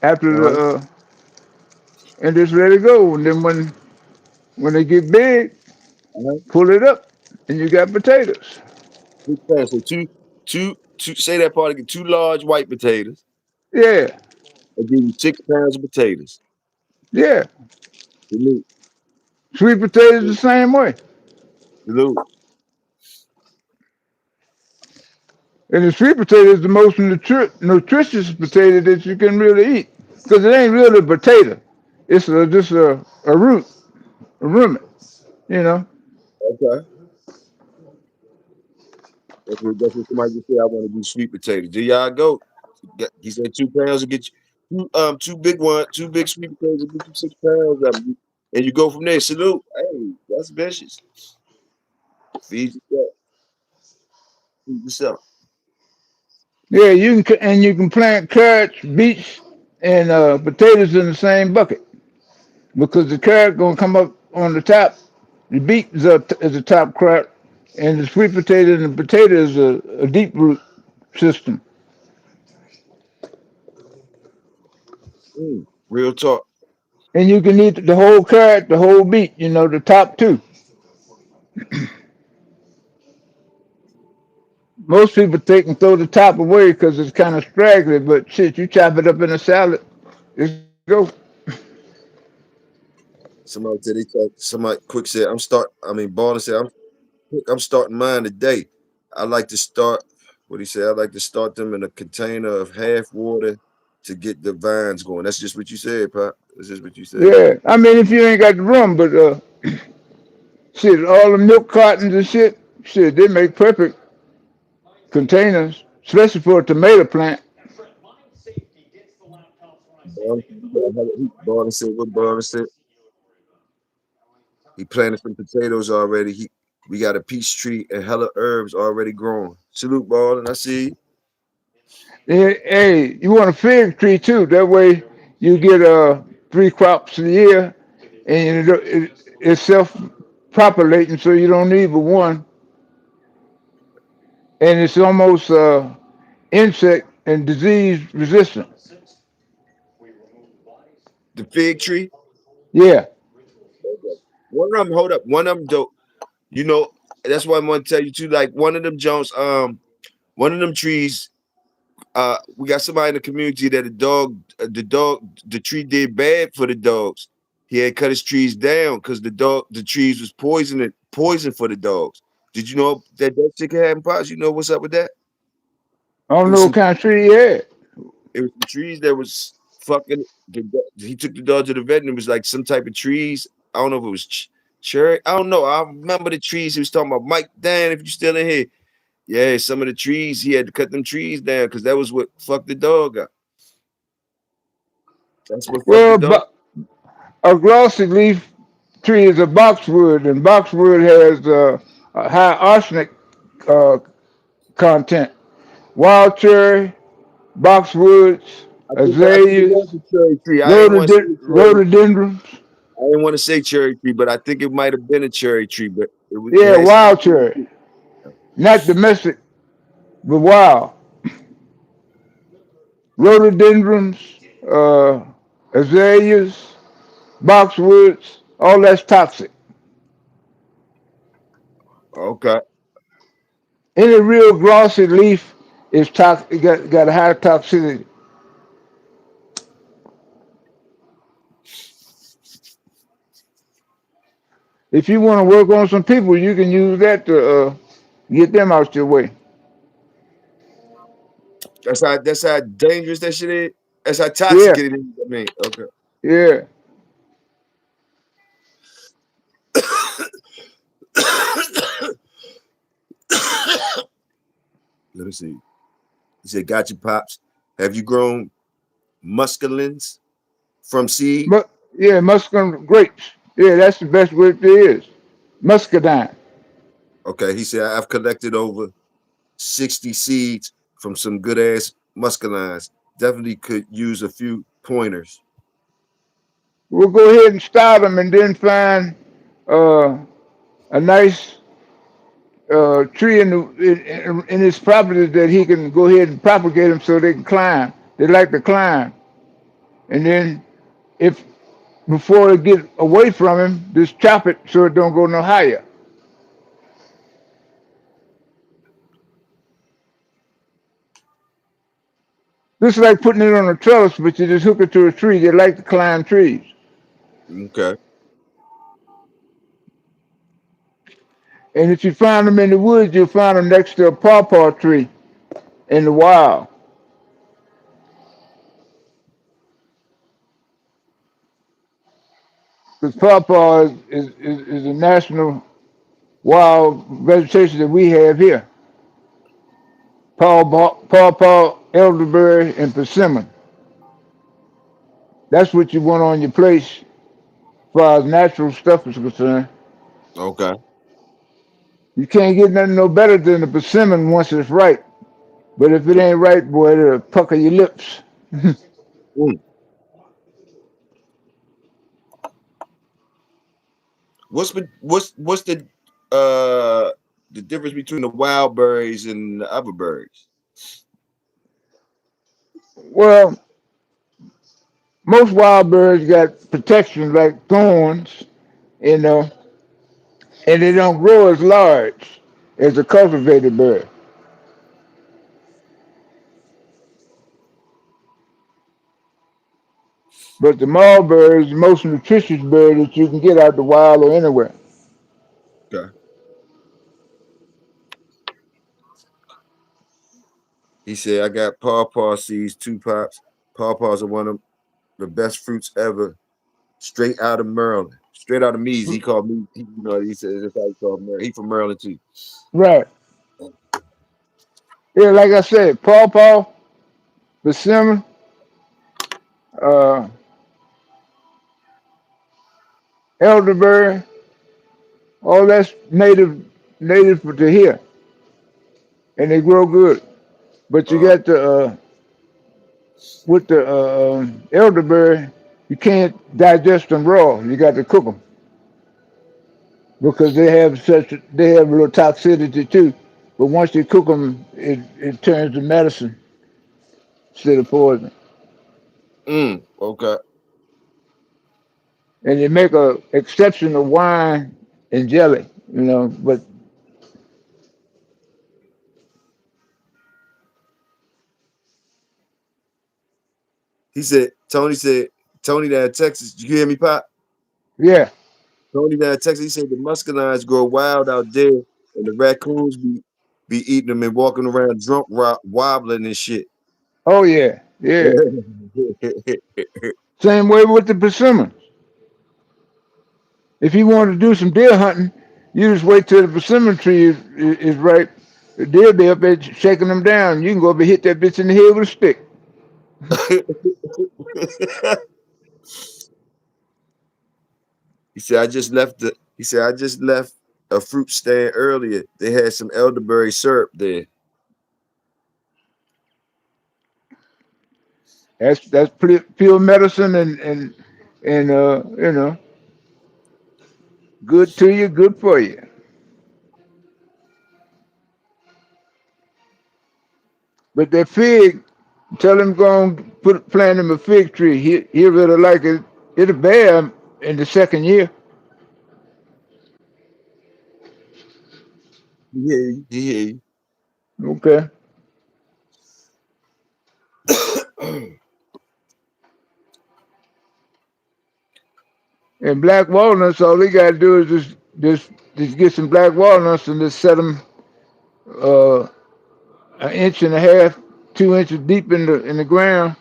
after Uh-huh. and just let it go. And then when they get big, Uh-huh. pull it up, and you got potatoes. Big fan. So two. Say that part again. Two large white potatoes. Yeah, I give you 6 pounds of potatoes. yeah. Salute, Sweet potatoes the same way. salute. And the sweet potato is the most nutritious potato that you can really eat because it ain't really a potato. It's just a root, a rumen, you know. Okay. That's what somebody just said. I want to do sweet potatoes. There y'all go. He said 2 pounds will get you two big sweet potatoes will get you 6 pounds of it. And you go from there. Salute. Hey, that's vicious. Feed yourself. Feed yourself. Yeah, you can plant carrots, beets, and potatoes in the same bucket because the carrot gonna come up on the top. The beet is a top crop, and the sweet potato and the potato is a deep root system. Real talk. And you can eat the whole carrot, the whole beet, the top two. Most people take and throw the top away because it's kind of straggly, but shit, you chop it up in a salad, it's good to go. Somebody said somebody quick said, Baller said, I'm starting mine today. I like to start, what he said, I like to start them in a container of half water to get the vines going. That's just what you said, Pop. That's just what you said. Yeah, I mean, if you ain't got the room, but shit, all the milk cartons and shit, they make perfect containers, especially for a tomato plant. Barnes said he planted some potatoes already. We got a peach tree and hella herbs already growing. Salute, ball, and I see. Hey, you want a fig tree too. That way you get 3 crops a year, and it's self-propagating, so you don't need but one, and it's almost insect and disease resistant. The fig tree. Yeah. One of them, hold up. One of them, dope. You know, that's why I'm gonna tell you too. Like one of them Jones, one of them trees. We got somebody in the community that the tree did bad for the dogs. He had cut his trees down because the trees was poison for the dogs. Did you know that shit can happen, Pops? You know what's up with that? I It don't was know what some kind of tree he had. it was some trees that was fucking. He took the dog to the vet and it was like some type of trees. I don't know if it was cherry. I don't know. I remember the trees he was talking about. Mike, Dan, if you're still in here, yeah, some of the trees he had to cut them trees down because that was what fucked the dog up. That's what fucked the Well, dog. a glossy leaf tree is a boxwood, and boxwood has a high arsenic uh, content. Wild cherry, boxwoods, I think it was azaleas, a cherry tree. I ain't want to say cherry. rhododendrons. I didn't want to say cherry tree, but I think it might have been a cherry tree, but it Yeah, had something wild to do with cherry, it. not domestic, but wild. Rhododendrons, uh, azaleas, boxwoods, all that's toxic. Okay. Any real glossy leaf is toxic. Got a high toxicity. If you want to work on some people, you can use that to get them out your way. That's how dangerous that shit is. That's how toxic Yeah, it is. I mean, okay. yeah. Let me see. He said, "Gotcha, pops. Have you grown muscadines from seed?" Yeah, muscat grapes. Yeah, that's the best grape there is. Muscadine. Okay. He said, "I've collected over 60 seeds from some good ass muscadines. Definitely could use a few pointers." We'll go ahead and start them and then find uh, a nice tree in his property that he can go ahead and propagate them so they can climb. They like to climb. And then if before it get away from him, just chop it so it don't go no higher. This is like putting it on a trellis, but you just hook it to a tree. They like to climb trees. Okay. And if you find them in the woods, you'll find them next to a pawpaw tree in the wild. Because pawpaw is a national wild vegetation that we have here. Pawpaw, elderberry, and persimmon. That's what you want on your place as far as natural stuff is concerned. Okay. You can't get nothing no better than the persimmon once it's ripe. But if it ain't right, boy, it'll pucker your lips. Mm. What's the difference between the wild berries and the other berries? Well, most wild birds got protection like thorns, you know, and they don't grow as large as a cultivated bird. But the mulberry is the most nutritious bird that you can get out the wild or anywhere. Okay. He said, "I got pawpaw seeds, 2 pops. Pawpaws are one of the best fruits ever. Straight out of Maryland. Straight out of Meads. He called me. He said that's how he called Maryland. He from Maryland too. Right. Yeah, like I said, pawpaw, persimmon, uh, elderberry, all that's native to here, and they grow good. But you Uh, got the with the elderberry, you can't digest them raw. You got to cook them because they have a little toxicity too. But once you cook them, it turns to medicine instead of poison. okay. And you make a exceptional wine and jelly, But Tony said, Tony down in Texas, you hear me, Pop? yeah, Tony down in Texas, he said the muscadines grow wild out there, and the raccoons be eating them and walking around drunk, wobbling and shit. oh yeah, yeah. Same way with the persimmons. If you want to do some deer hunting, you just wait till the persimmon tree is ripe. The deer be up there shaking them down. You can go up and hit that bitch in the head with a stick. He said I just left a fruit stand earlier. They had some elderberry syrup there. That's pretty pure medicine and good to you, good for you. But that fig, tell him go and plant him a fig tree. He really like it. It'll bear in the second year. Yeah. Okay. And black walnuts, all they gotta do is just get some black walnuts and just set them uh, an inch and a half, 2 inches deep in the ground,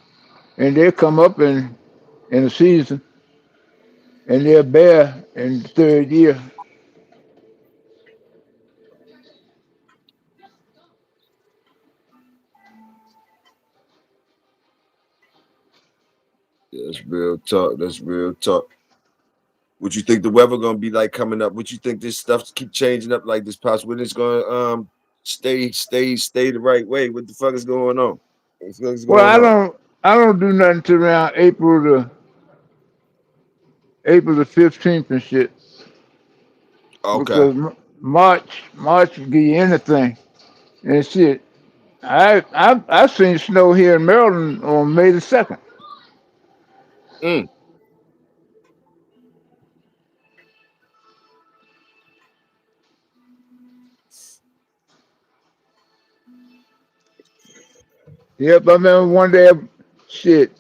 and they'll come up in a season, and they'll bear in the third year. That's real talk. That's real talk. What you think the weather gonna be like coming up? What you think this stuff keep changing up like this? Possible it's gonna stay the right way. What the fuck is going on? What the fuck is Well, going on? I don't do nothing till around April the 15th and shit, Okay. because March will give you anything and shit. I've seen snow here in Maryland on May the 2nd. Mm. Yep, I remember one day, shit,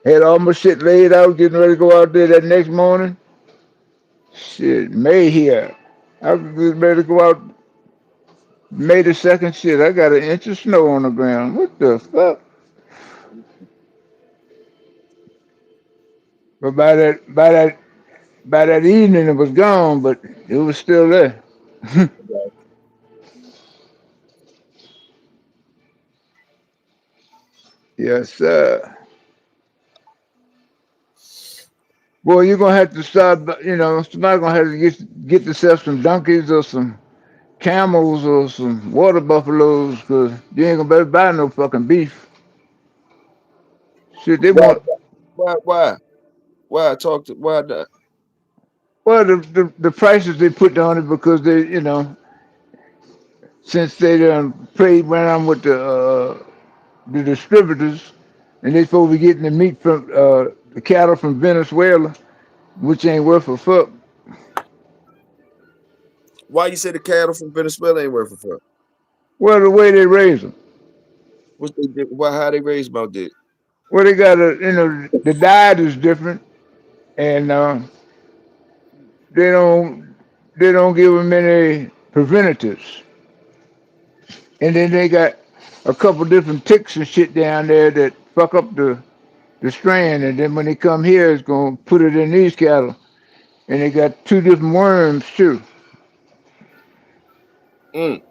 had all my shit laid out, getting ready to go out there that next morning. Shit, May here. I was getting ready to go out May the 2nd. Shit, I got an inch of snow on the ground. What the fuck? But by that evening, it was gone, but it was still there. Yes, sir. Boy, you're gonna have to start. Somebody's gonna have to get yourself some donkeys or some camels or some water buffaloes, cause you ain't gonna better buy no fucking beef. Shit, they Why? want. Why? Why? Why? Talk to why not? Well, the prices they put on it because since they done played around with the distributors, and they supposed to be getting the meat from the cattle from Venezuela, which ain't worth a fuck. Why you say the cattle from Venezuela ain't worth a fuck? Well, the way they raise them. What they did? Why? How they raised about that? Well, they got the diet is different, and they don't they don't give them any preventatives, and then they got a couple different ticks and shit down there that fuck up the strand, and then when they come here, it's gonna put it in these cattle, and they got two different worms too. Mm.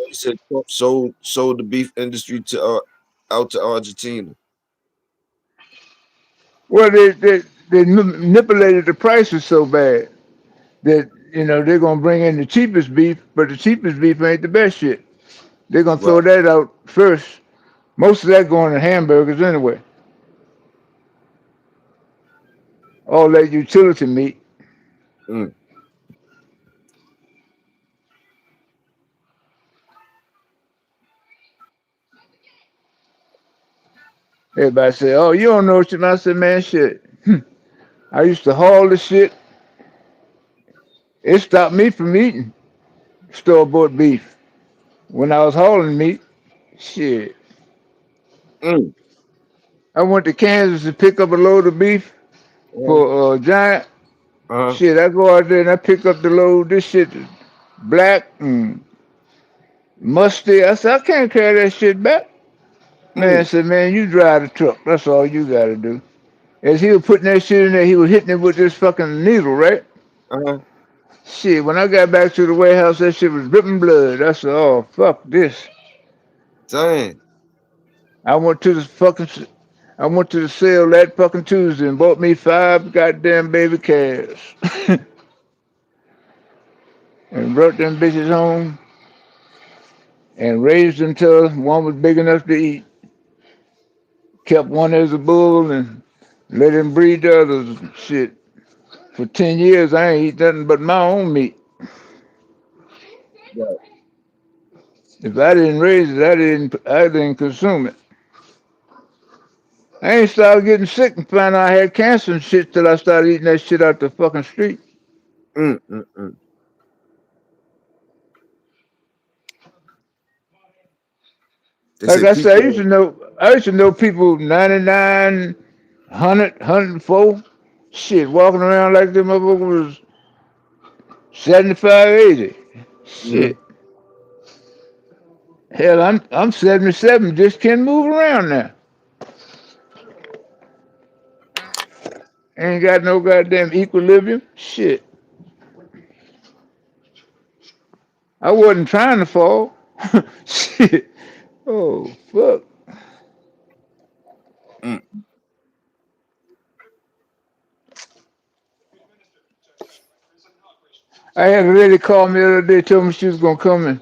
He said Trump sold the beef industry to out to Argentina. Well, they manipulated the prices so bad that they're gonna bring in the cheapest beef, but the cheapest beef ain't the best shit. They're gonna Right. throw that out first. Most of that going to hamburgers anyway. All that utility meat. Mm. Everybody say, "Oh, you don't know what you." I said, "Man, shit. I used to haul the shit. It stopped me from eating store bought beef when I was hauling meat. Shit. Mm. I went to Kansas to pick up a load of beef for Giant. Uh-huh. Shit, I go out there and I pick up the load. This shit is black and musty. I said, I can't carry that shit back. Man Mm. said, man, you drive the truck. That's all you got to do. As he was putting that shit in there, he was hitting it with this fucking needle, right? Uh-huh. Shit, when I got back to the warehouse, that shit was dripping blood. I said, oh, fuck this. Dang. I went to the fucking, I went to the sale that fucking Tuesday and bought me 5 goddamn baby calves and brought them bitches home and raised them till one was big enough to eat. Kept one as a bull and let him breed the others. Shit, for 10 years I ain't eat nothing but my own meat. Right. If I didn't raise it, I didn't consume it. I ain't started getting sick and found out I had cancer and shit till I started eating that shit out the fucking street. Mm. Mm. Mm. They Like say I said, people. I used to know people 99, 100, shit, walking around like them motherfuckers was 75, 80. Mm. Shit. Hell, I'm 77, just can't move around now. Ain't got no goddamn equilibrium. Shit. I wasn't trying to fall. Shit. Oh, fuck. Mm. I had a lady call me the other day, told me she was gonna come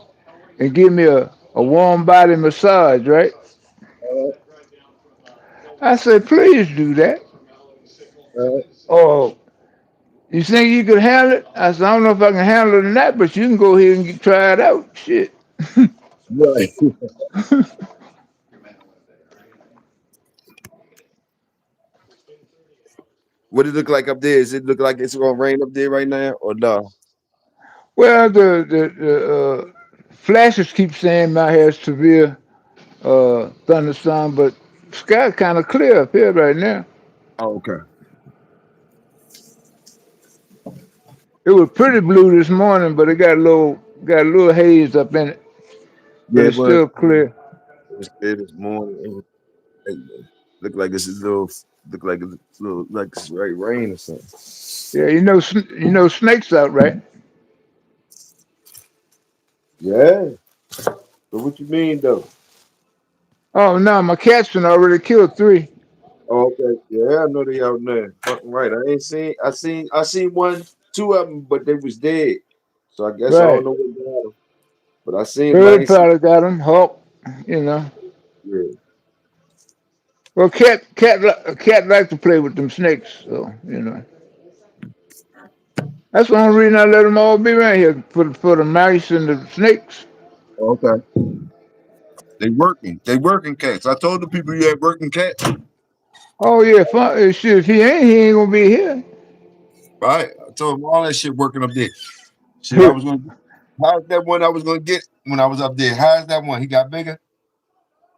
and give me a warm body massage, right? Uh, I said, please do that. uh, Oh, you think you could handle it? I said, I don't know if I can handle it or not, but you can go ahead and try it out. Shit. right. What it look like up there? Does it look like it's gonna rain up there right now, or no? Well, the flashes keep saying my has severe thunderstorm, but sky kind of clear up here right now. Oh, okay. It was pretty blue this morning, but it got a little haze up in it, but Yeah, it's but still clear. it was clear this morning. It looked like it's a little. Look like it's a little like it's right rain or something. Yeah, snakes out, right? Yeah. But what you mean though? Oh no, my cat's been already killed 3. Oh, okay. Yeah, I know they out there. Fucking right. I ain't seen. I seen one, two of them, but they was dead. So I guess I don't Right. know what got them. But I seen. But I Bird ain't seen. probably got them. Hawk, you know. Yeah. Well, cat like to play with them snakes, so that's the only reason I let them all be around here for the mice and the snakes. Okay. They working. They working cats. I told the people you had working cats. Oh yeah, shit. If he ain't gonna be here. Right. I told them all that shit working up there. Shit, I was gonna. How's that one I was gonna get when I was up there? How's that one? He got bigger.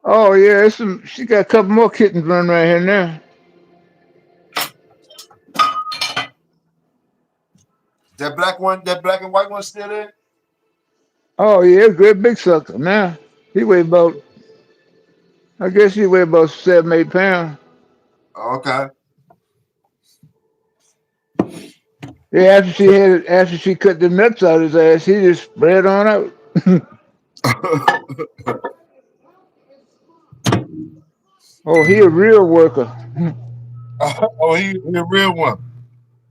Oh yeah, she got a couple more kittens running right here now. That black one, that black and white one still there? Oh yeah, great big sucker. Now he weigh about, I guess he weigh about 7, 8 pounds. Okay. Yeah, after she cut the nuts out of his ass, he just spread on out. Oh, he a real worker. Oh, he a real one.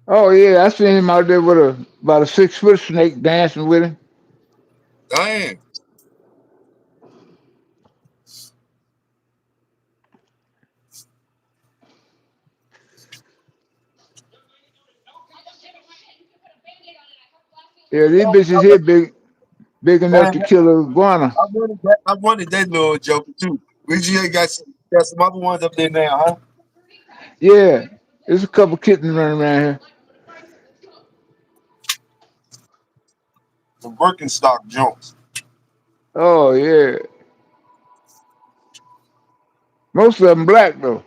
Oh yeah, I seen him out there with about a 6 foot snake dancing with him. Damn. Yeah, these bitches here big enough Man, to kill a iguana. I wanted that little joker too. We just got some other ones up there now, huh? Yeah, there's a couple kittens running around here. Some Birkenstock jumps. Oh yeah, most of them black though,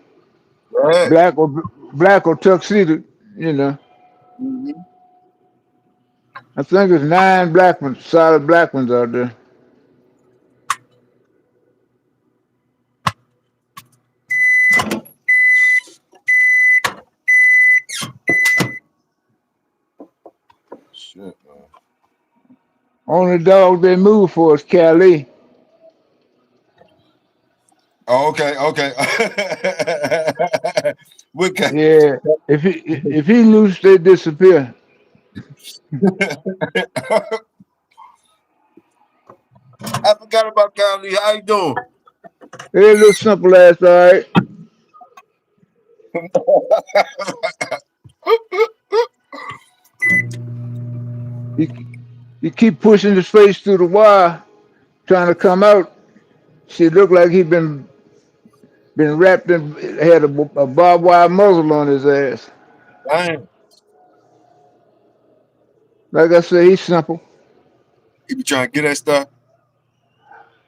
Yeah. black or black or tuxedo. You know, Mm-hmm. I think there's 9 black ones, solid black ones out there. Shit, man. Only dog they move for is Cali. Oh, okay, okay. What kind? Yeah, if he loose, they disappear. I forgot about Kylie. How you doing? They a little simple ass, all right. You, you keep pushing his face through the wire, trying to come out. She looked like he been wrapped in, had a barbed wire muzzle on his ass. Damn. Like I said, he's simple. You be trying to get that stuff?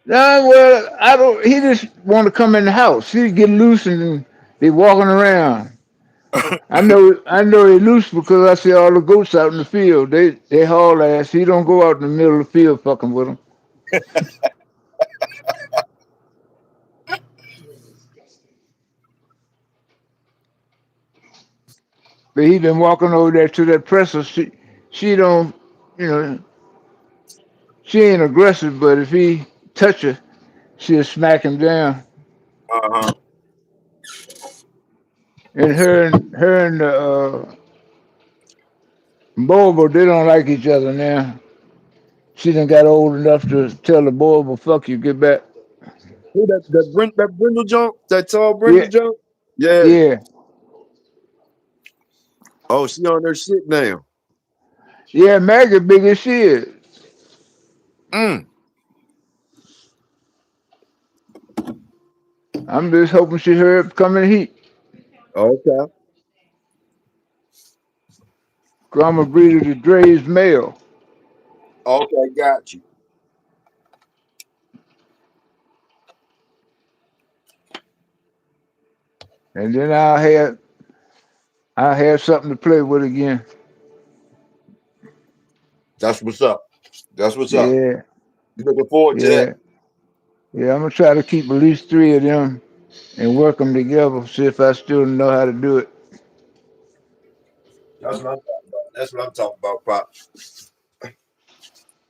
Nah, well, I don't. He just want to come in the house. He get loose and be walking around. I know he loose because I see all the goats out in the field. They haul ass. He don't go out in the middle of the field fucking with them. But he been walking over there to that presser. She don't, you know, she ain't aggressive. But if he touch her, she'll smack him down. Uh-huh. And her and the Bobo, they don't like each other now. She done got old enough to tell the Bobo, "Fuck you, get back." Who that brindle jump? That tall brindle Yeah, jump? Yeah. yeah, Oh, she on her shit now. yeah. Maggie big as shit. Mm. I'm just hoping she hurry up come in heat. Okay. 'Cause I'm a breeder to Dre's male. Okay, got you. And then I'll have something to play with again. That's what's up. That's what's up. Yeah, You looking forward to that? yeah, yeah. I'm gonna try to keep at least 3 of them and work them together. See if I still know how to do it. That's what I'm talking about. That's what I'm talking about, Pop.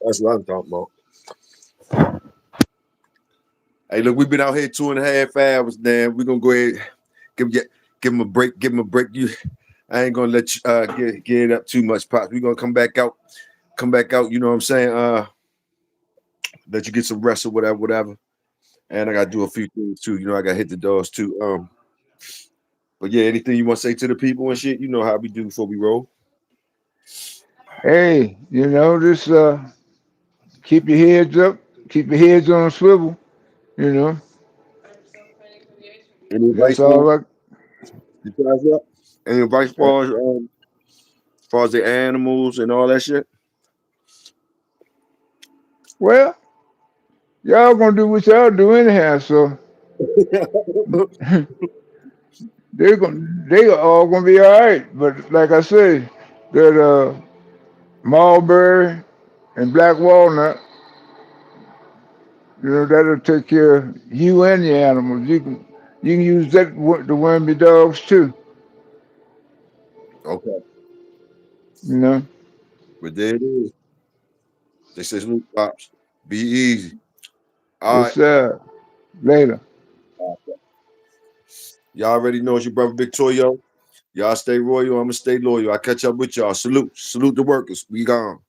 That's what I'm talking about. Hey, look, we've been out here 2.5 hours, man. We're gonna go ahead give give him a break. Give him a break. I ain't gonna let you get it up too much, Pop. We're gonna come back out. Come back out. You know what I'm saying? Let you get some rest or whatever, whatever. And I gotta do a few things too. You know, I gotta hit the doors too. But yeah, anything you want to say to the people and shit, you know how we do before we roll. Hey, just keep your heads up, keep your heads on a swivel. You know, Any that's advice all. for Like, you guys up? Any advice uh, as far as the animals and all that shit? well, y'all gonna do what y'all do anyhow. So they all gonna be all right. But like I say, that mulberry and black walnut, that'll take care of you and your animals. You can use that to worm your dogs too. Okay, You know. but there it is. They says, "Look, pops, be easy." All right, It's later. y'all already know it's your brother Victorio. Y'all stay royal. I'm gonna stay loyal. I catch up with y'all. Salute. Salute the workers. We gone.